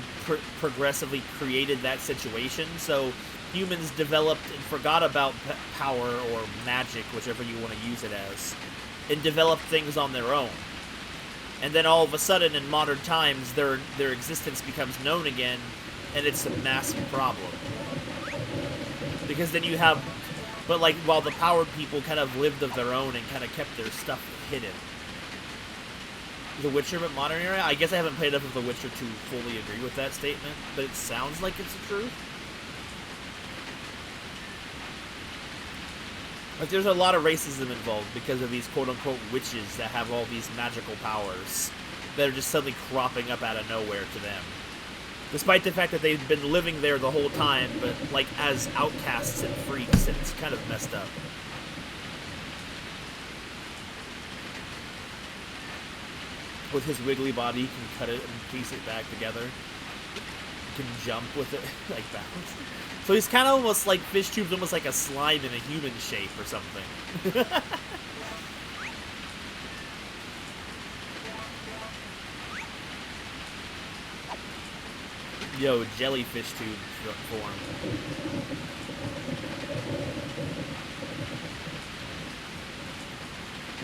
progressively created that situation. So humans developed and forgot about power or magic, whichever you want to use it as, and developed things on their own. And then all of a sudden, in modern times, their existence becomes known again, and it's a massive problem. Because then you have, but like, while the powered people kind of lived of their own and kind of kept their stuff hidden. The Witcher, but modern era? I guess I haven't played enough of The Witcher to fully agree with that statement, but it sounds like it's the truth. Like, there's a lot of racism involved because of these quote-unquote witches that have all these magical powers that are just suddenly cropping up out of nowhere to them. Despite the fact that they've been living there the whole time, but, like, as outcasts and freaks, and it's kind of messed up. With his wiggly body, he can cut it and piece it back together. He can jump with it, like, balance. So he's kind of almost like Fish Tube's almost like a slime in a human shape or something. Yo, jellyfish tube form.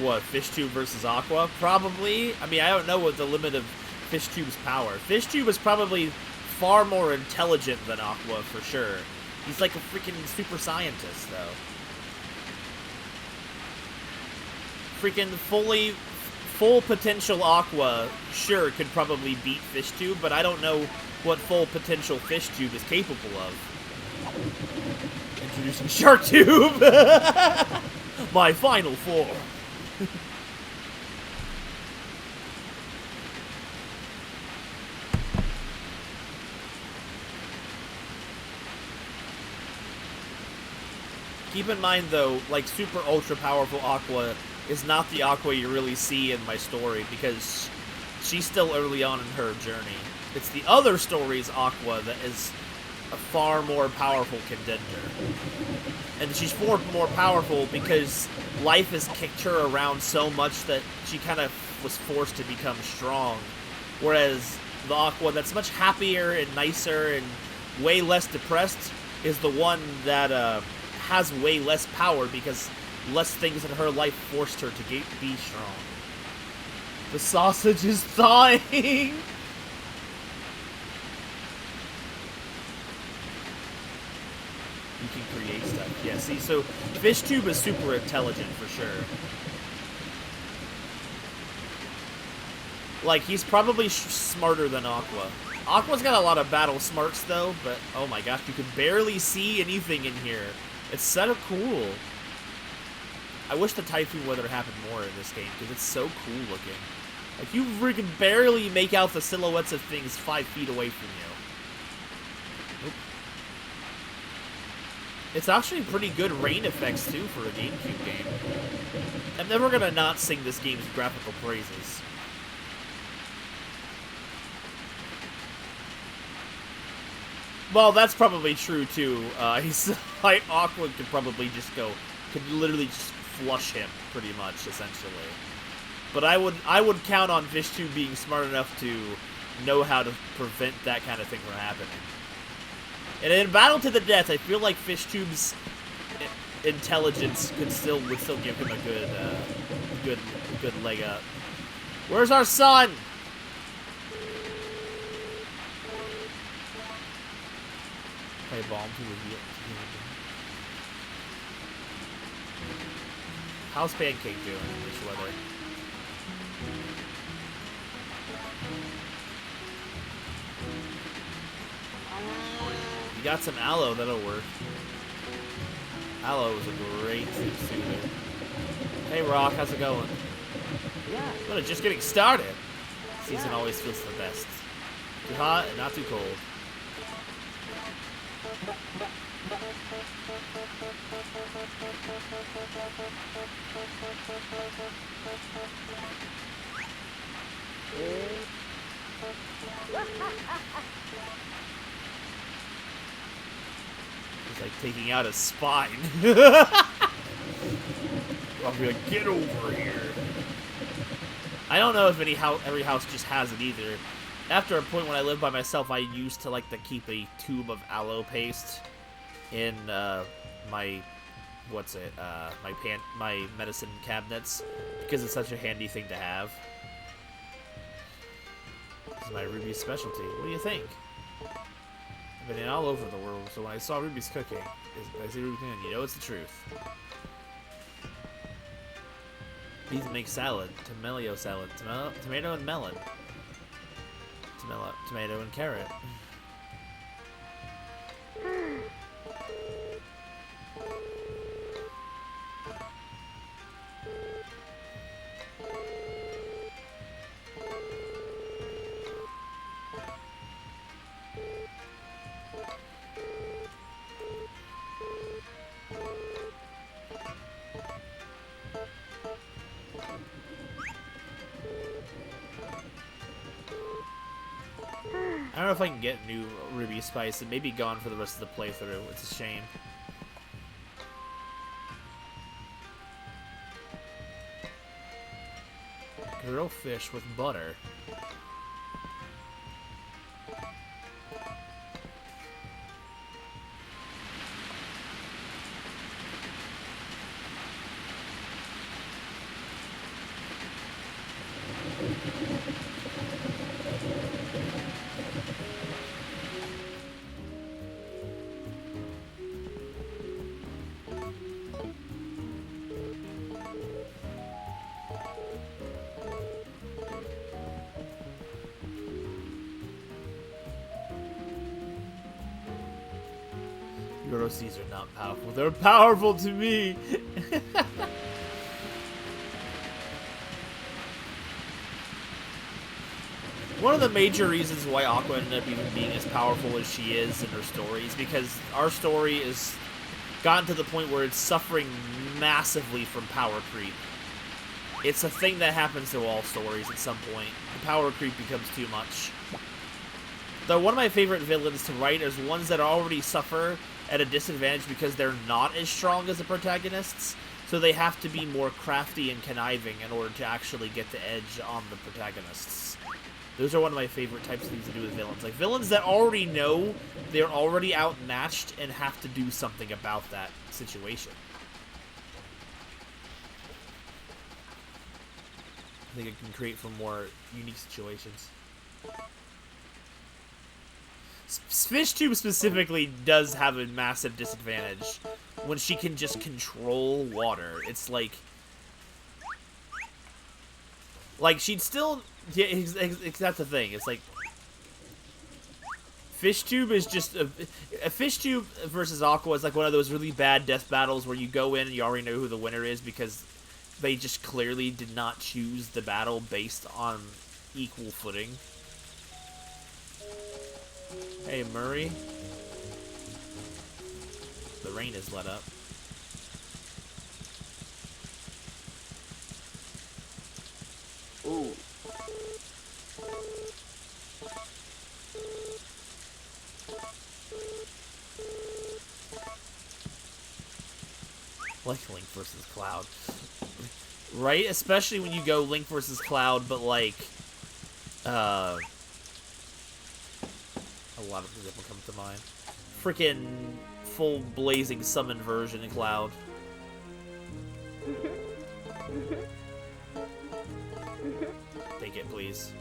What, Fish Tube versus Aqua? Probably. I mean, I don't know what the limit of Fish Tube's power. Fish Tube is probably far more intelligent than Aqua, for sure. He's like a freaking super scientist, though. Freaking full potential Aqua, sure, could probably beat Fish Tube, but I don't know what full potential Fish Tube is capable of. Introducing Shark Tube! My final form. Keep in mind, though, like, super ultra powerful Aqua is not the Aqua you really see in my story, because she's still early on in her journey. It's the other story's Aqua that is a far more powerful contender. And she's far more powerful because life has kicked her around so much that she kind of was forced to become strong. Whereas the Aqua that's much happier and nicer and way less depressed is the one that has way less power because less things in her life forced her to be strong. The sausage is thawing! You can create stuff. Yeah, see, so FishTube is super intelligent for sure. Like, he's probably smarter than Aqua. Aqua's got a lot of battle smarts, though, but oh my gosh, you can barely see anything in here. It's so cool. I wish the Typhoon weather happened more in this game, because it's so cool looking. Like, you freaking barely make out the silhouettes of things 5 feet away from you. Oop. It's actually pretty good rain effects, too, for a GameCube game. I'm never gonna not sing this game's graphical praises. Well, that's probably true, too. He's like, Aqua could probably just could literally just flush him, pretty much, essentially. But I would count on FishTube being smart enough to know how to prevent that kind of thing from happening. And in Battle to the Death, I feel like FishTube's intelligence would still give him a good leg up. Where's our son? Play bomb to reveal. How's Pancake doing in this weather? You got some aloe, that'll work. Aloe is a great soother. Hey Rock, how's it going? Yeah. Well, it's just getting started. Season always feels the best. Too hot and not too cold. It's like taking out a spine. I'll be like, get over here. I don't know if every house just has it either. After a point when I lived by myself, I used to like to keep a tube of aloe paste in my my medicine cabinets because it's such a handy thing to have. This is my Ruby's specialty. What do you think? I've been in all over the world, so when I saw Ruby's cooking, I see Ruby cooking, you know it's the truth. These make salad, tomato salad, tomato and melon. Tomato and carrot. I don't know if I can get new Ruby Spice. It may be gone for the rest of the playthrough. It's a shame. Grill fish with butter. Eurosies are not powerful. They're powerful to me! One of the major reasons why Aqua ended up even being as powerful as she is in her story is because our story is gotten to the point where it's suffering massively from power creep. It's a thing that happens to all stories at some point. The power creep becomes too much. Though one of my favorite villains to write is ones that already suffer at a disadvantage because they're not as strong as the protagonists, so they have to be more crafty and conniving in order to actually get the edge on the protagonists. Those are one of my favorite types of things to do with villains. Like, villains that already know they're already outmatched and have to do something about that situation. I think it can create for more unique situations. Fish Tube specifically does have a massive disadvantage when she can just control water. It's like she'd still, yeah, that's the thing. It's like Fish Tube is just a Fish Tube versus Aqua is like one of those really bad death battles where you go in and you already know who the winner is because they just clearly did not choose the battle based on equal footing. Hey, Murray. The rain is let up. Ooh. Like Link versus Cloud. Right? Especially when you go Link versus Cloud, but like, a lot of examples come to mind. Freaking full blazing summon version in Cloud. Take it, please.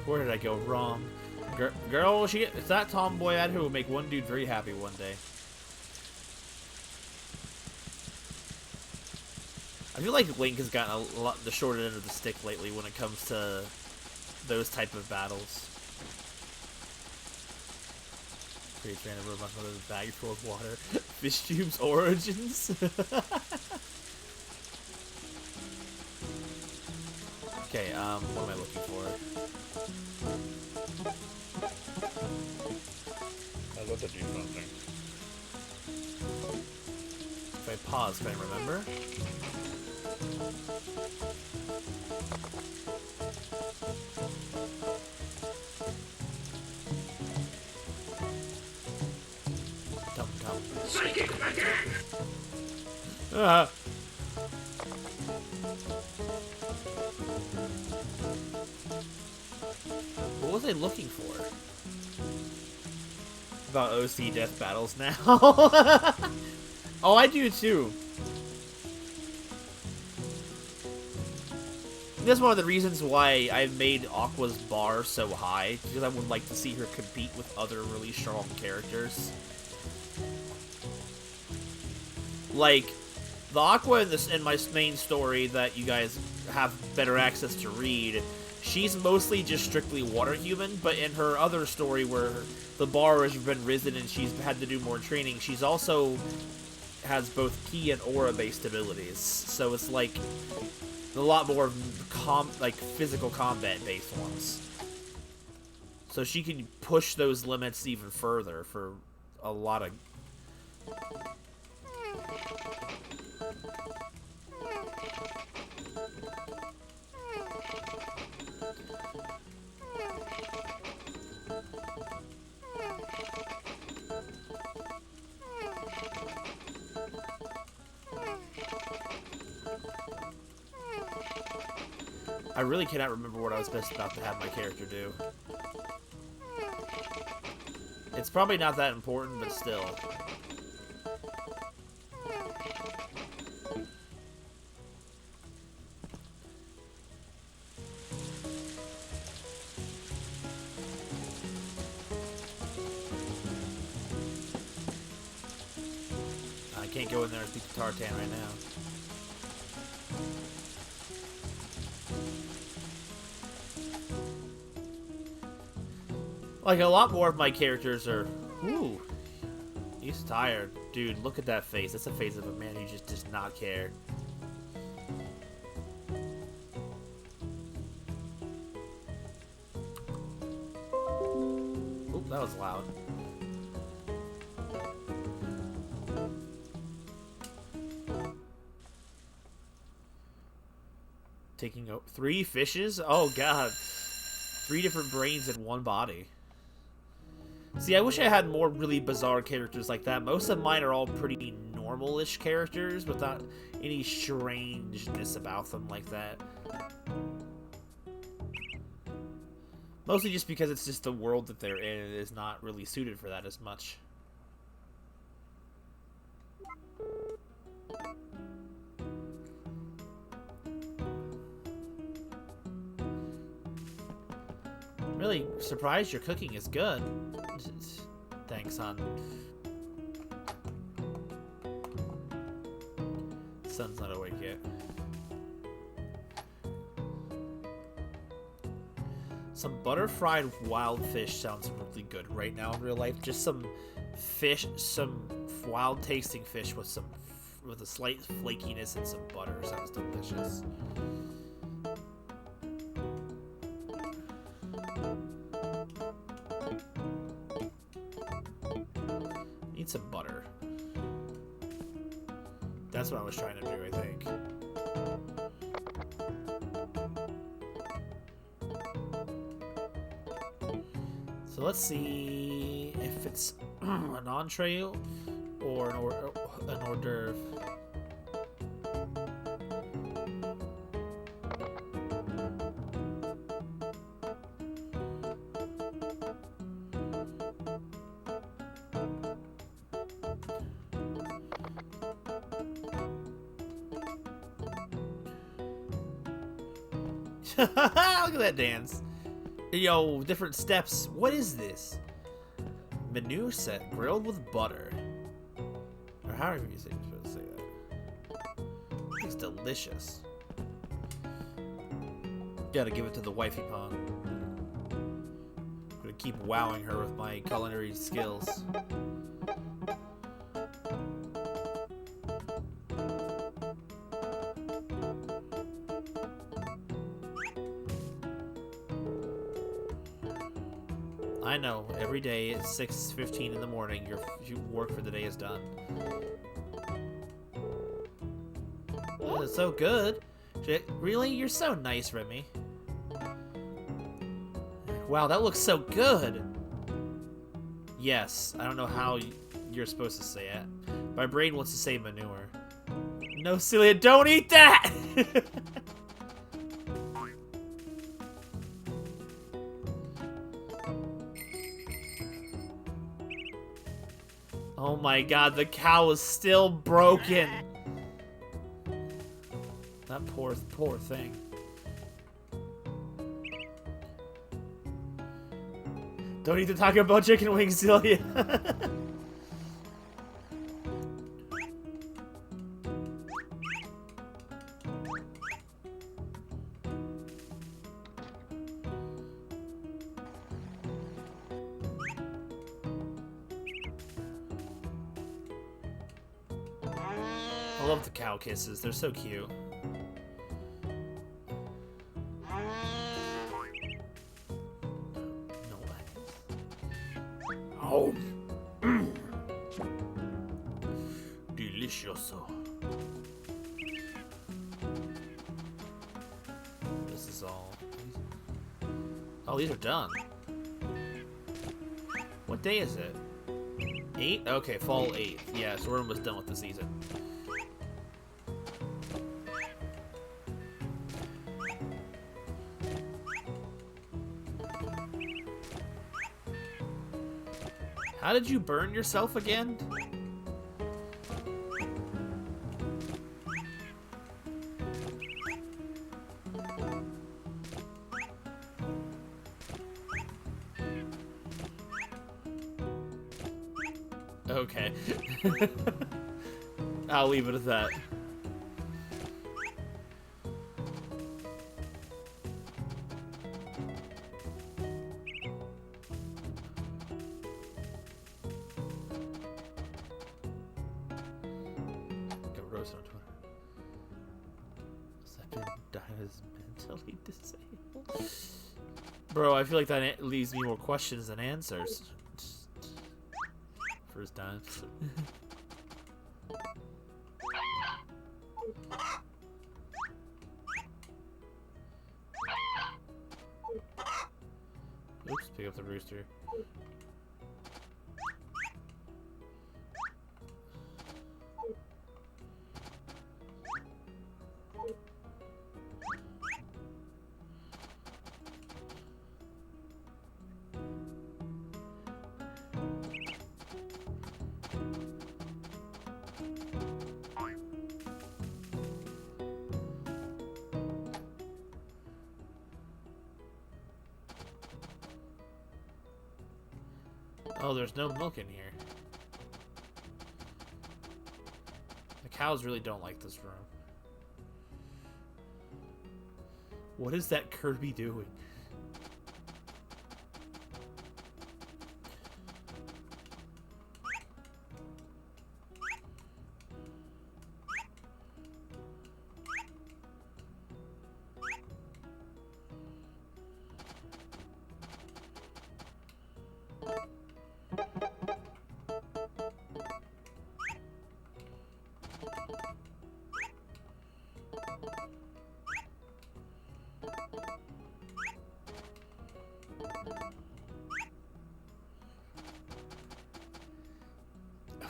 Where did I go wrong? Girl, it's that tomboy ad who will make one dude very happy one day. I feel like Link has gotten a lot the short end of the stick lately when it comes to those type of battles. Creates random robots with a bag full of water. Fish Tube's origins. Okay, what am I looking for? I love to do something. If I pause, can I remember? Tum-tum. Psychic again. What was I looking for? About OC death battles now. Oh, I do too. That's one of the reasons why I made Aqua's bar so high, because I would like to see her compete with other really strong characters. Like, the Aqua in my main story that you guys have better access to read, she's mostly just strictly water human, but in her other story where the bar has been risen and she's had to do more training, she's also has both ki and aura based abilities. So it's like a lot more physical combat based ones. So she can push those limits even further for a lot of... I really cannot remember what I was just about to have my character do. It's probably not that important, but still. I can't go in there and speak to Tartan right now. Like, a lot more of my characters are... Ooh. He's tired. Dude, look at that face. That's the face of a man who just does not care. Oop, that was loud. Taking 3 fishes? Oh, God. 3 different brains in one body. See, I wish I had more really bizarre characters like that. Most of mine are all pretty normal-ish characters without any strangeness about them like that. Mostly just because it's just the world that they're in is not really suited for that as much. really surprised your cooking is good. Thanks, hon. Sun's not awake yet. Some butter-fried wild fish sounds really good right now in real life. Just some fish, some wild-tasting fish with a slight flakiness and some butter sounds delicious. Need some butter. That's what I was trying to do, I think. So let's see if it's an entree or an hors d'oeuvre. Look at that dance. Yo, different steps. What is this? Menu set grilled with butter. Or however you're supposed to say that. It's delicious. Gotta give it to the wifey pong. I'm gonna keep wowing her with my culinary skills. I know, every day at 6:15 in the morning, your work for the day is done. Oh, it's so good. Really? You're so nice, Remy. Wow, that looks so good. Yes, I don't know how you're supposed to say it. My brain wants to say manure. No, Celia, don't eat that! Oh my god, the cow is still broken. That poor thing. Don't eat the Taco Bell chicken wings, Celia. I love the cow kisses. They're so cute. No way. Oh. Delicioso. This is all. Oh, these are done. What day is it? 8? Okay, fall 8th. Yeah, so we're almost done with the season. How did you burn yourself again? Okay. I'll leave it at that. Roast on Twitter. Second is mentally disabled. Bro, I feel like that leaves me more questions than answers. First time. Oops, pick up the rooster. Oh, there's no milk in here. The cows really don't like this room. What is that Kirby doing?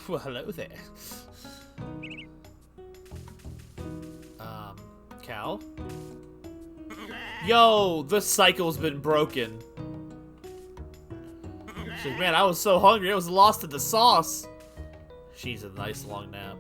Well, hello there. Cal? Yo, the cycle's been broken. She's like, man, I was so hungry, I was lost in the sauce. She's a nice long nap.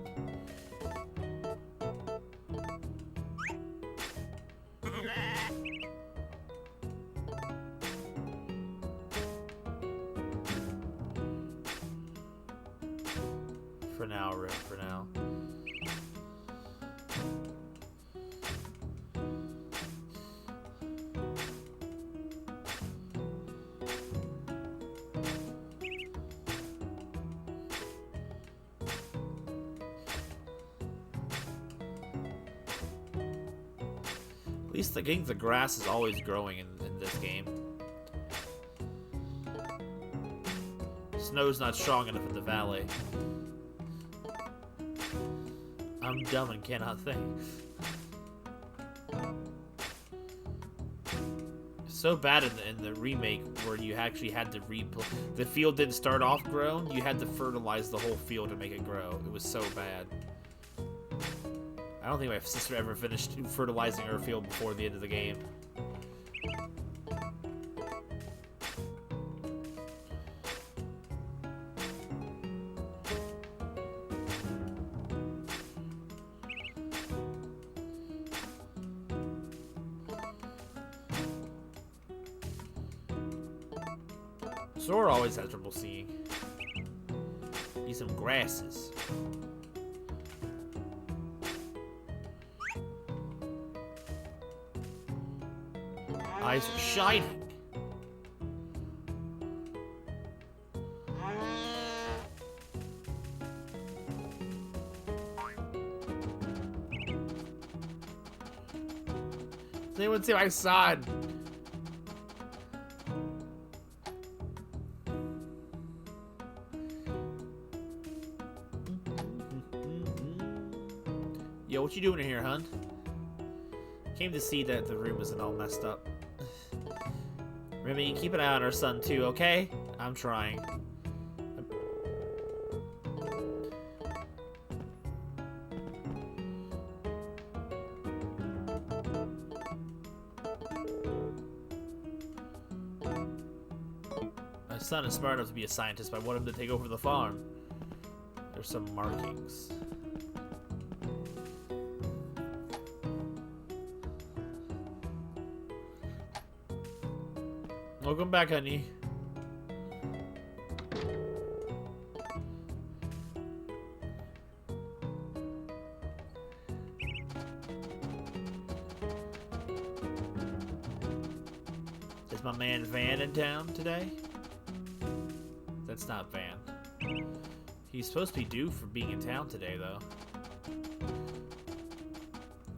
For now, Rip, for now. At least I think the grass is always growing in this game. Snow's not strong enough in the valley. I'm dumb and cannot think. So bad in the remake where you actually had to the field didn't start off grown, you had to fertilize the whole field to make it grow. It was so bad. I don't think my sister ever finished fertilizing her field before the end of the game. Sora always has trouble seeing. Need some grasses. Eyes are shining. Does anyone see my son? Yo, what you doing in here, hun? Came to see that the room isn't all messed up. Remember, you keep an eye on our son too, okay? I'm trying. My son is smart enough to be a scientist, but I want him to take over the farm. There's some markings. Welcome back, honey. Is my man Van in town today? That's not Van. He's supposed to be due for being in town today, though.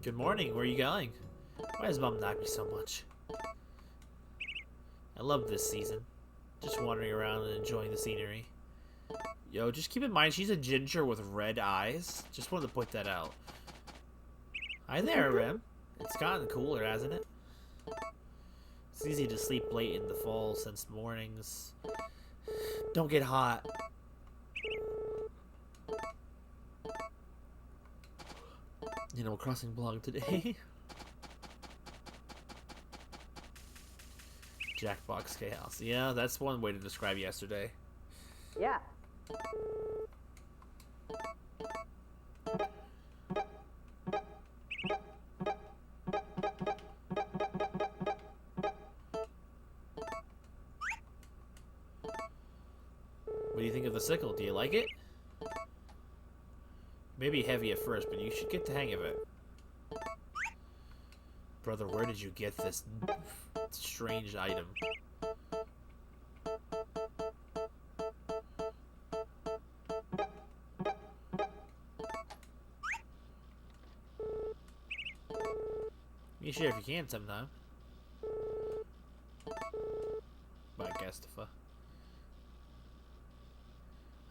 Good morning. Where are you going? Why does Mom knock me so much? I love this season. Just wandering around and enjoying the scenery. Yo, just keep in mind, she's a ginger with red eyes. Just wanted to point that out. Hi there, Rem. It's gotten cooler, hasn't it? It's easy to sleep late in the fall since mornings don't get hot. Animal Crossing blog today. Jackbox Chaos. Yeah, that's one way to describe yesterday. Yeah. do you think of the sickle? Do you like it? Maybe heavy at first, but you should get the hang of it. Brother, where did you get this strange item? You share if you can sometime. By Gastafa.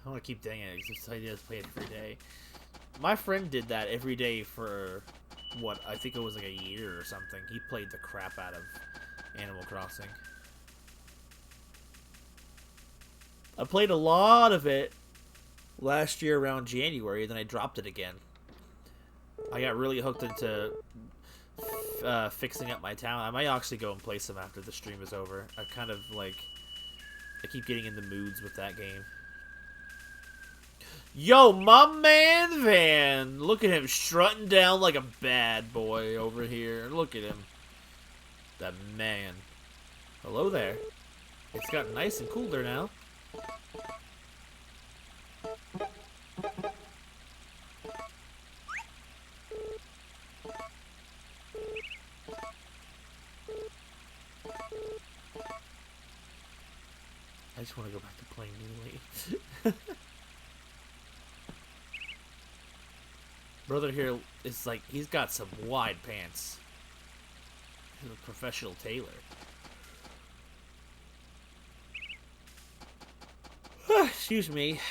I want to keep doing it because he does play it every day. My friend did that every day for, what, I think it was like a year or something. He played the crap out of Animal Crossing. I played a lot of it last year around January, then I dropped it again. I got really hooked into fixing up my town. I might actually go and play some after the stream is over. I kind of like, I keep getting in the moods with that game. Yo, my man Van! Look at him strutting down like a bad boy over here. Look at him. That man. Hello there. It's gotten nice and cool there now. I just want to go back to playing New League. Brother here is like, he's got some wide pants. He's a professional tailor. Excuse me.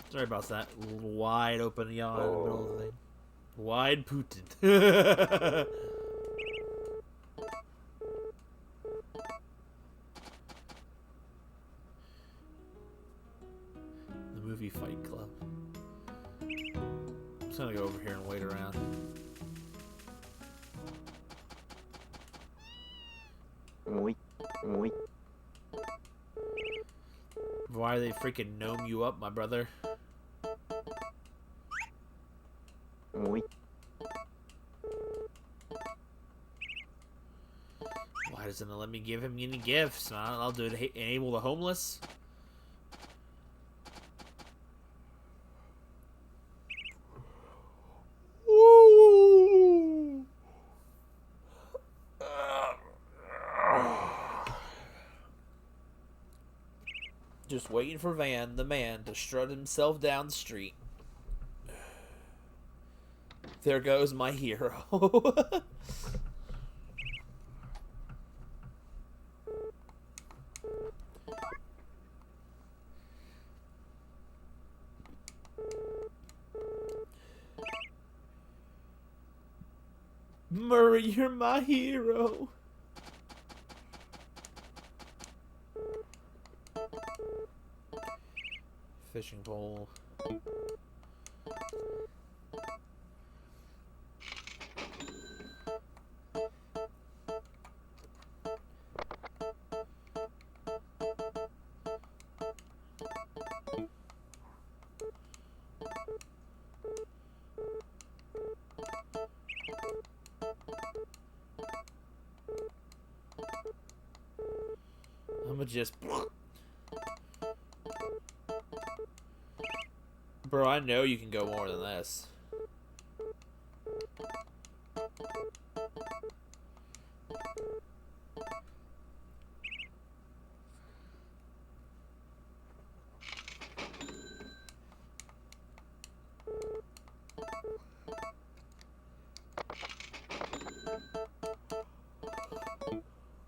Sorry about that. A little wide open yawn in the middle of the thing. Wide pooted. The movie Fight Club. I'm just gonna go over here and wait around. Why are they freaking gnome you up, my brother? Why doesn't it let me give him any gifts? I'll do it. Enable the homeless. Just waiting for Van, the man, to strut himself down the street. There goes my hero. Murray, you're my hero. Fishing pole. I'ma just... Bro, I know you can go more than this.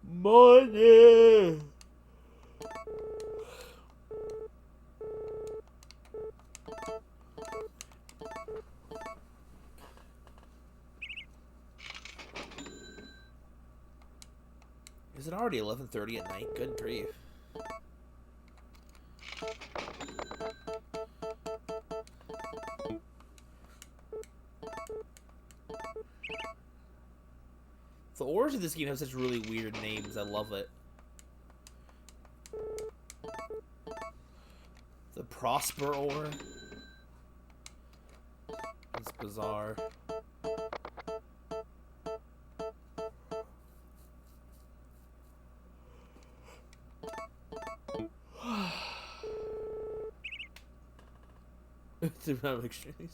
Money! Is it already 11:30 at night? Good grief. The ores of this game have such really weird names. I love it. The Prosper ore. It's bizarre. I'm extremely stupid.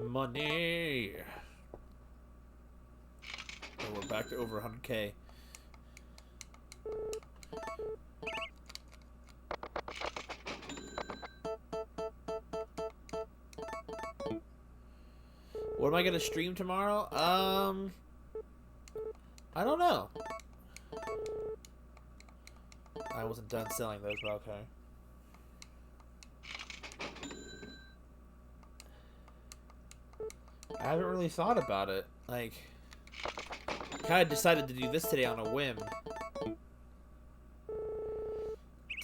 Money. And we're back to over 100K. What am I gonna stream tomorrow? I don't know. I wasn't done selling those, but okay. I haven't really thought about it. Like, kind of decided to do this today on a whim.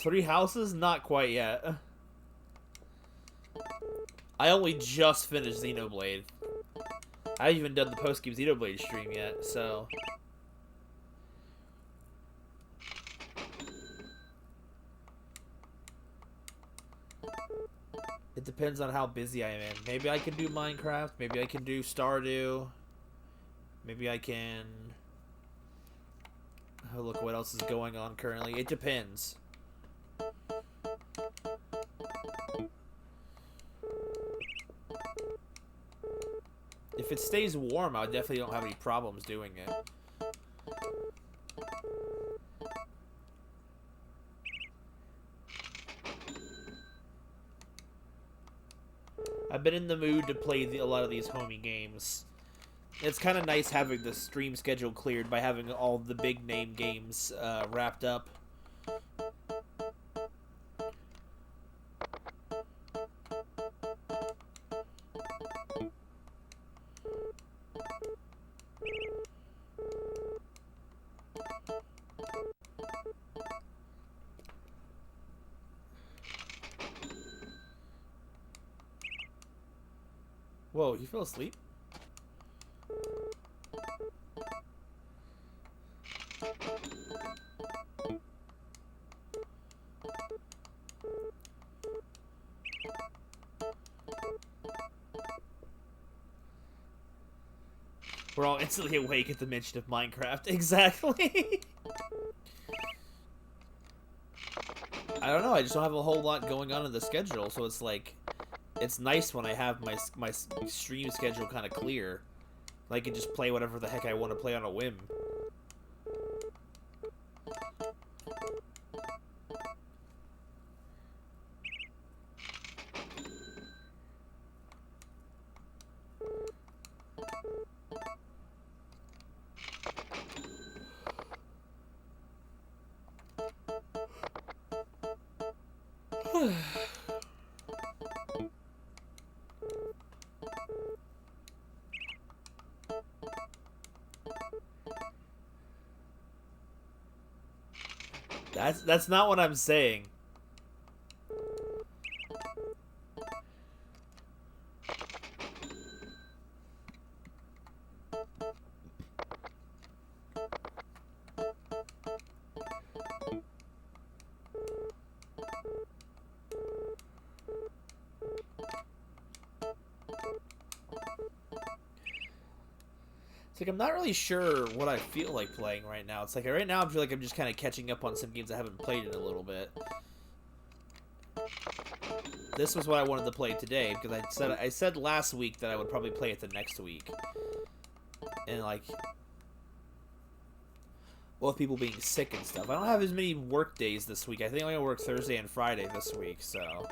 3 houses? Not quite yet. I only just finished Xenoblade. I haven't even done the post-game Xenoblade stream yet, so... It depends on how busy I am. Maybe I can do Minecraft. Maybe I can do Stardew. Maybe I can... Oh, look what else is going on currently. It depends. If it stays warm, I definitely don't have any problems doing it. I've been in the mood to play a lot of these homie games. It's kind of nice having the stream schedule cleared by having all the big name games wrapped up. Whoa, you fell asleep? We're all instantly awake at the mention of Minecraft. Exactly. I don't know, I just don't have a whole lot going on in the schedule, so it's like... It's nice when I have my stream schedule kind of clear. I can just play whatever the heck I want to play on a whim. That's not what I'm saying. It's like I'm not really sure what I feel like playing right now. It's like right now I feel like I'm just kind of catching up on some games I haven't played in a little bit. This was what I wanted to play today because I said last week that I would probably play it the next week. And like, well, with people being sick and stuff, I don't have as many work days this week. I think I'm gonna work Thursday and Friday this week, so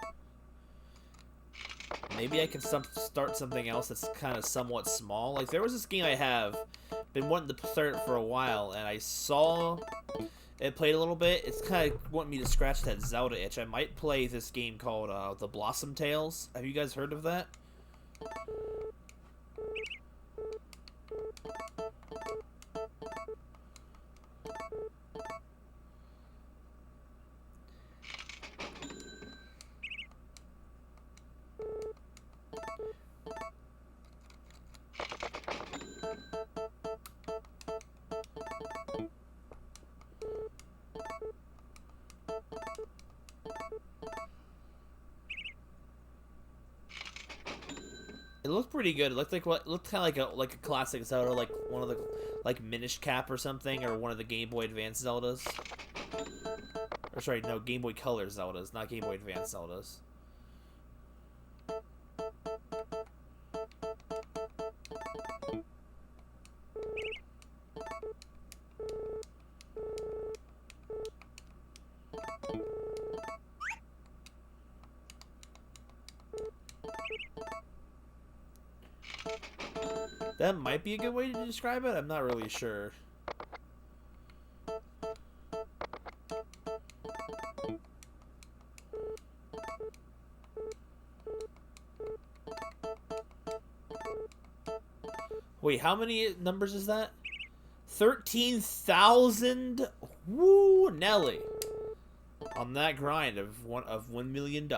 maybe I can start something else that's kind of somewhat small. Like, there was this game I have been wanting to start for a while, and I saw it played a little bit. It's kind of wanting me to scratch that Zelda itch. I might play this game called The Blossom Tales. Have you guys heard of that? It looked pretty good. It looked like what looked kind of like a classic Zelda, like one of the like Minish Cap or something, or one of the Game Boy Advance Zeldas. Or sorry, no, Game Boy Color Zeldas, not Game Boy Advance Zeldas. That might be a good way to describe it. I'm not really sure. Wait, how many numbers is that? 13,000? Woo, Nelly. On that grind of $1 million.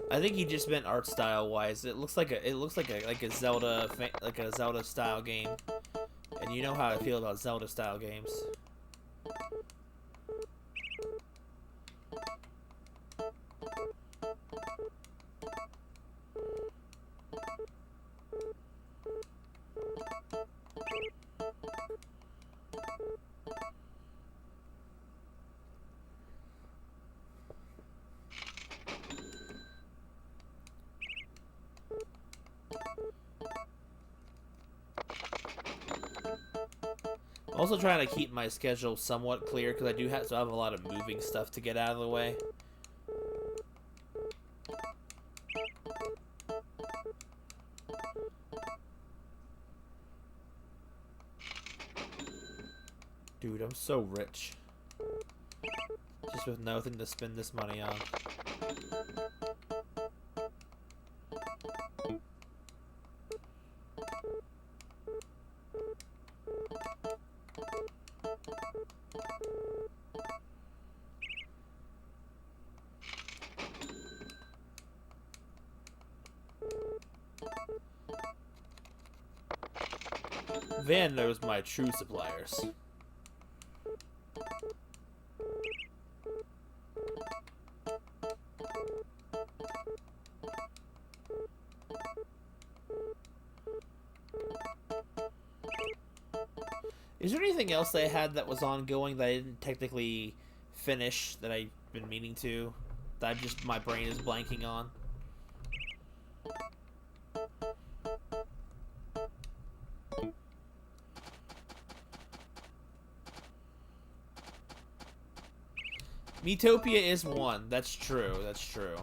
I think he just meant art style wise. It looks like a Zelda style game, and you know how I feel about Zelda style games. Also trying to keep my schedule somewhat clear because I do have a lot of moving stuff to get out of the way. Dude, I'm so rich. Just with nothing to spend this money on. Van knows my true suppliers. Is there anything else they had that was ongoing that I didn't technically finish that I've been meaning to? That my brain is blanking on? Miitopia is one. That's true. That's true.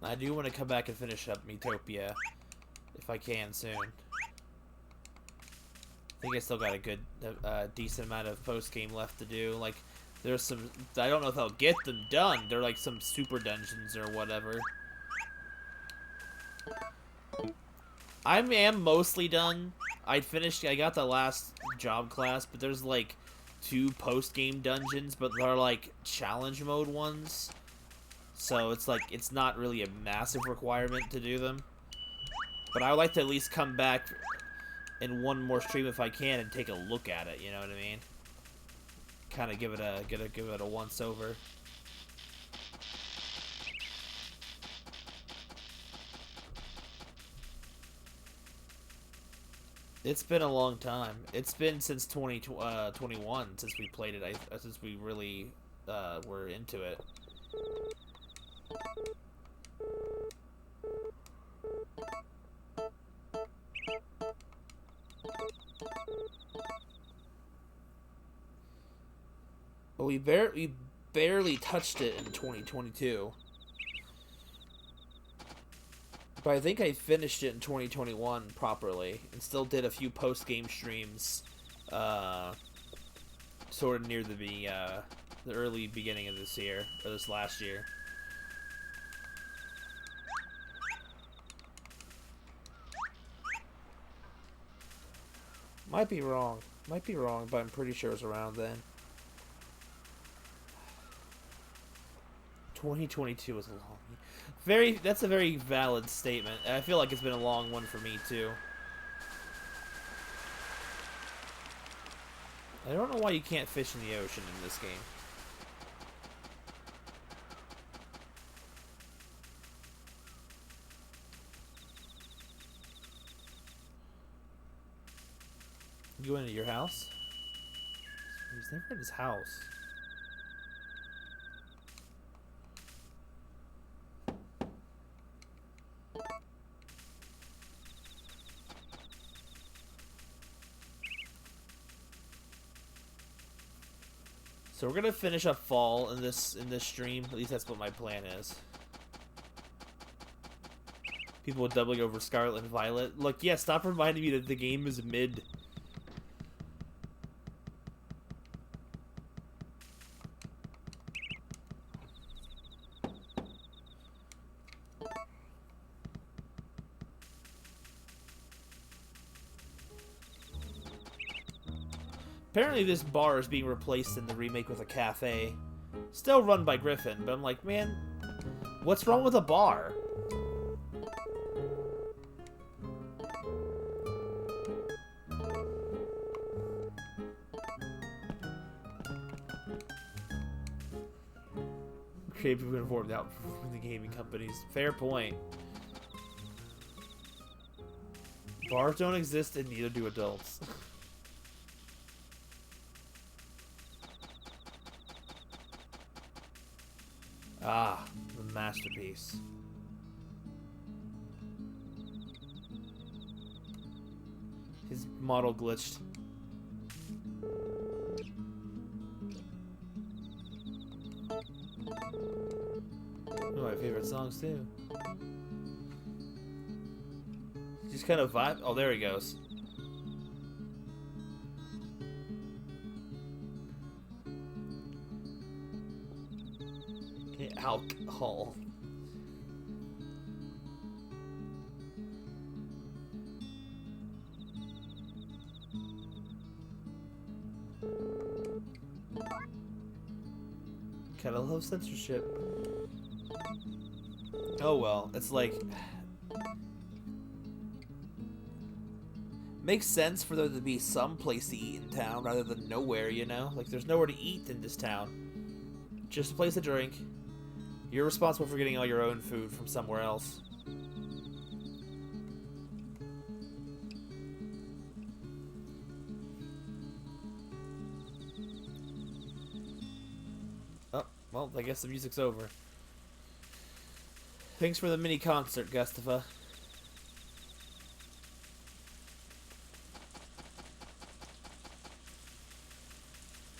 I do want to come back and finish up Miitopia if I can soon. I think I still got a good, decent amount of post-game left to do. Like, there's some, I don't know if I'll get them done. They're like some super dungeons or whatever. I am mostly done. I got the last job class, but there's like 2 post-game dungeons, but they're like challenge mode ones. So it's like, it's not really a massive requirement to do them. But I would like to at least come back in one more stream if I can and take a look at it, you know what I mean? Kind of give it a once over. It's been a long time. It's been since 2021 since we played it. Since we really were into it. But we barely touched it in 2022. But I think I finished it in 2021 properly, and still did a few post-game streams, sort of near the early beginning of this year, or this last year. Might be wrong, but I'm pretty sure it was around then. 2022 was a long. Very. That's a very valid statement. I feel like it's been a long one for me too. I don't know why you can't fish in the ocean in this game. You go into your house? He's never in his house. So we're gonna finish up fall in this stream. At least that's what my plan is. People doubling over Scarlet and Violet. Look, yeah, stop reminding me that the game is mid. Apparently this bar is being replaced in the remake with a cafe. Still run by Griffin, but I'm like, man, what's wrong with a bar? Creative people informed out from the gaming companies. Fair point. Bars don't exist and neither do adults. Ah, the masterpiece. His model glitched. One of my favorite songs too. Just kind of vibe. Oh, there he goes. Alcohol. Kinda love censorship. Oh well, it's like... Makes sense for there to be some place to eat in town rather than nowhere, you know? Like, there's nowhere to eat in this town. Just a place to drink. You're responsible for getting all your own food from somewhere else. Oh, well, I guess the music's over. Thanks for the mini concert, Gustafa.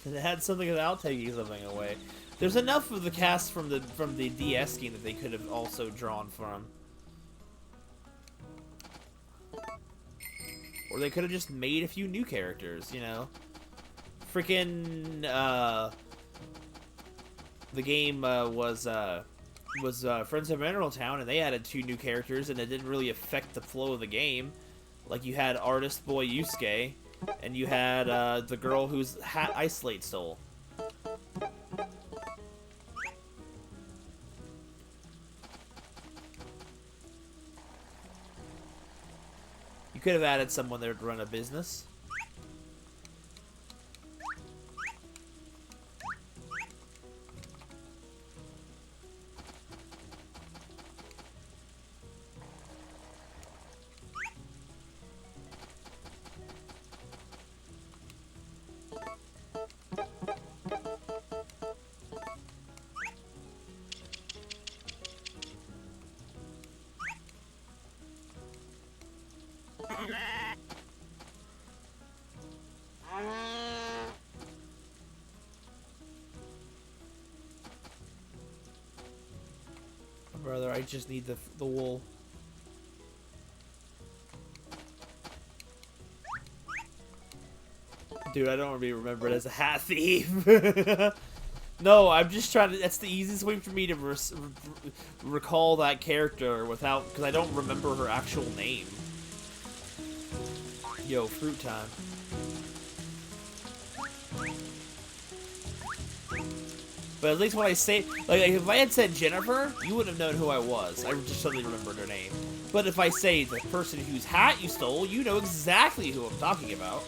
It had something without taking something away. There's enough of the cast from the DS game that they could have also drawn from. Or they could have just made a few new characters, you know? Freaking, the game, was Friends of Mineral Town, and they added 2 new characters, and it didn't really affect the flow of the game. Like, you had Artist Boy Yusuke, and you had, the girl whose hat Ice Slate stole. You could have added someone there to run a business. Brother, I just need the wool. Dude, I don't want to be remembered as a hat thief. No, I'm just trying to... That's the easiest way for me to recall that character without... Because I don't remember her actual name. Yo, fruit time. But at least when I say, like if I had said Jennifer, you wouldn't have known who I was. I just suddenly remembered her name. But if I say the person whose hat you stole, you know exactly who I'm talking about.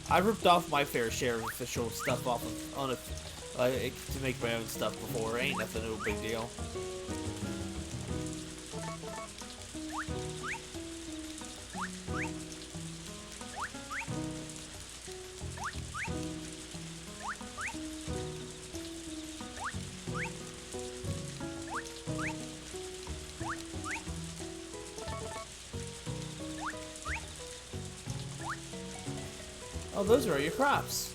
I ripped off my fair share of official stuff off of to make my own stuff before. Ain't nothing no big deal. Oh, those are your crops.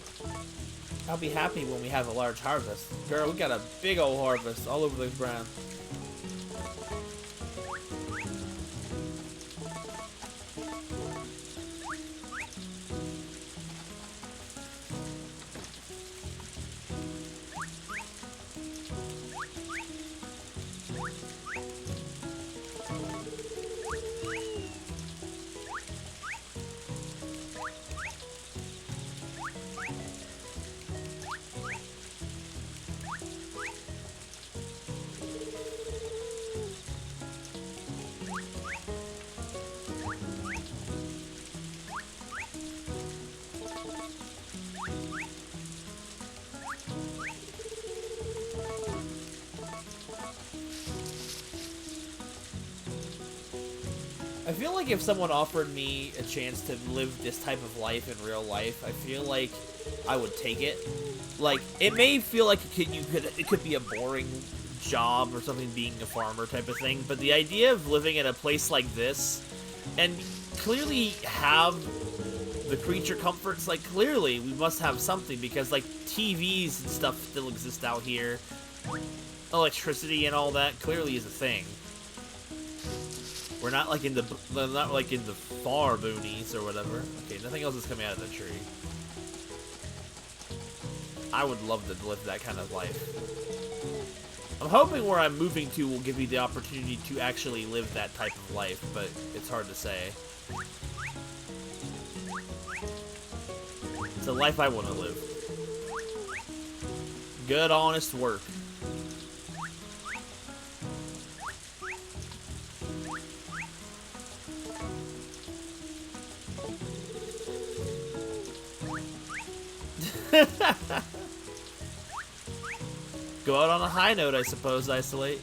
I'll be happy when we have a large harvest. Girl, we got a big old harvest all over the ground. I feel like if someone offered me a chance to live this type of life in real life, I feel like I would take it. Like, it may feel like it could be a boring job or something, being a farmer type of thing, but the idea of living in a place like this and clearly have the creature comforts, like, clearly we must have something, because like TVs and stuff still exist out here. Electricity and all that clearly is a thing. We're not like in the far boonies or whatever. Okay, nothing else is coming out of the tree. I would love to live that kind of life. I'm hoping where I'm moving to will give me the opportunity to actually live that type of life, but it's hard to say. It's a life I want to live. Good, honest work. Go out on a high note, I suppose, Isolate.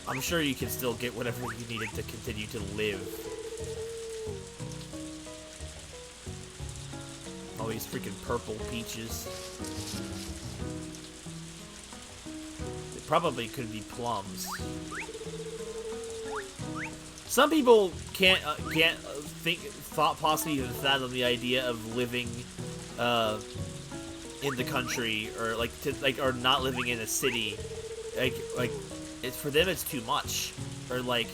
I'm sure you can still get whatever you needed to continue to live. All these freaking purple peaches. They probably could be plums. Some people can't possibly even fathom the idea of living in the country, or or not living in a city. Like it's, for them it's too much, or like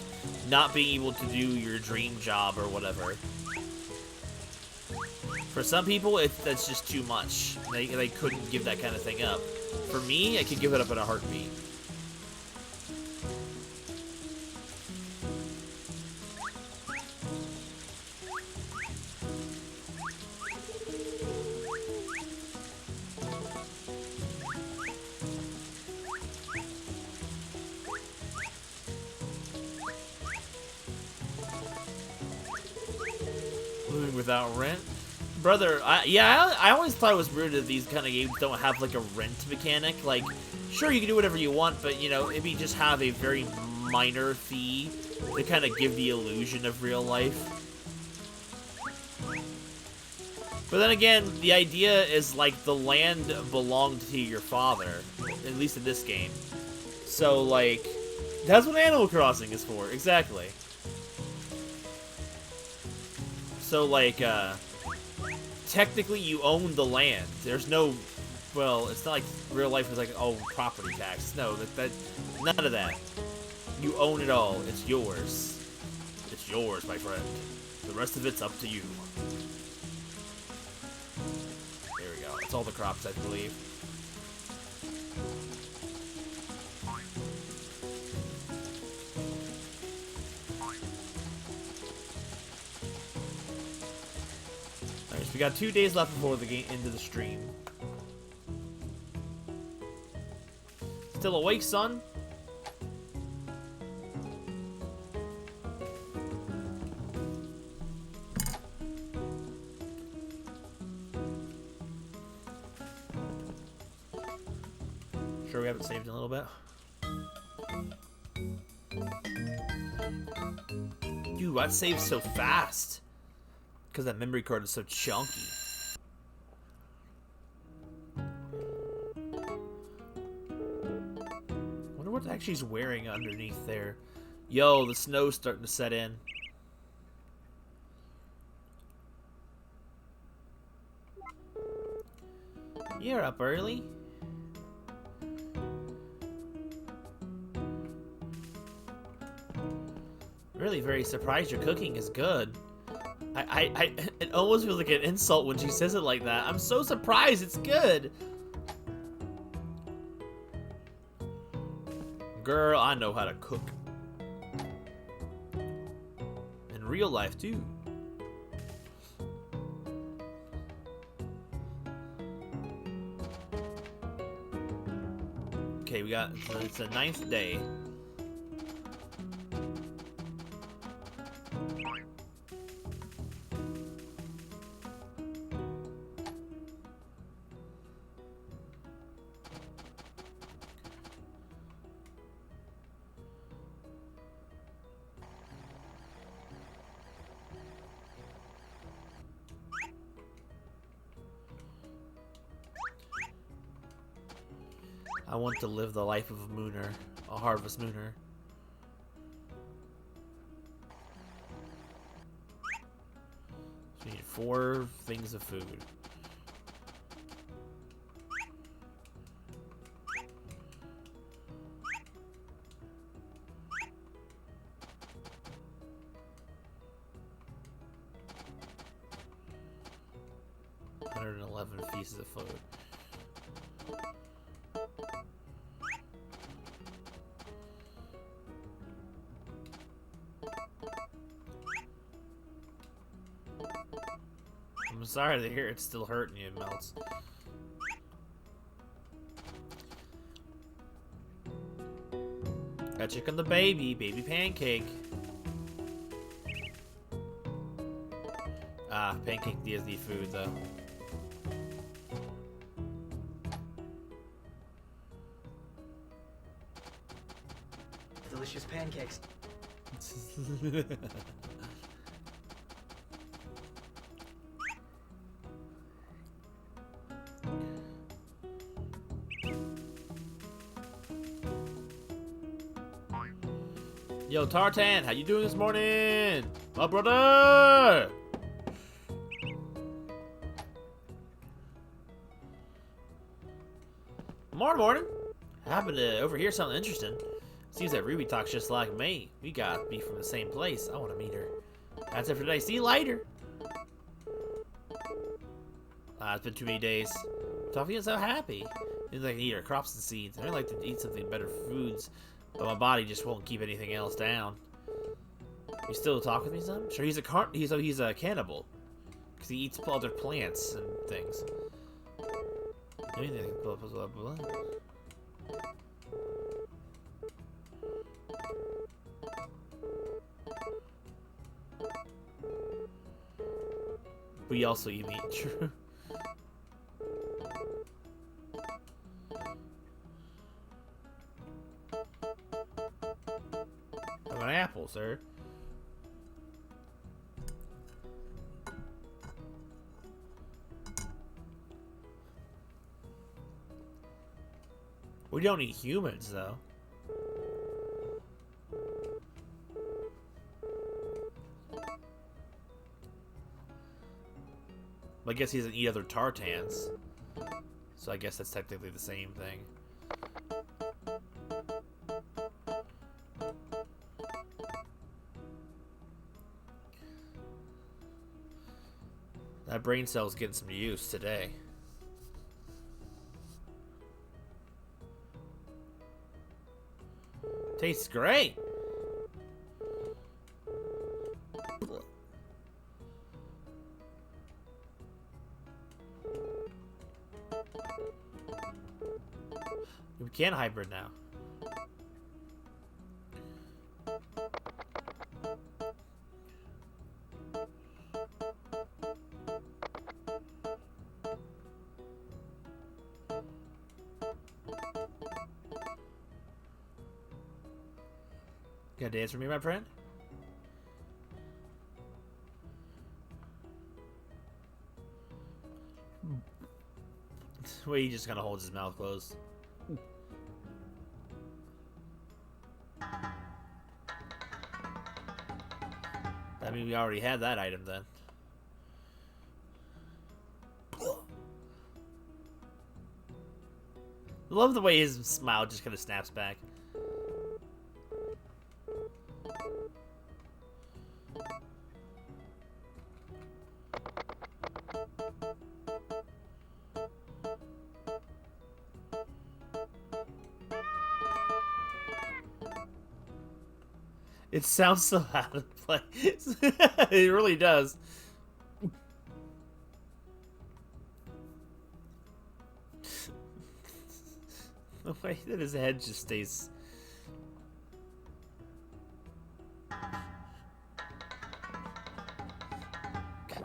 not being able to do your dream job or whatever. For some people, that's just too much. They couldn't give that kind of thing up. For me, I could give it up in a heartbeat. Without rent, brother. I always thought it was weird that these kind of games don't have like a rent mechanic. Like, sure, you can do whatever you want, but you know, maybe just have a very minor fee to kind of give the illusion of real life. But then again, the idea is like the land belonged to your father, at least in this game. So like, that's what Animal Crossing is for, exactly. So, like, technically you own the land. There's no, well, it's not like real life is like, oh, property tax. No, none of that. You own it all. It's yours. It's yours, my friend. The rest of it's up to you. There we go. It's all the crops, I believe. We got 2 days left before the game into the stream. Still awake, son? Sure we haven't saved in a little bit. Dude, why save so fast? Because that memory card is so chunky. Wonder what actually he's wearing underneath there. Yo, the snow's starting to set in. You're up early. Really very surprised your cooking is good. It almost feels like an insult when she says it like that. I'm so surprised it's good. Girl, I know how to cook. In real life, too. Okay, we got, it's the 9th day. I want to live the life of a mooner, a harvest mooner. So we need 4 things of food. $111 pieces of food. I'm sorry to hear it's still hurting you, Melts. Got chicken the baby pancake. Ah, pancake does need food though. Delicious pancakes. Yo, Tartan, how you doing this morning? My brother! Morning. Happened to overhear something interesting. Seems that Ruby talks just like me. We gotta be from the same place. I want to meet her. That's it for today. See you later. It's been too many days. Stop feeling so happy. Seems like I eat our crops and seeds. I like to eat something better foods, but my body just won't keep anything else down. You still talk with me, son? Sure, he's a cannibal, because he eats other plants and things. Anything, blah blah blah blah. We also eat meat. True. Have an apple, sir. We don't eat humans, though. I guess he doesn't eat other tartans. So I guess that's technically the same thing. That brain cell's getting some use today. Tastes great. can hybrid now. Got a dance for me, my friend? Wait, he just kind of holds his mouth closed. I mean, we already had that item then. I love the way his smile just kind of snaps back. It sounds so out of place. It really does. The way that his head just stays. God,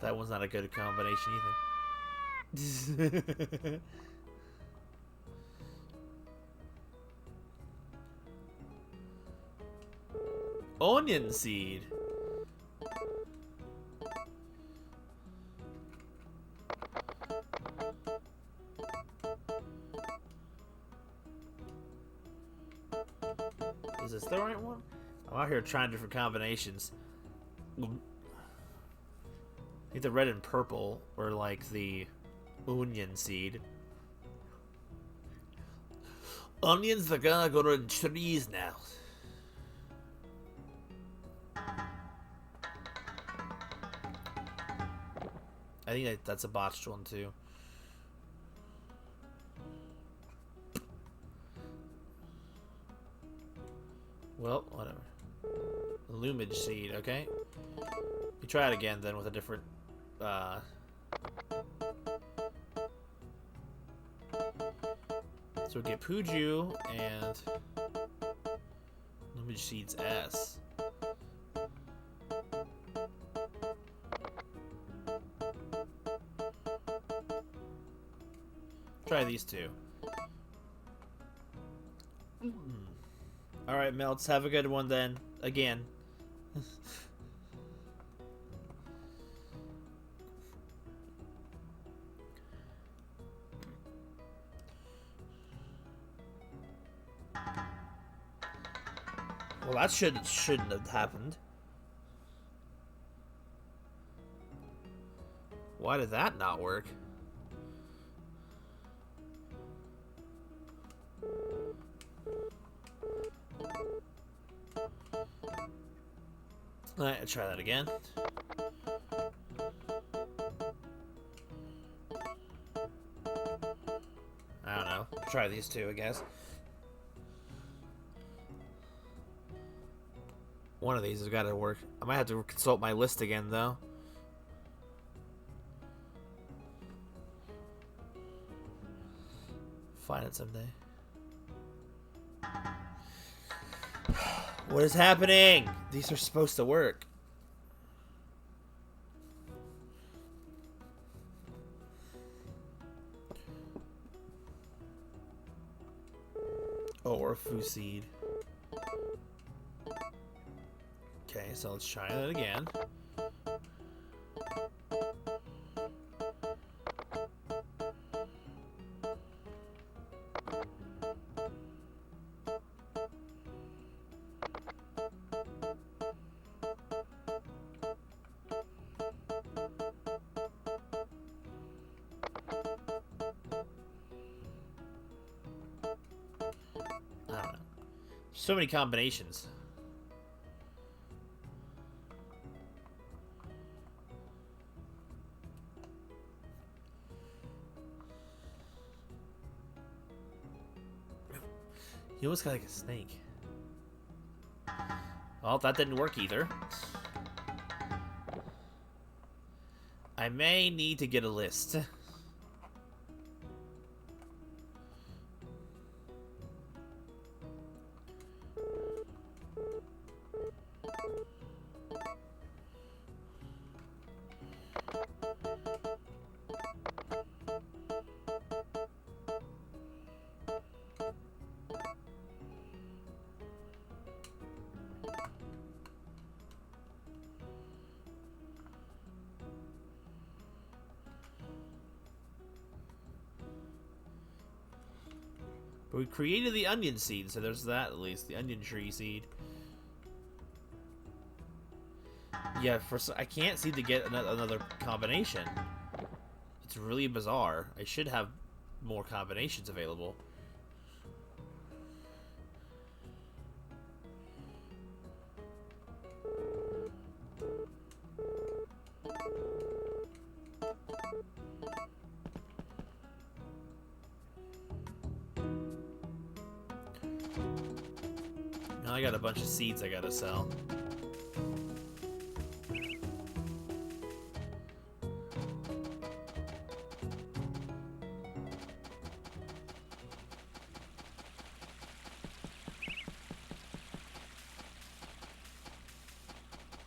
that one's not a good combination either. Onion seed. Is this the right one? I'm out here trying different combinations. I think the red and purple or like the onion seed. Onions are gonna go to trees now. I think that's a botched one too. Well, whatever. Lumage seed, okay. You try it again then with a different so we get Puju and Lumage seeds S. Try these two. Alright, Melts, have a good one then. Again. Well, that shouldn't have happened. Why did that not work? Alright, try that again. I don't know. Try these two, I guess. One of these has got to work. I might have to consult my list again, though. Find it someday. What is happening? These are supposed to work. Oh, or a foo seed. Okay, so let's try that again. I don't know. So many combinations. He almost got like a snake. Well, that didn't work either. I may need to get a list. But we created the onion seed, so there's that at least. The onion tree seed. Yeah, I can't seem to get another combination. It's really bizarre. I should have more combinations available. Now I got a bunch of seeds I gotta sell.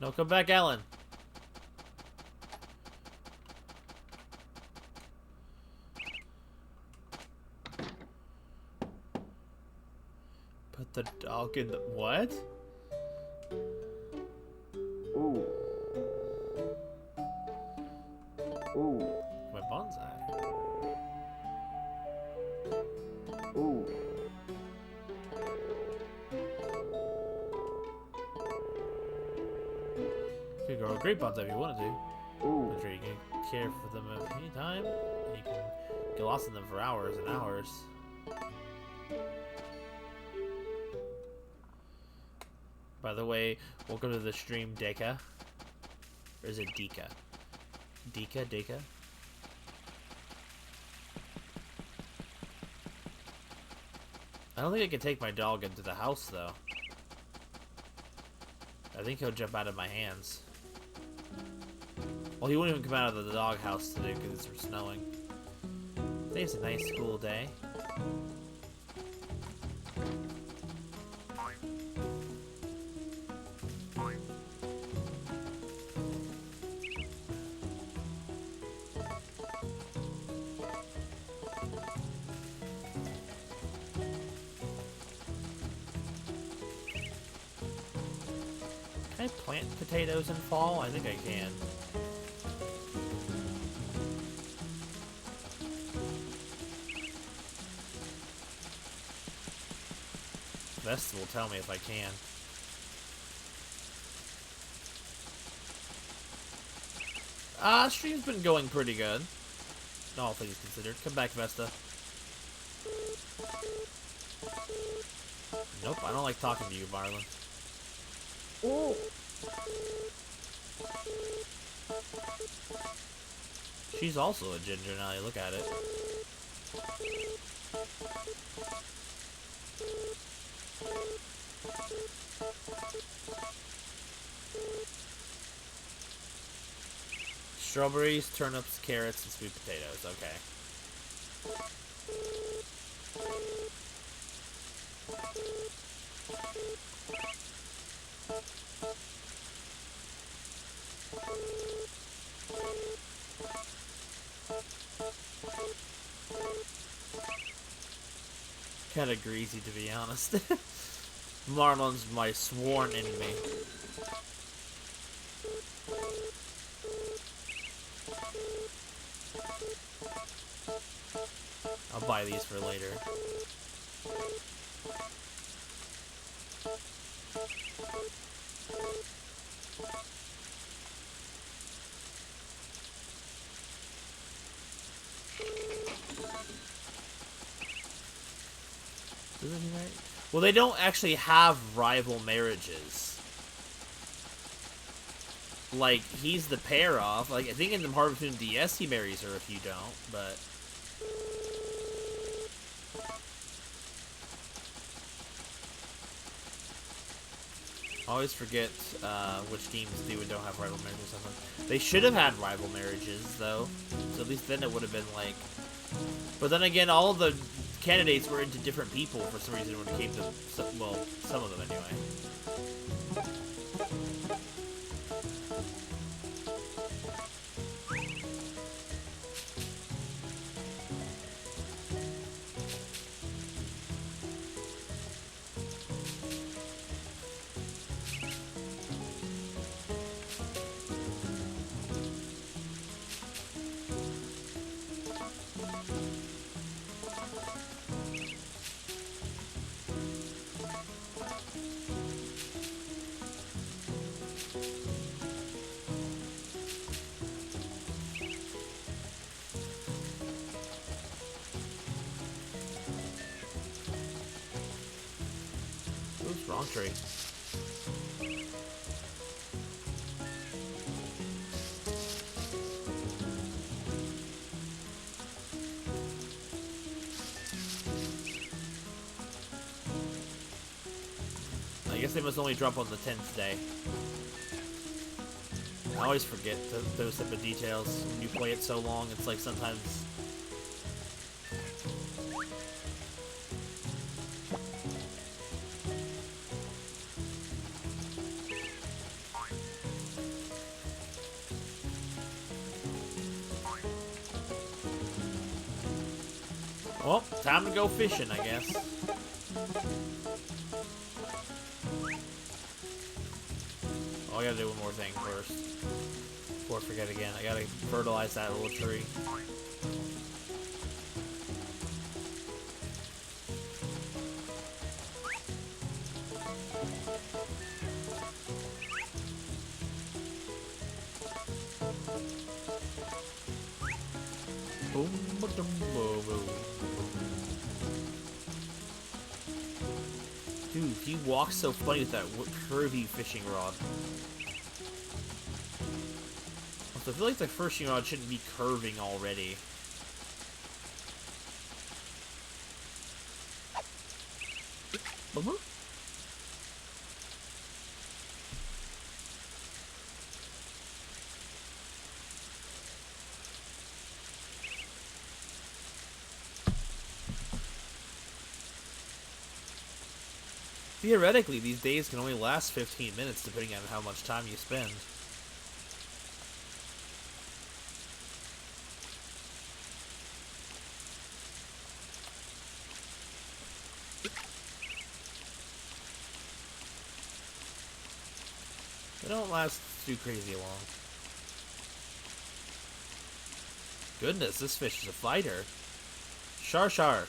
No, come back, Alan. Put the dog in the... What? Ooh. Ooh. My bonsai. Ooh. You could grow a grape bonsai if you wanted to. Ooh. I'm sure you can care for them at any time. You can get lost in them for hours and hours. By the way, welcome to the stream, Deka. Or is it Deka? Deka? I don't think I can take my dog into the house, though. I think he'll jump out of my hands. Well, he won't even come out of the dog house today because it's snowing. Today's a nice, cool day. Can I plant potatoes in fall? I think I can. Vesta will tell me if I can. Stream's been going pretty good. All things considered. Come back, Vesta. Nope, I don't like talking to you, Marlon. Ooh. She's also a ginger now you look at it. Strawberries, turnips, carrots, and sweet potatoes. Okay. Kinda greasy, to be honest. Marlon's my sworn enemy. I'll buy these for later. Well, they don't actually have rival marriages. Like, he's the pair off. Like, I think in the Harvest Moon DS he marries her if you don't, but... I always forget which games do and don't have rival marriages or something. They should have had rival marriages, though. So at least then it would have been like... But then again, all of the candidates were into different people for some reason when it came to... Well, some of them anyway. long tree. I guess they must only drop on the 10th day. I always forget those type of details. When you play it so long, it's like sometimes... Well, time to go fishing, I guess. Oh, I gotta do one more thing first. Before I forget again, I gotta fertilize that little tree. Boom, ba-dum, bo-bo. Dude, he walks so funny with that curvy fishing rod. Also, I feel like the fishing rod shouldn't be curving already. Theoretically, these days can only last 15 minutes depending on how much time you spend. They don't last too crazy long. Goodness, this fish is a fighter. Shark.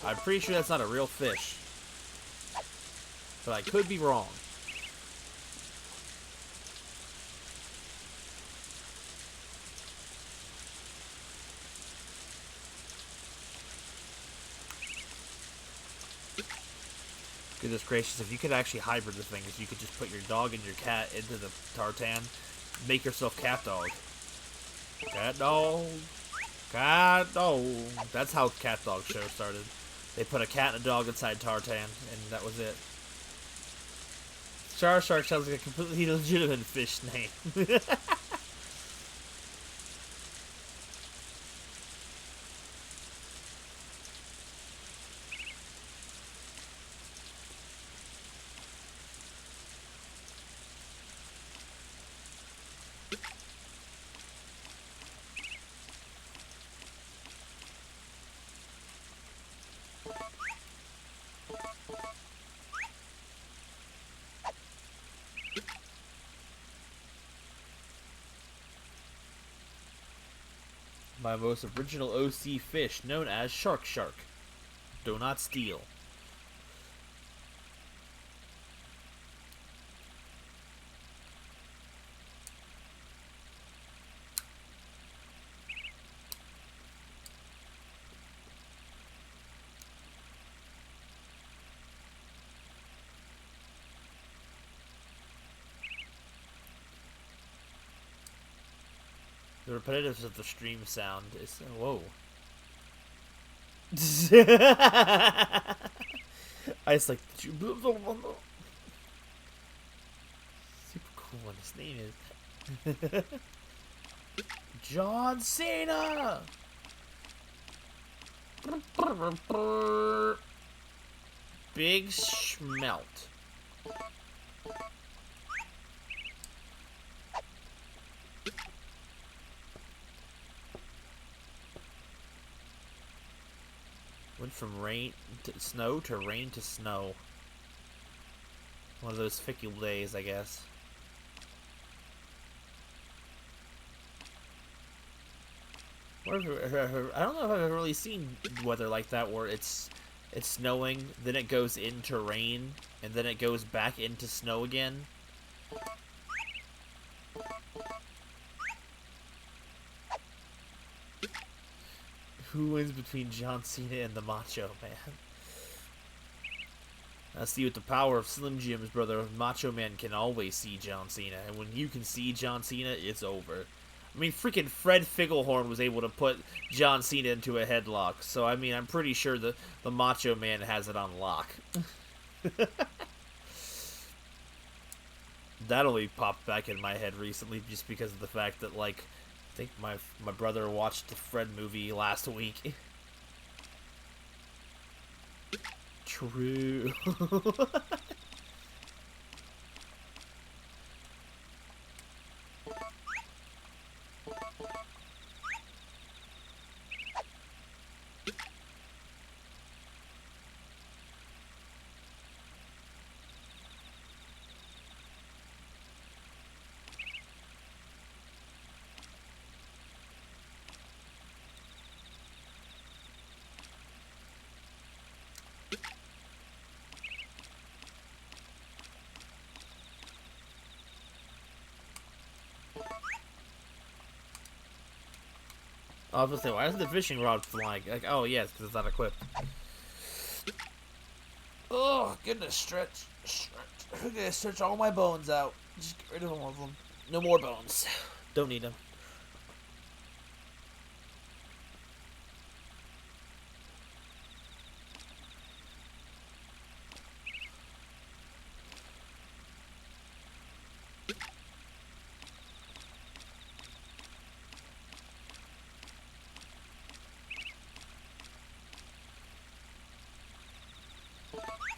I'm pretty sure that's not a real fish. But I could be wrong. Goodness gracious, if you could actually hybrid the things, you could just put your dog and your cat into the tartan, make yourself cat dog. Cat dog. Cat dog. That's how Cat Dog Show started. They put a cat and a dog inside tartan, and that was it. Shark sounds like a completely legitimate fish name. My most original OC fish, known as Shark. Do not steal. The repetitiveness of the stream sound is... Whoa. I just like... Super cool what his name is. John Cena! Big Schmelt. Went from rain to snow to rain to snow. One of those fickle days, I guess. I don't know if I've ever really seen weather like that where it's snowing, then it goes into rain, and then it goes back into snow again. Who wins between John Cena and the Macho Man? See, with the power of Slim Jim's brother, Macho Man can always see John Cena. And when you can see John Cena, it's over. I mean, freaking Fred Figglehorn was able to put John Cena into a headlock. So, I mean, I'm pretty sure the Macho Man has it on lock. That only popped back in my head recently just because of the fact that, like, I think my brother watched the Fred movie last week. True. I was gonna say, why isn't the fishing rod flying? Like, oh, yes, because it's not equipped. Oh, goodness, stretch. I'm gonna stretch all my bones out. Just get rid of all of them. No more bones. Don't need them.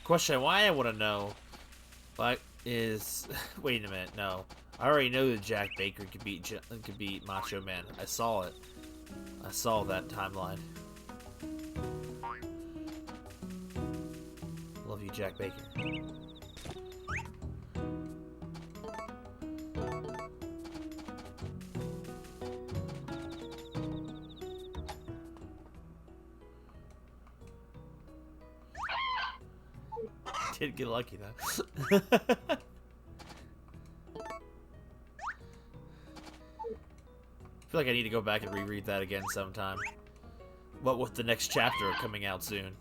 Question why I want to know, but is wait a minute, no, I already know that Jack Baker could beat Macho Man. I saw it. I saw that timeline. Love you, Jack Baker. Did get lucky though. I feel like I need to go back and reread that again sometime. What with the next chapter coming out soon.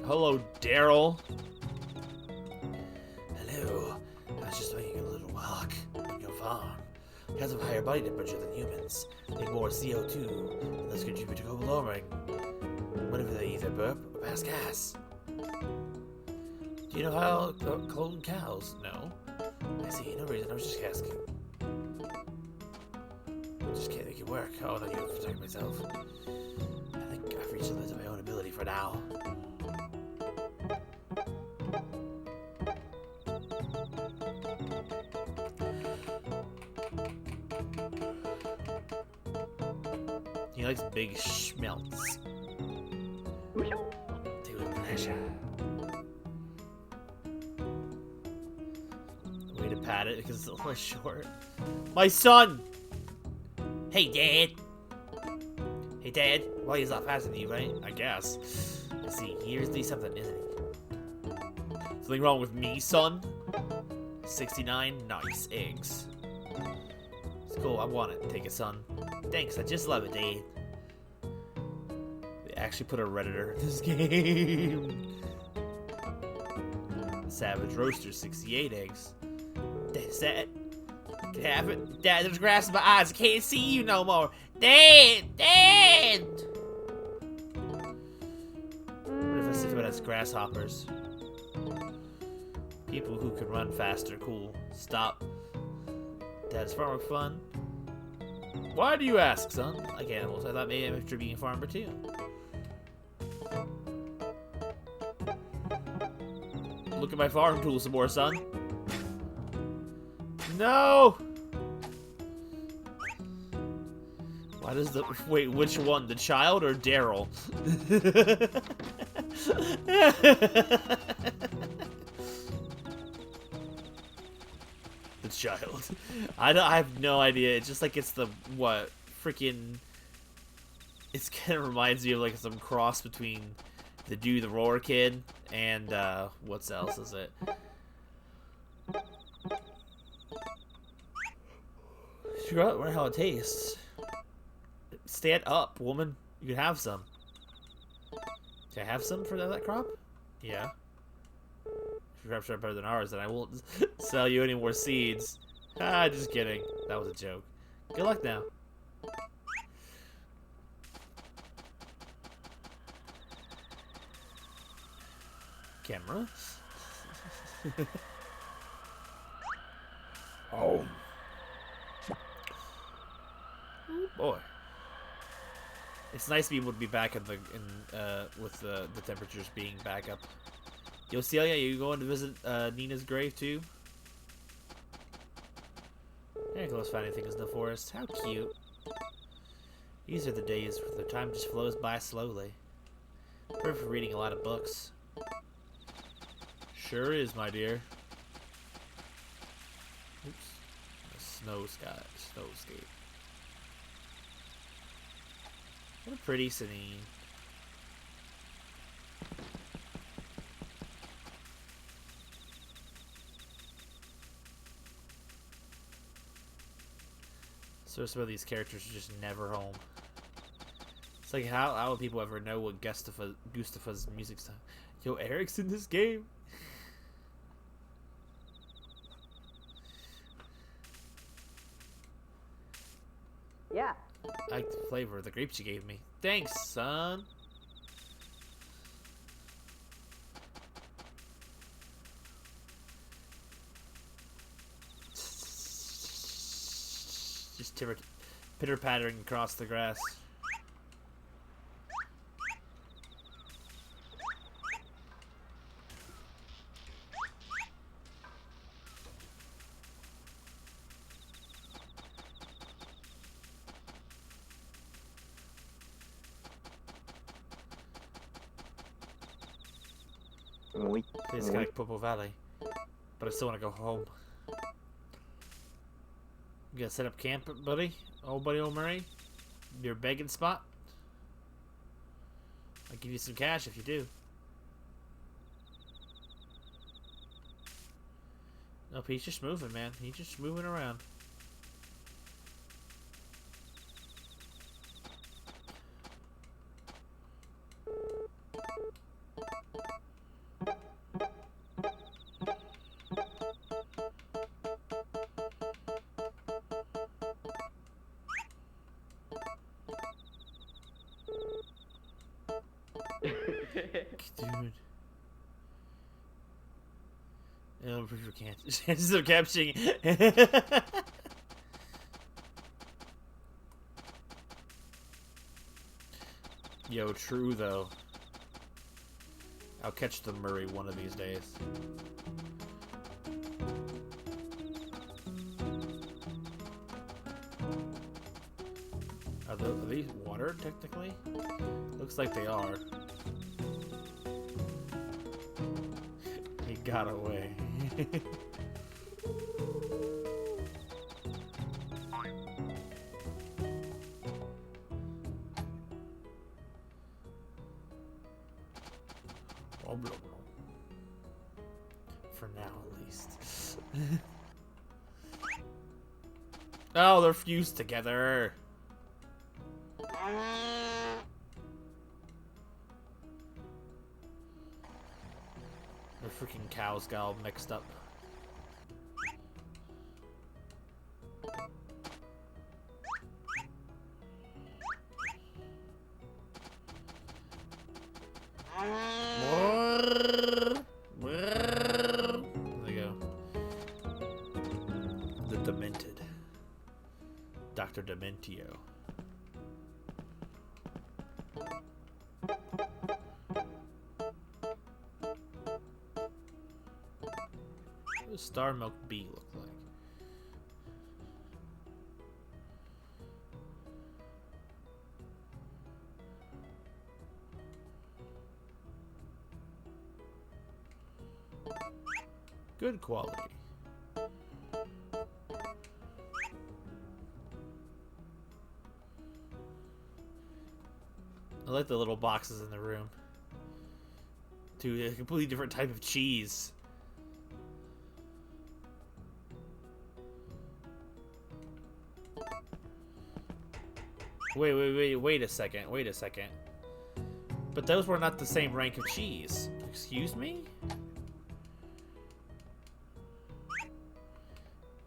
Hello, Daryl. Hello. I was just taking a little walk on your farm. Cats have a higher body temperature than humans. Make more CO2, and thus contribute to global warming. Whenever they either burp or pass gas. Do you know how to clone cows? No. I see. No reason. I was just asking. Just can't make it work. Oh, no, you have to protect myself. I think I've reached the limit of my own ability for now. He likes big schmelts. Do with pleasure. Way to pat it because it's a little short. My son! Hey, Dad! Hey, Dad. Well, he's not faster than you, right? I guess. Let's see. Here's the something, isn't he? Something wrong with me, son? 69? Nice. Eggs. It's cool. I want it. Take it, son. Thanks, I just love it, Dad. They actually put a Redditor in this game. Savage Roaster, 68 eggs. That's that. Can I have it? Dad, there's grass in my eyes. I can't see you no more. Dad! Dad! What if I see that's grasshoppers? People who can run faster, cool. Stop. Dad's farmer fun. Why do you ask, son? Like animals, I thought maybe I'm after being a farmer too. Look at my farm tools some more, son. No! Why does the... Wait, which one? The child or Daryl? The child. I have no idea. It's just like it's the... What? Freaking... It kind of reminds me of like some cross between the Do the Roar Kid, and what else is it? Figure out how it tastes. Stand up, woman. You can have some. Can I have some for that crop? Yeah. If your crops are better than ours, then I won't sell you any more seeds. Ah, just kidding. That was a joke. Good luck now. Camera. Oh. Boy. It's nice to be able to be back with the temperatures being back up. Yo, Celia, you going to visit Nina's grave too? Nicholas finding things in the forest. How cute. These are the days where the time just flows by slowly. Perfect for reading a lot of books. Sure is, my dear. Oops. A snowscape. What a pretty scene. So some of these characters are just never home. It's like, how would people ever know what Gustafa's music style? Yo, Eric's in this game? Yeah. I like the flavor of the grapes you gave me. Thanks, son. Just pitter-pattering across the grass. Oui. Tastes kind of like Popo Valley, but I still want to go home. You gonna set up camp, buddy? Old buddy, old Murray? Your begging spot? I'll give you some cash if you do. Nope, he's just moving, man. He's just moving around. Dude. It'll improve your chances of capturing. Yo, true though. I'll catch the Murray one of these days. Are these water technically? Looks like they are. He got away. For now, at least. Oh, they're fused together. The freaking cows got all mixed up. There you go. The Demented. Dr. Dementio. What does Star Milk Bee look like? Good quality. I like the little boxes in the room. to a completely different type of cheese. Wait a second. Wait a second. But those were not the same rank of cheese. Excuse me?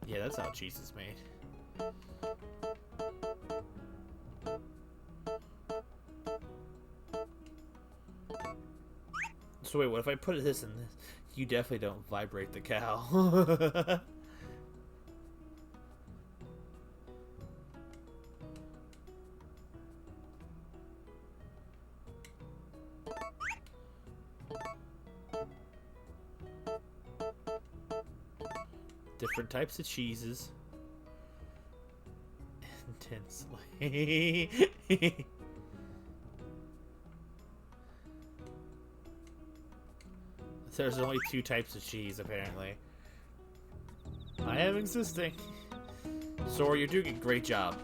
Yeah, that's how cheese is made. So wait, what if I put this in this? You definitely don't vibrate the cow. Different types of cheeses. Intensely. There's only 2 types of cheese, apparently. I am insisting. Sora, you're doing a great job.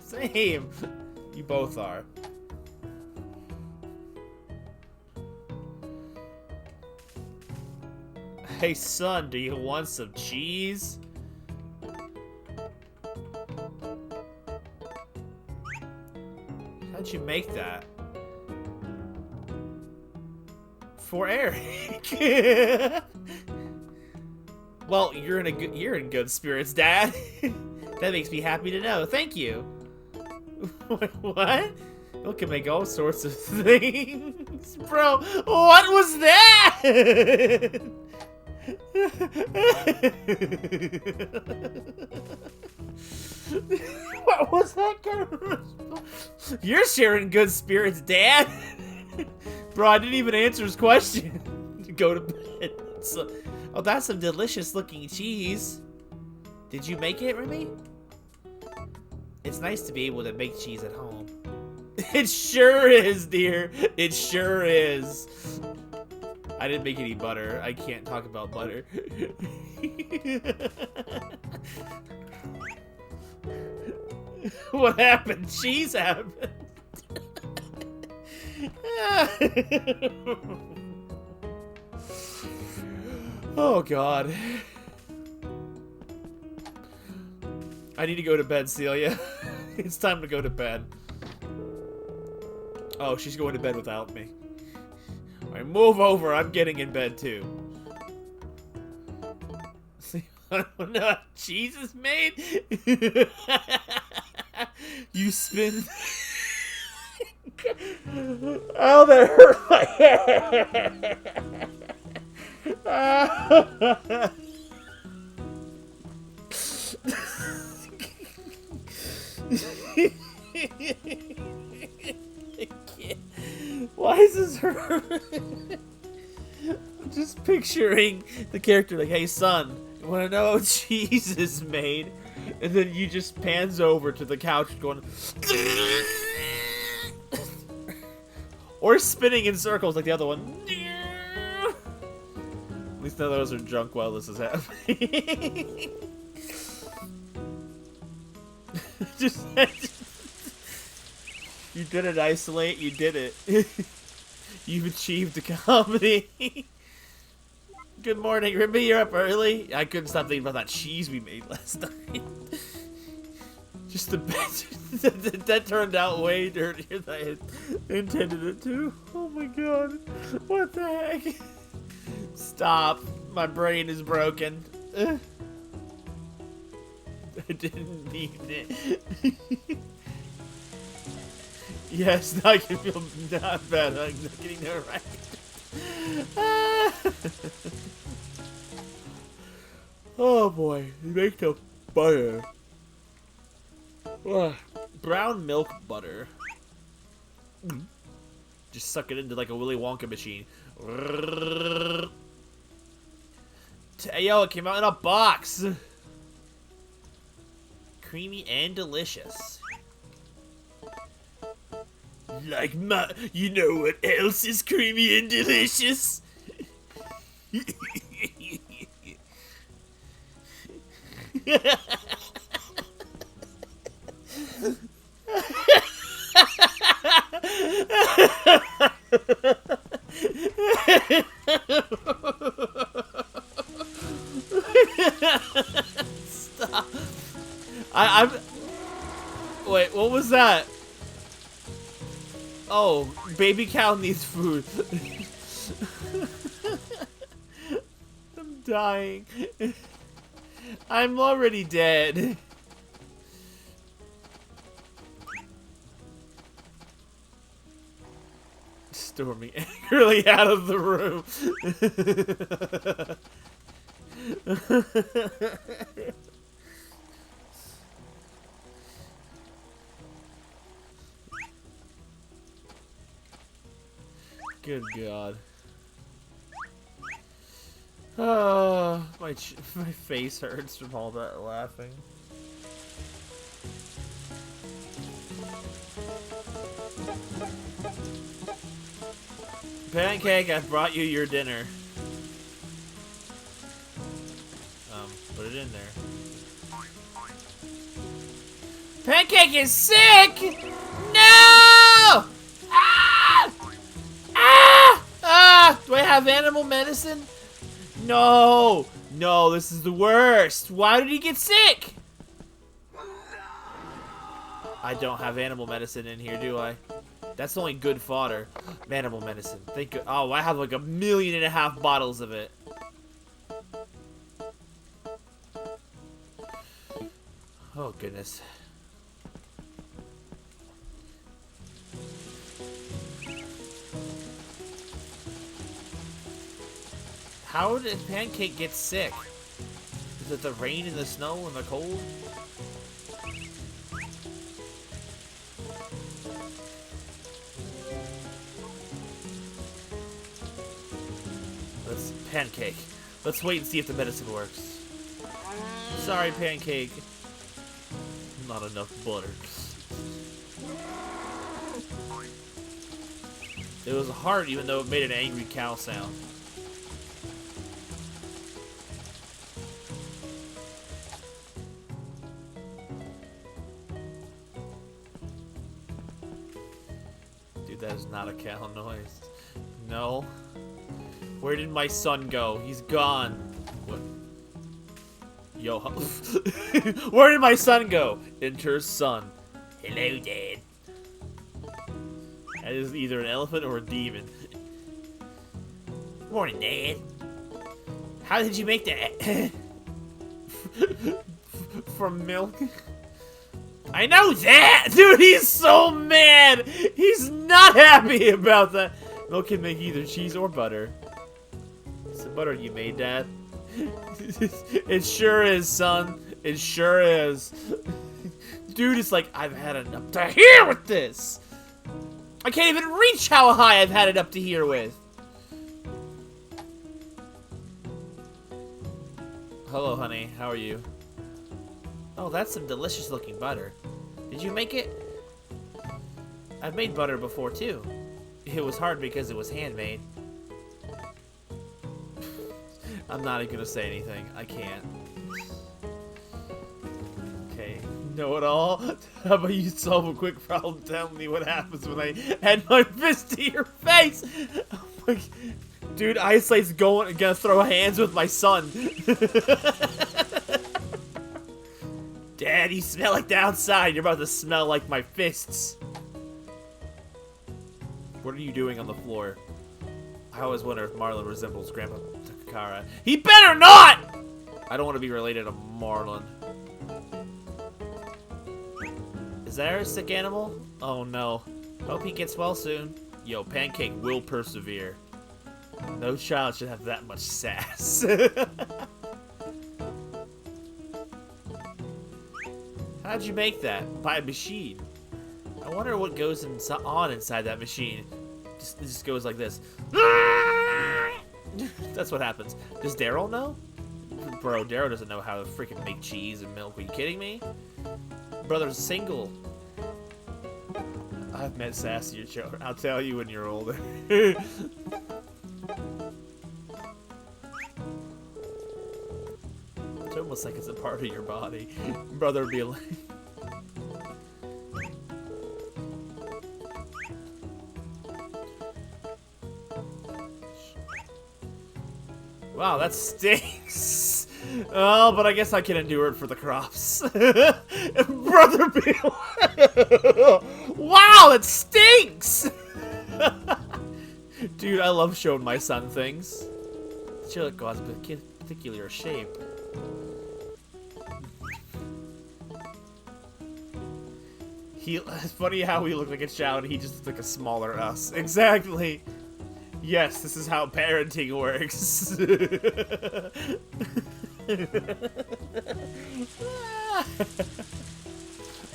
Same! You both are. Hey son, do you want some cheese? How'd you make that? For Eric. Well, you're in good spirits, Dad. That makes me happy to know. Thank you. What? Milk can make all sorts of things. Bro, what was that? What was that? You're sharing good spirits, Dad. Bro, I didn't even answer his question. Go to bed. So, oh, that's some delicious looking cheese. Did you make it, Remy? It's nice to be able to make cheese at home. It sure is, dear. It sure is. I didn't make any butter. I can't talk about butter. What happened? Cheese happened. Oh, God. I need to go to bed, Celia. It's time to go to bed. Oh, she's going to bed without me. Alright, move over. I'm getting in bed, too. See, I don't know how cheese is made. You spin... Oh, that hurt my head. Why is this hurt? I'm just picturing the character like, hey son, you wanna know how cheese is made? And then you just pans over to the couch going or spinning in circles like the other one. At least none of those are drunk while this is happening. just you didn't isolate, you did it. You've achieved the comedy. Good morning, Ribby, you're up early. I couldn't stop thinking about that cheese we made last night. Just the best. That turned out way dirtier than I had intended it to. Oh my god. What the heck? Stop. My brain is broken. I didn't mean it. Yes, now I can feel not bad. I'm not getting there right. Oh boy, you make the butter. Ugh. Brown milk butter. Just suck it into like a Willy Wonka machine. Yo, it came out in a box. Creamy and delicious. Like you know what else is creamy and delicious? What was that? Oh, baby cow needs food. I'm dying. I'm already dead. Storming angrily out of the room. Good God. My face hurts from all that laughing. Pancake, I brought you your dinner. Put it in there. Pancake is sick! No! Ah! Ah! Ah! Do I have animal medicine? No! No, this is the worst. Why did he get sick? I don't have animal medicine in here, do I? That's only good fodder. Animal medicine. Think. Oh, I have like 1.5 million bottles of it. Oh goodness. How did Pancake get sick? Is it the rain and the snow and the cold? Pancake. Let's wait and see if the medicine works. Sorry, Pancake. Not enough butter. It was a heart, even though it made an angry cow sound. Dude, that is not a cow noise. No. Where did my son go? He's gone. What? Yo, where did my son go? Enter son. Hello, Dad. That is either an elephant or a demon. Morning, Dad. How did you make that? From milk? I know that! Dude, he's so mad! He's not happy about that. Milk can make either cheese or butter. It's the butter you made, Dad. It sure is, son. It sure is. Dude is like, I've had it up to here with this. I can't even reach how high I've had it up to here with. Hello, honey. How are you? Oh, that's some delicious looking butter. Did you make it? I've made butter before, too. It was hard because it was handmade. I'm not even gonna say anything. I can't. Okay. Know it all? How about you solve a quick problem? Tell me what happens when I add my fist to your face. Oh my... Dude, Icelight's gonna throw hands with my son. Dad, you smell like the outside. You're about to smell like my fists. What are you doing on the floor? I always wonder if Marlon resembles Grandpa Takara. He better not! I don't want to be related to Marlon. Is that a sick animal? Oh no. Hope he gets well soon. Yo, Pancake will persevere. No child should have that much sass. How'd you make that? By a machine. I wonder what goes on inside that machine. It just goes like this. That's what happens. Does Daryl know? Bro, Daryl doesn't know how to freaking make cheese and milk. Are you kidding me? Brother's single. I've met sassier children. I'll tell you when you're older. It's almost like it's a part of your body. Brother would be like... Wow, that stinks. Oh, but I guess I can endure it for the crops. Brother be like... Wow, it stinks! Dude, I love showing my son things. Chill goes particular shape. It's funny how we look like a child and he just looks like a smaller us. Exactly. Yes, this is how parenting works.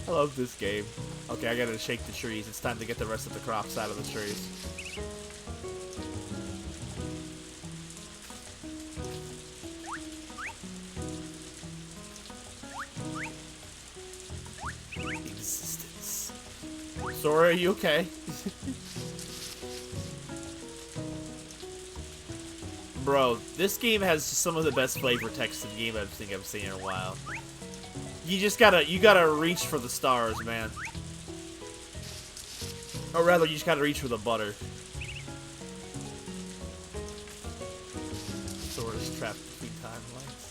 I love this game. Okay, I gotta shake the trees. It's time to get the rest of the crops out of the trees. Existence. Sora, are you okay? Bro, this game has some of the best flavor text in the game I've seen in a while. You gotta reach for the stars, man. Or rather, you just gotta reach for the butter. Sora's trapped between timelines.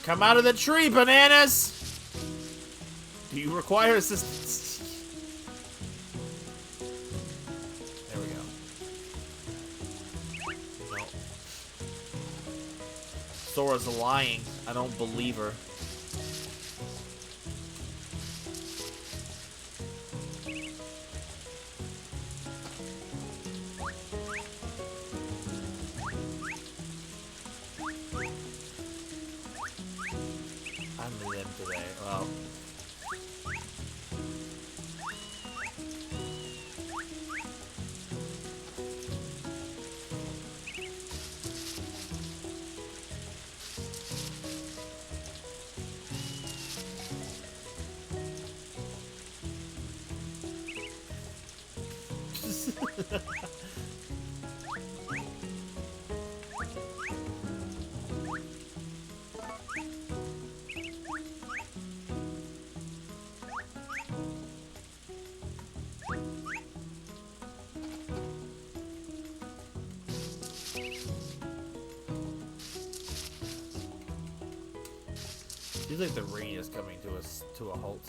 Come out of the tree, bananas! Do you require assistance? There we go. No. Sora's lying. I don't believe her. I'm them today. Well. Feels like the rain is coming to a halt.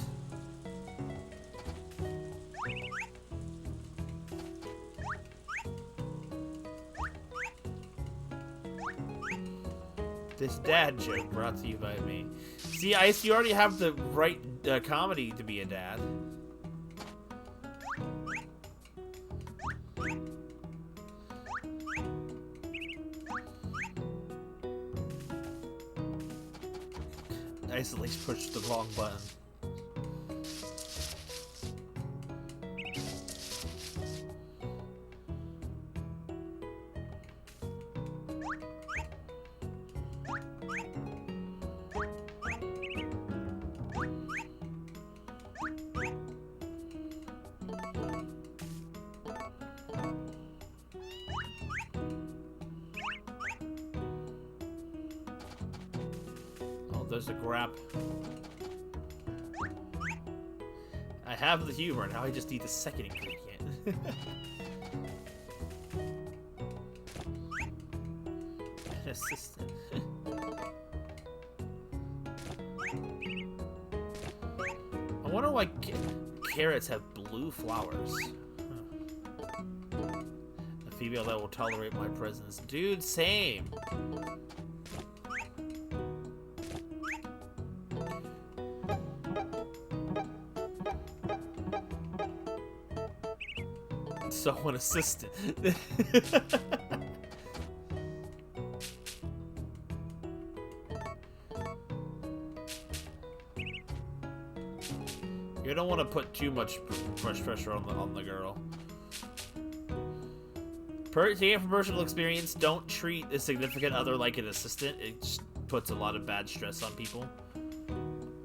This dad joke brought to you by me. See, Ice, you already have the right comedy to be a dad. Ice at least pushed the wrong button. There's a grab. I have the humor, now I just need the second ingredient. An assistant. I wonder why carrots have blue flowers. Huh. A female that will tolerate my presence. Dude, same. So an assistant. You don't want to put too much pressure on the girl. To gain from personal experience, don't treat a significant other like an assistant. It just puts a lot of bad stress on people.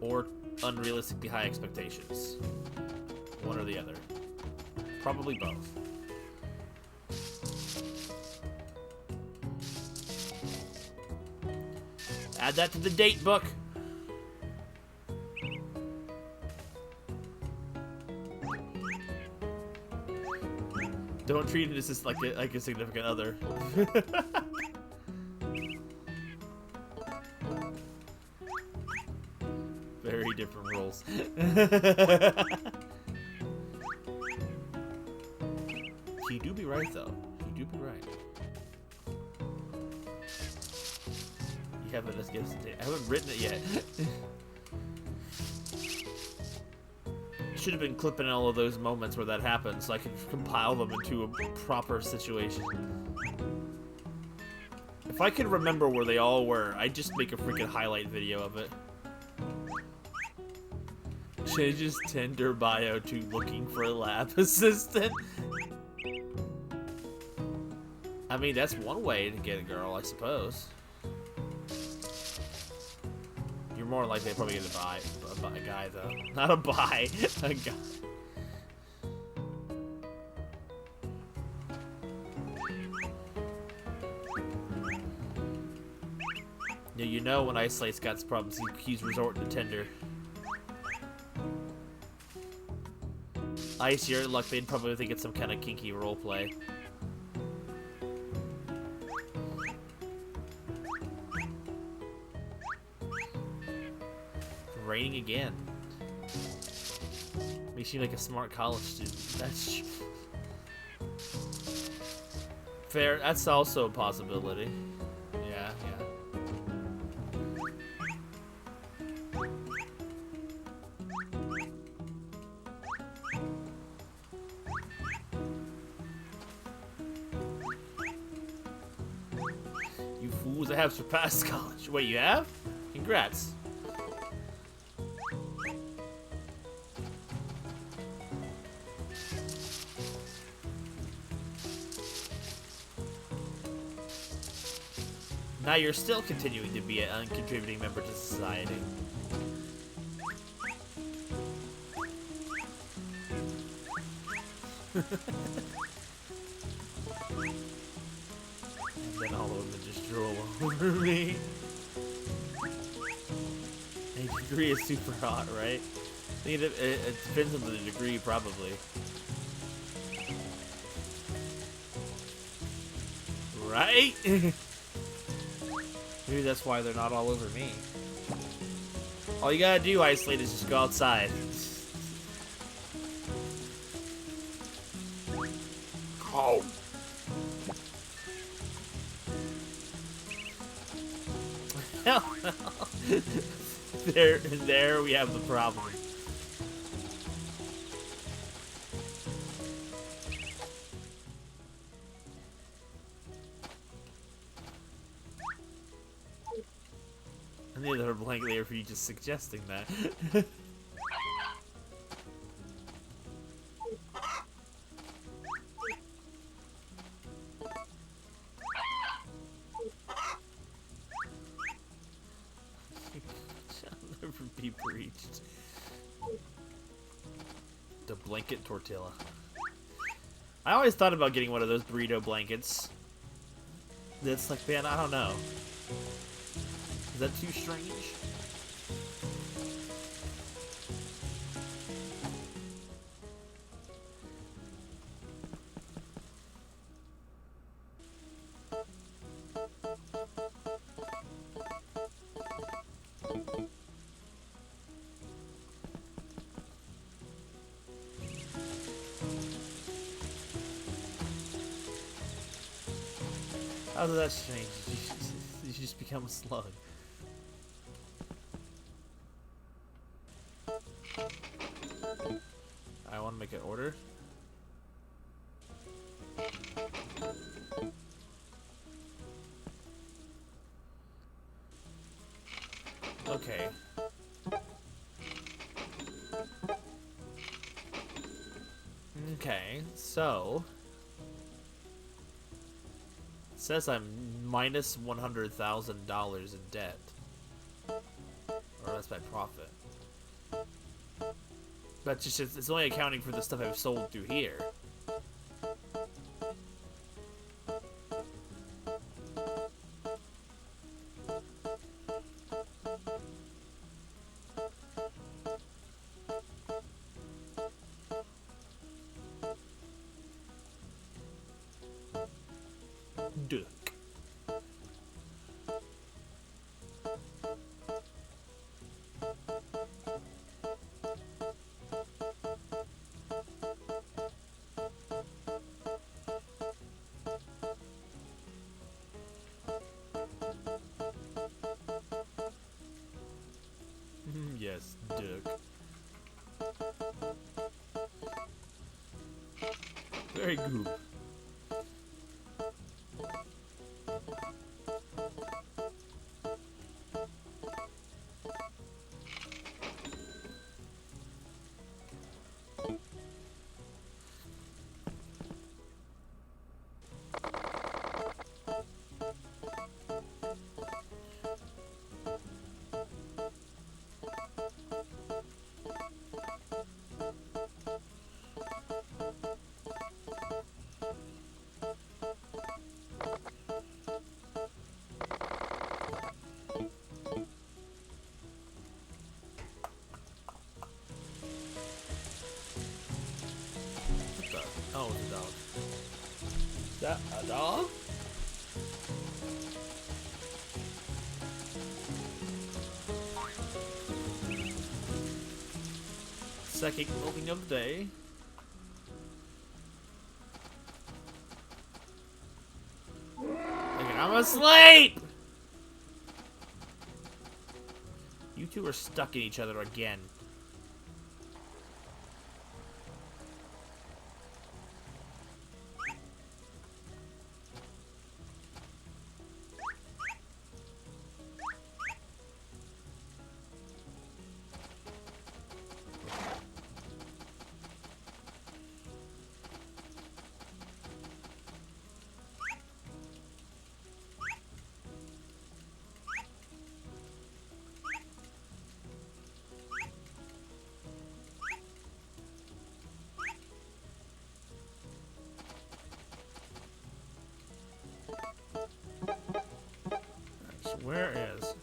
Or unrealistically high expectations. One or the other. Probably both. Add that to the date book. Don't treat it as just like a significant other. Very different rules. You do be right, though. You do be right. You haven't just given it. I haven't written it yet. Should have been clipping all of those moments where that happens, so I could compile them into a proper situation. If I could remember where they all were, I'd just make a freaking highlight video of it. Changes Tinder bio to looking for a lab assistant. I mean, that's one way to get a girl, I suppose. You're more likely to probably get a guy, though. Not a bi, a guy. Yeah, you know when Isolate's got problems, he's resorting to Tinder. Ice, you're in luck, they'd probably think it's some kind of kinky roleplay. Raining again. Makes you like a smart college student. That's fair. That's also a possibility. Yeah, yeah. You fools, I have surpassed college. Wait, you have? Congrats. Now you're still continuing to be an uncontributing member to society. And then all of them just drool over me. A degree is super hot, right? I think it depends on the degree, probably. Right? Maybe that's why they're not all over me. All you gotta do, Isolate, is just go outside. Oh. There we have the problem. Neither are blank there for you just suggesting that. Shall never be breached. The blanket tortilla. I always thought about getting one of those burrito blankets. That's like, man, I don't know. Is that too strange? How does that change? You just become a slug. I want to make an order. Okay. Okay, so it says I'm minus $100,000 in debt. Or that's my profit. But just it's only accounting for the stuff I've sold through here. Duck. Duke. Very good. What the? Oh, it's a dog. Is that a dog? Second opening of the day. Okay, I'm asleep! You two are stuck in each other again. So where is?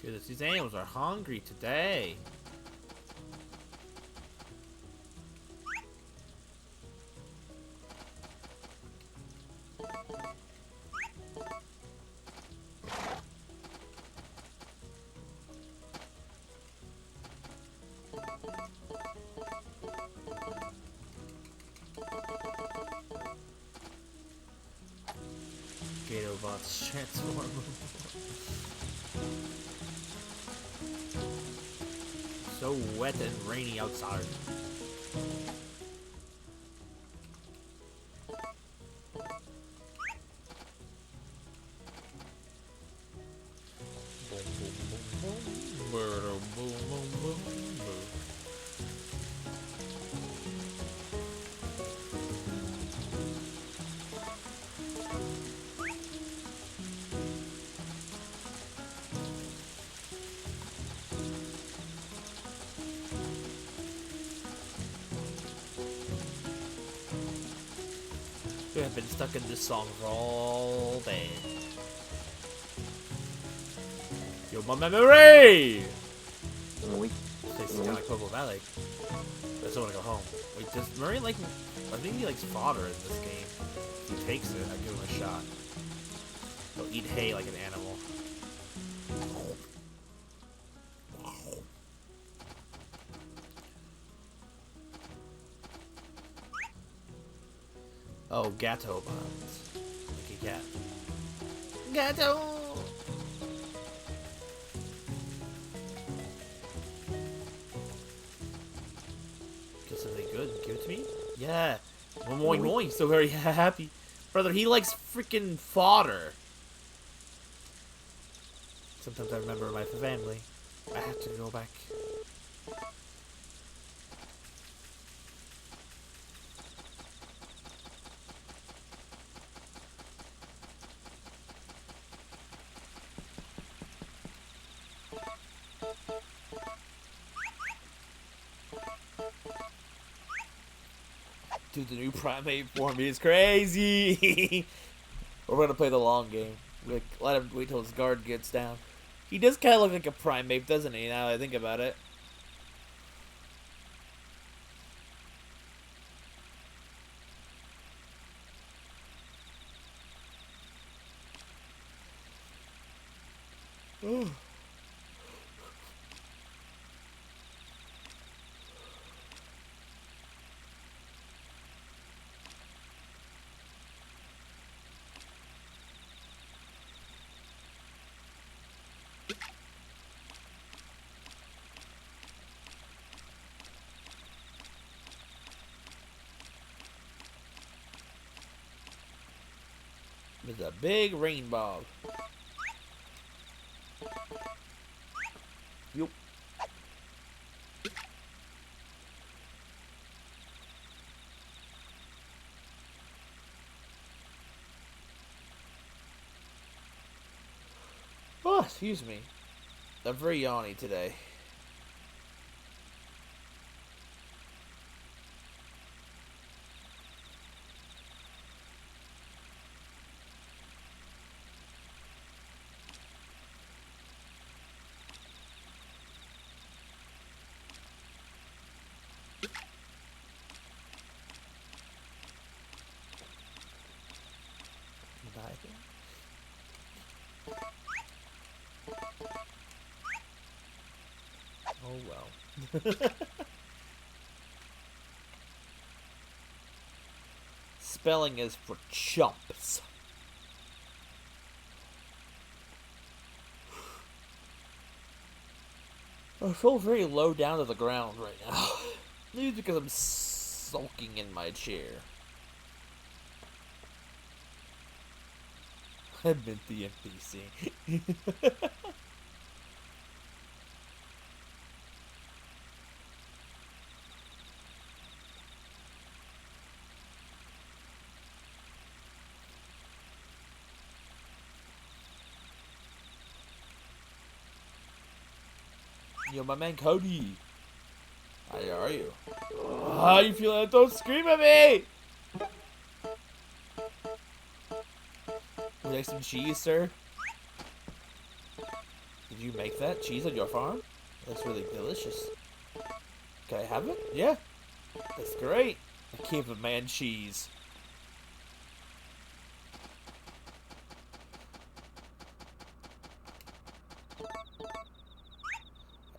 Goodness, these animals are hungry today. Gatobots transform. So wet and rainy outside. Boom, boom, boom, boom. Boom, boom, boom, boom, boom. We have been stuck in this song for all day. Yo, my memory! Oui. Tastes kind of like Coco Valley. I just want to go home. Wait, does Murray like... I think he likes fodder in this game. If he takes it, I give him a shot. He'll eat hay like an animal. Oh, Gato bots. Like a cat. Gato! Get something good. Give it to me? Yeah. Moing moing. So very happy. Brother, he likes freaking fodder. Sometimes I remember my family. I have to go back. Dude, the new primate form is crazy. We're gonna play the long game. Let him wait till his guard gets down. He does kind of look like a primate, doesn't he? Now that I think about it. There's a big rainbow. Yup. Oh, excuse me. I'm very yawny today. Oh well. Spelling is for chumps. I feel very low down to the ground right now. Maybe because I'm sulking in my chair. I meant the NPC. Yo, my man Cody. How are you? How you feeling? Don't scream at me! Would you like some cheese, sir? Did you make that cheese on your farm? That's really delicious. Can I have it? Yeah. That's great. I gave a man cheese.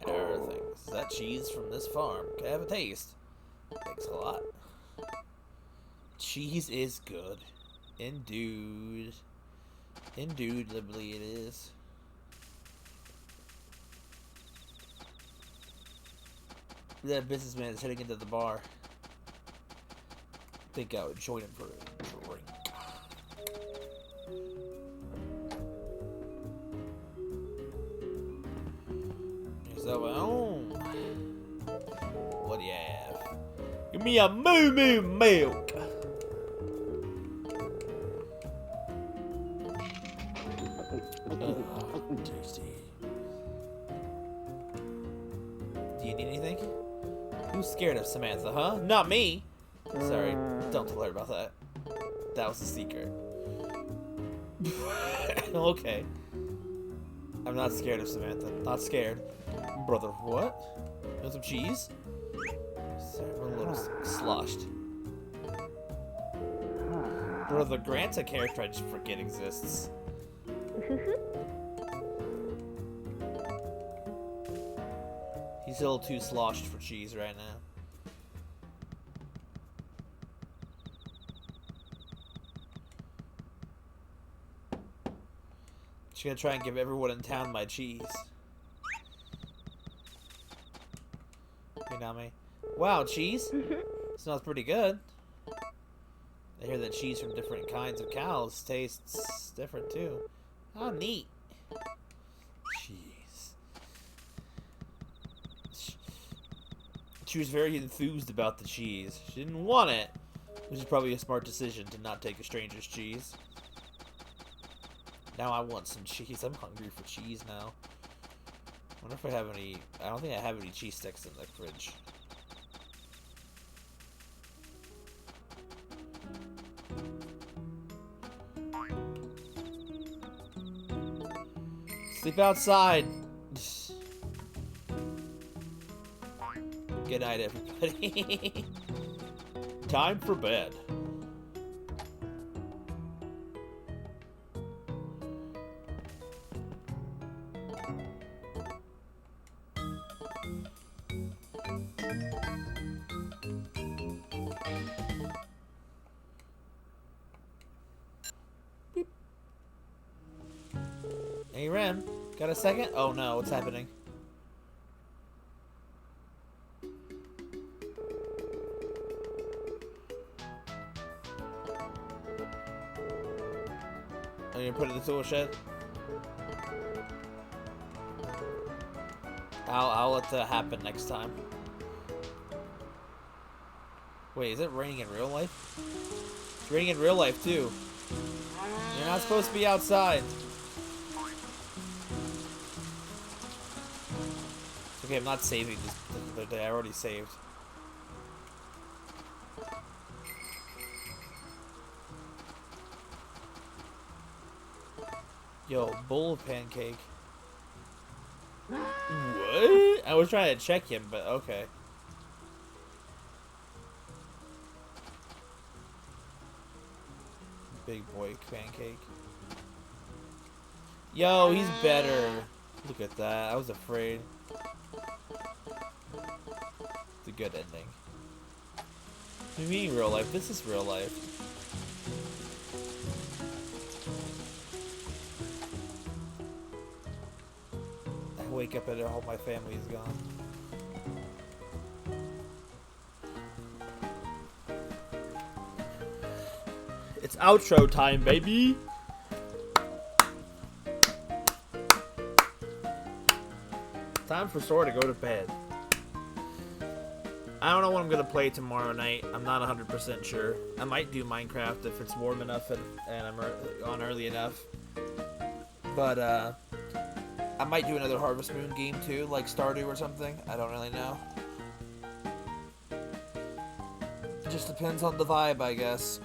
Everything. Is that cheese from this farm? Can I have a taste? Thanks a lot. Cheese is good. Indeed. Indubitably it is. That businessman is heading into the bar. I think I would join him for a drink. So, what do you have? Give me a moo moo milk. Tasty. Do you need anything? Who's scared of Samantha, huh? Not me! Sorry, don't tell her about that. That was a secret. Okay. I'm not scared of Samantha. Not scared. Brother, what? You want some cheese? Sorry, I'm a little sloshed. Brother Grant's a character I just forget exists. He's a little too sloshed for cheese right now. Just gonna try and give everyone in town my cheese. You know me? Wow, cheese? Smells pretty good. I hear that cheese from different kinds of cows tastes different too. How neat. Jeez. She was very enthused about the cheese. She didn't want it, which is probably a smart decision to not take a stranger's cheese. Now I want some cheese. I'm hungry for cheese now. I wonder if I have any... I don't think I have any cheese sticks in the fridge. Sleep outside. Good night, everybody. Time for bed. Beep. Hey, Ren. Got a second? Oh no, what's happening? Are you gonna put it in the tool shed? I'll let that happen next time. Wait, is it raining in real life? It's raining in real life too. You're not supposed to be outside. Okay, I'm not saving this other day. I already saved. Yo, bowl of pancake. What? I was trying to check him, but okay. Big boy pancake. Yo, he's better. Look at that. I was afraid. It's a good ending. What do you mean real life? This is real life. I wake up and all my family is gone. It's outro time, baby! Time for Sora to go to bed. I don't know what I'm gonna play tomorrow night. I'm not 100% sure. I might do Minecraft if it's warm enough and I'm on early enough. But, I might do another Harvest Moon game too, like Stardew or something. I don't really know. It just depends on the vibe, I guess.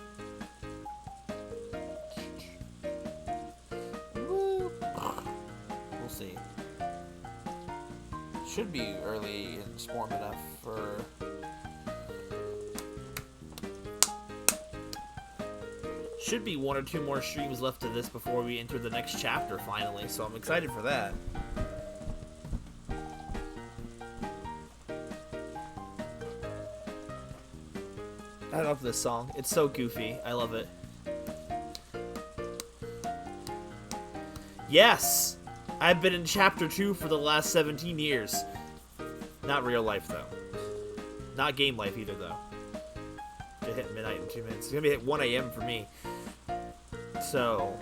We'll see. Should be early and warm enough for... Should be 1 or 2 more streams left of this before we enter the next chapter finally, so I'm excited for that. I love this song. It's so goofy. I love it. Yes! I've been in chapter 2 for the last 17 years. Not real life, though. Not game life either, though. It hit midnight in 2 minutes. It's gonna be at 1 a.m. for me. So,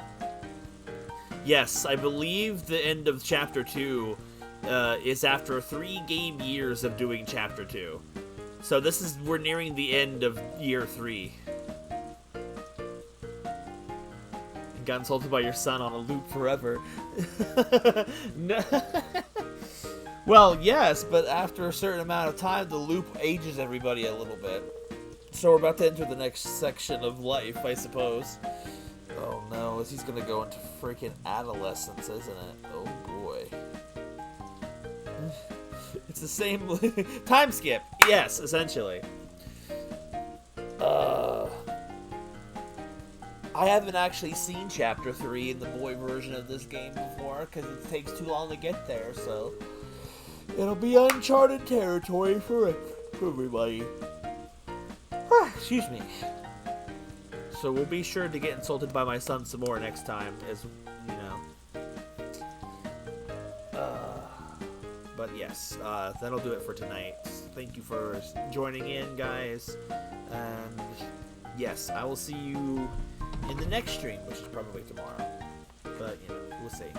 yes, I believe the end of Chapter 2 is after 3 game years of doing Chapter 2. So we're nearing the end of year 3. You got insulted by your son on a loop forever. No. Well, yes, but after a certain amount of time, the loop ages everybody a little bit. So we're about to enter the next section of life, I suppose. Oh no, he's gonna go into freaking adolescence, isn't it? Oh boy. It's the same time skip. Yes, essentially. I haven't actually seen Chapter 3 in the boy version of this game before, because it takes too long to get there, so... It'll be uncharted territory for everybody. Excuse me. So we'll be sure to get insulted by my son some more next time, as you know. But yes, that'll do it for tonight. Thank you for joining in, guys. And yes, I will see you in the next stream, which is probably tomorrow. But, you know, we'll see.